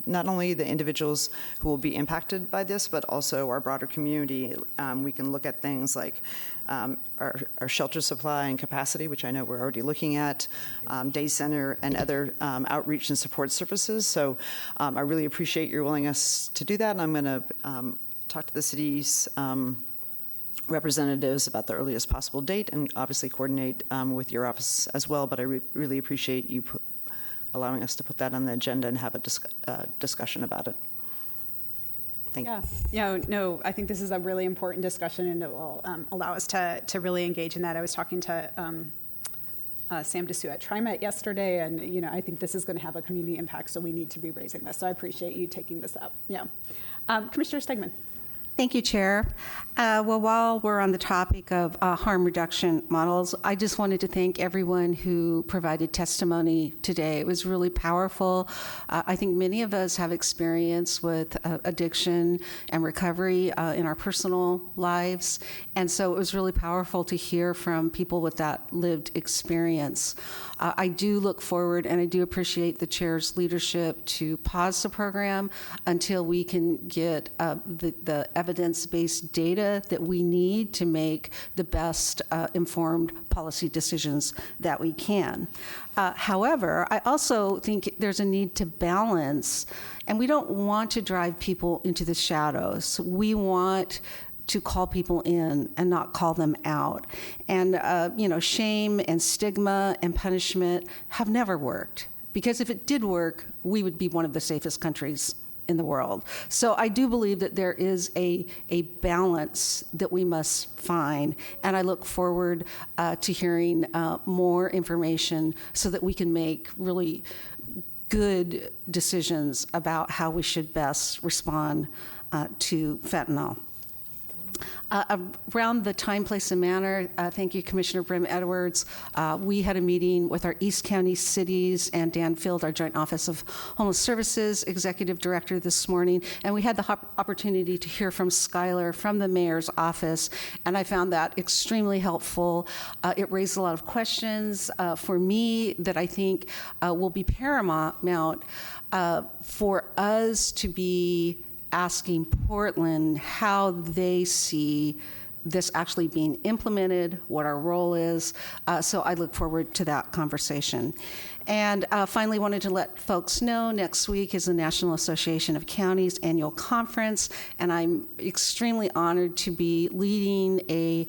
not only the individuals who will be impacted by this, but also our broader community. We can look at things like our shelter supply and capacity, which I know we're already looking at, day center and other outreach and support services. So I really appreciate your willingness to do that, and I'm going to talk to the city's representatives about the earliest possible date, and obviously coordinate with your office as well. But I really appreciate you allowing us to put that on the agenda and have a discussion about it. Thank you. Yeah, no, I think this is a really important discussion, and it will allow us to really engage in that. I was talking to Sam Dessou at TriMet yesterday, and I think this is going to have a community impact, so we need to be raising this. So I appreciate you taking this up. Yeah, Commissioner Stegman. Thank you, Chair. Well, while we're on the topic of harm reduction models, I just wanted to thank everyone who provided testimony today. It was really powerful. I think many of us have experience with addiction and recovery in our personal lives, and so it was really powerful to hear from people with that lived experience. I do look forward, and I do appreciate the Chair's leadership to pause the program until we can get the evidence-based data that we need to make the best informed policy decisions that we can. However, I also think there's a need to balance, and we don't want to drive people into the shadows. We want to call people in and not call them out. And, shame and stigma and punishment have never worked, because if it did work, we would be one of the safest countries in the world. So I do believe that there is a balance that we must find, and I look forward to hearing more information so that we can make really good decisions about how we should best respond to fentanyl. Around the time, place, and manner, thank you, Commissioner Brim Edwards. We had a meeting with our East County cities and Dan Field, our Joint Office of Homeless Services Executive Director, this morning, and we had the opportunity to hear from Skylar from the Mayor's office, and I found that extremely helpful. It raised a lot of questions for me that I think will be paramount for us to be asking Portland how they see this actually being implemented, what our role is. So I look forward to that conversation. And finally, wanted to let folks know next week is the National Association of Counties annual conference, and I'm extremely honored to be leading a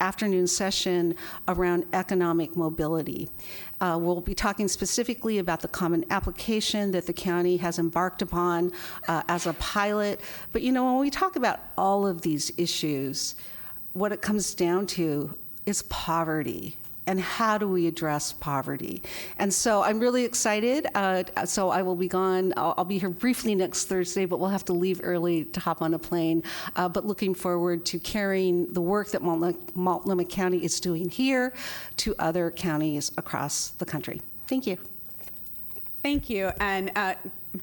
afternoon session around economic mobility. We'll be talking specifically about the common application that the county has embarked upon as a pilot. But when we talk about all of these issues, what it comes down to is poverty. And how do we address poverty? And so I'm really excited. So I will be gone. I'll be here briefly next Thursday, but we'll have to leave early to hop on a plane. But looking forward to carrying the work that Multnomah County is doing here to other counties across the country. Thank you. Thank you. And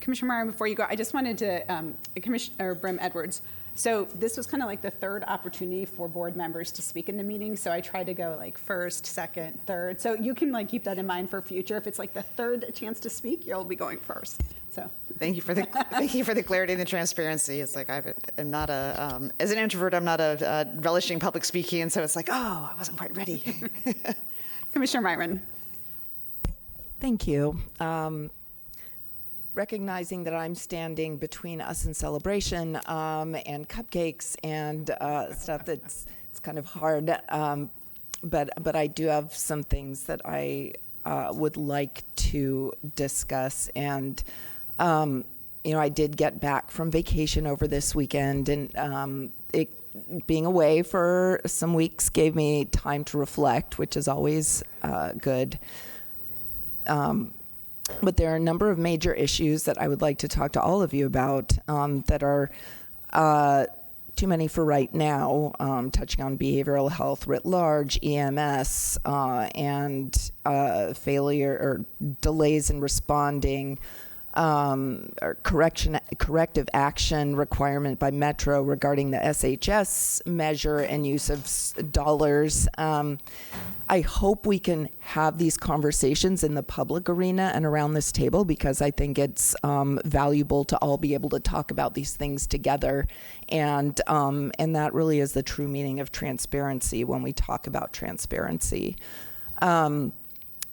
Commissioner Meyer, before you go, I just wanted to, Commissioner Brim Edwards, so this was kind of like the third opportunity for board members to speak in the meeting. So I tried to go like first, second, third. So you can keep that in mind for future. If it's like the third chance to speak, you'll be going first. So thank you for the clarity and the transparency. It's like I'm not as an introvert, I'm not relishing public speaking, and so it's like, oh, I wasn't quite ready. Commissioner Myron. Thank you. Recognizing that I'm standing between us and celebration and cupcakes and stuff, it's kind of hard. But I do have some things that I would like to discuss. And I did get back from vacation over this weekend, and being away for some weeks gave me time to reflect, which is always good. But there are a number of major issues that I would like to talk to all of you about that are too many for right now, touching on behavioral health writ large, EMS, and failure or delays in responding or corrective action requirement by Metro regarding the SHS measure and use of dollars. I hope we can have these conversations in the public arena and around this table, because I think it's valuable to all be able to talk about these things together. And that really is the true meaning of transparency when we talk about transparency.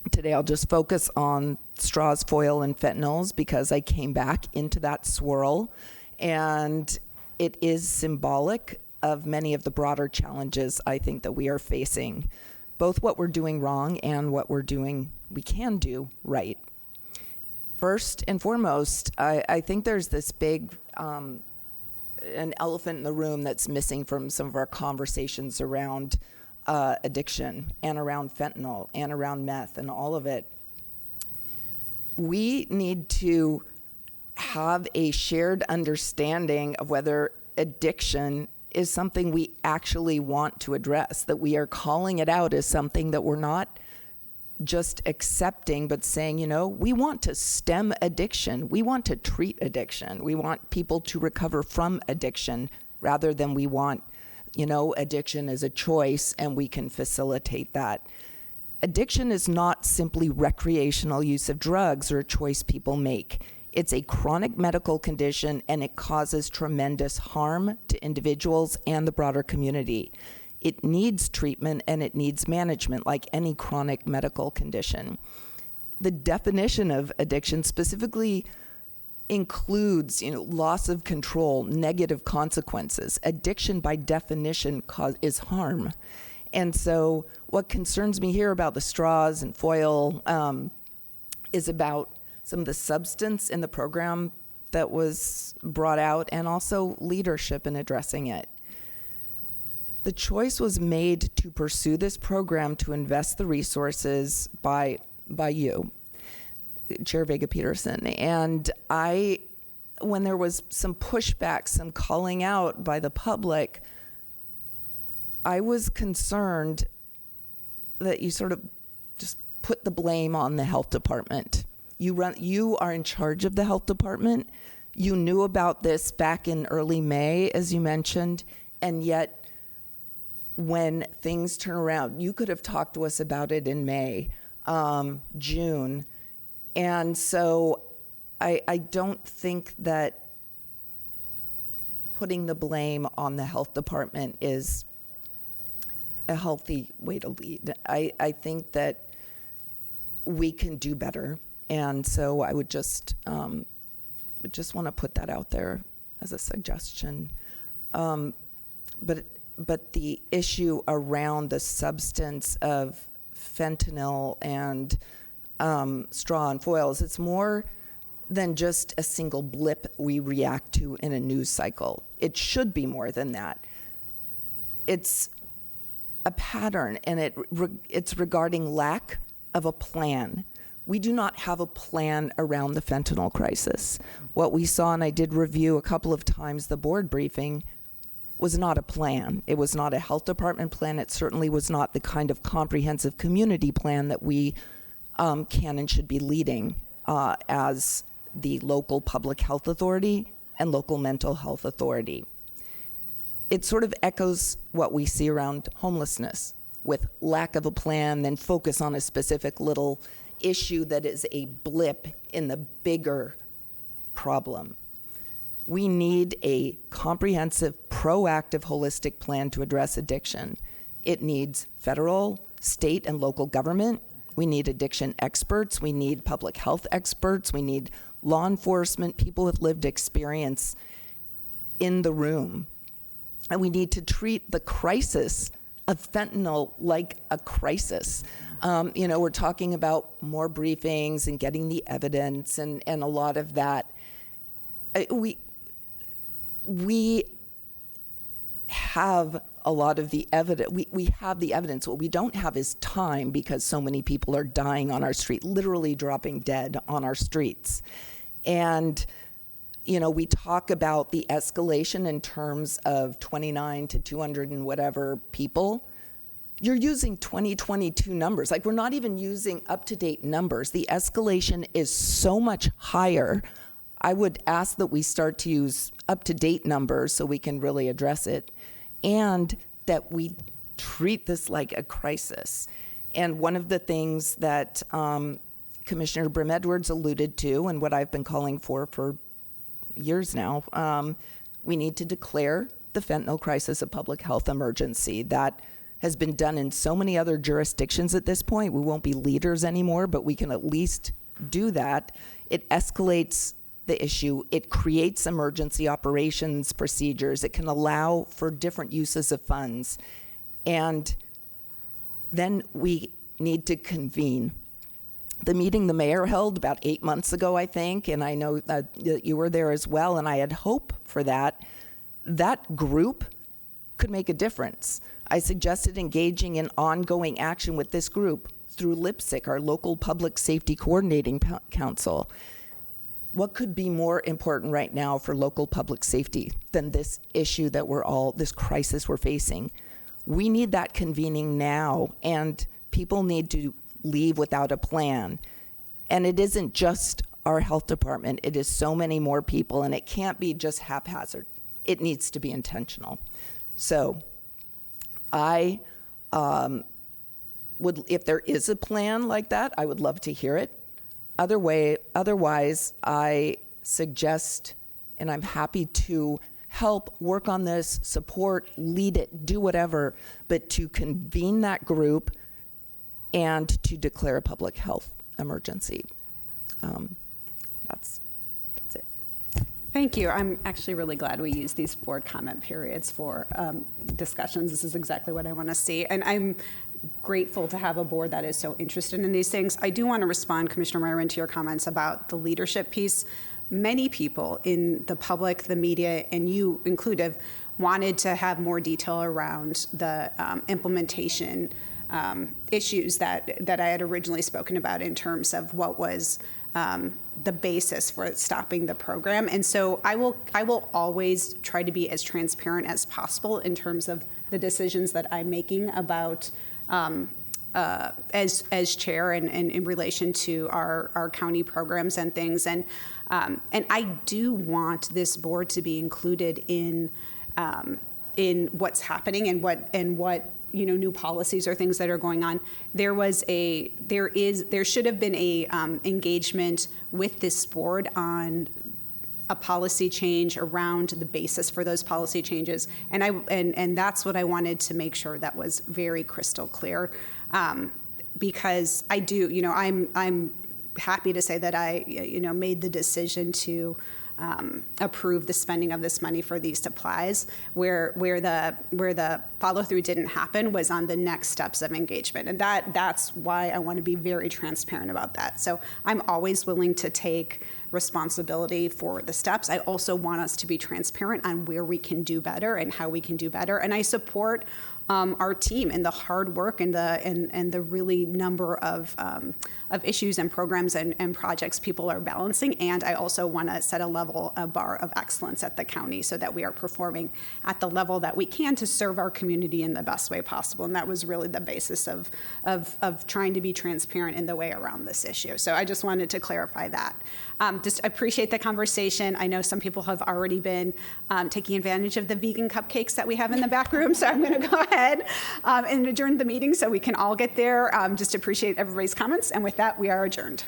Today I'll just focus on straws, foil, and fentanyls because I came back into that swirl, and it is symbolic of many of the broader challenges I think that we are facing, both what we're doing wrong and what we can do right. First and foremost, I think there's this big an elephant in the room that's missing from some of our conversations around addiction and around fentanyl and around meth and all of it. We need to have a shared understanding of whether addiction is something we actually want to address, that we are calling it out as something that we're not just accepting, but saying, we want to stem addiction. We want to treat addiction. We want people to recover from addiction rather than we want addiction is a choice and we can facilitate that. Addiction is not simply recreational use of drugs or a choice people make. It's a chronic medical condition, and it causes tremendous harm to individuals and the broader community. It needs treatment and it needs management like any chronic medical condition. The definition of addiction specifically includes loss of control, negative consequences. Addiction by definition is harm. And so what concerns me here about the straws and foil is about some of the substance in the program that was brought out and also leadership in addressing it. The choice was made to pursue this program to invest the resources by you, Chair Vega-Peterson. And when there was some pushback, some calling out by the public, I was concerned that you sort of just put the blame on the health department. You are in charge of the health department. You knew about this back in early May, as you mentioned, and yet when things turn around, you could have talked to us about it in May, June. And so I don't think that putting the blame on the health department is a healthy way to lead. I think that we can do better. And so I would just want to put that out there as a suggestion. But the issue around the substance of fentanyl and straw and foils, it's more than just a single blip we react to in a news cycle. It should be more than that. It's a pattern, and it's regarding lack of a plan. We do not have a plan around the fentanyl crisis. What we saw, and I did review a couple of times the board briefing, was not a plan. It was not a health department plan. It certainly was not the kind of comprehensive community plan that we can and should be leading as the local public health authority and local mental health authority. It sort of echoes what we see around homelessness, with lack of a plan, then focus on a specific little issue that is a blip in the bigger problem. We need a comprehensive, proactive, holistic plan to address addiction. It needs federal, state, and local government. We need addiction experts. We need public health experts. We need law enforcement, people with lived experience in the room. And we need to treat the crisis of fentanyl like a crisis. We're talking about more briefings and getting the evidence and a lot of that. We have a lot of the evidence. We have the evidence. What we don't have is time, because so many people are dying on our street, literally dropping dead on our streets. And we talk about the escalation in terms of 29 to 200 and whatever people. you're using 2022 numbers. Like, we're not even using up-to-date numbers. The escalation is so much higher. I would ask that we start to use up-to-date numbers so we can really address it, and that we treat this like a crisis. And one of the things that Commissioner Brim Edwards alluded to, and what I've been calling for years now, we need to declare the fentanyl crisis a public health emergency. That has been done in so many other jurisdictions at this point. We won't be leaders anymore, but we can at least do that. It escalates the issue. It creates emergency operations procedures. It can allow for different uses of funds. And then we need to convene. The meeting the mayor held about 8 months ago, I think, and I know that you were there as well, and I had hope for that. That group could make a difference. I suggested engaging in ongoing action with this group through LIPSIC, our local public safety coordinating council. What could be more important right now for local public safety than this issue that this crisis we're facing? We need that convening now, and people need to leave without a plan. And it isn't just our health department, it is so many more people, and it can't be just haphazard. It needs to be intentional. So I would, if there is a plan like that, I would love to hear it. Otherwise, I suggest, and I'm happy to help work on this, support, lead it, do whatever, but to convene that group and to declare a public health emergency. That's it. Thank you. I'm actually really glad we use these board comment periods for discussions. This is exactly what I want to see. And I'm grateful to have a board that is so interested in these things. I do want to respond, Commissioner Myron, to your comments about the leadership piece. Many people in the public, the media, and you included, wanted to have more detail around the implementation issues that I had originally spoken about in terms of what was the basis for stopping the program. And so I will always try to be as transparent as possible in terms of the decisions that I'm making about as chair and in relation to our county programs and things. And I do want this board to be included in what's happening and what new policies or things that are going on. There should have been a engagement with this board on a policy change around the basis for those policy changes, and that's what I wanted to make sure that was very crystal clear, because I do, I'm happy to say that I made the decision to approve the spending of this money for these supplies. Where the follow through didn't happen was on the next steps of engagement, and that's why I want to be very transparent about that. So I'm always willing to take responsibility for the steps. I also want us to be transparent on where we can do better and how we can do better, and I support our team and the hard work and the really number of issues and programs and projects people are balancing. And I also want to set a bar of excellence at the county so that we are performing at the level that we can to serve our community in the best way possible. And that was really the basis of trying to be transparent in the way around this issue. So I just wanted to clarify that. Just appreciate the conversation. I know some people have already been taking advantage of the vegan cupcakes that we have in the back room, so I'm going to go ahead and adjourn the meeting so we can all get there. Just appreciate everybody's comments, and with that, we are adjourned.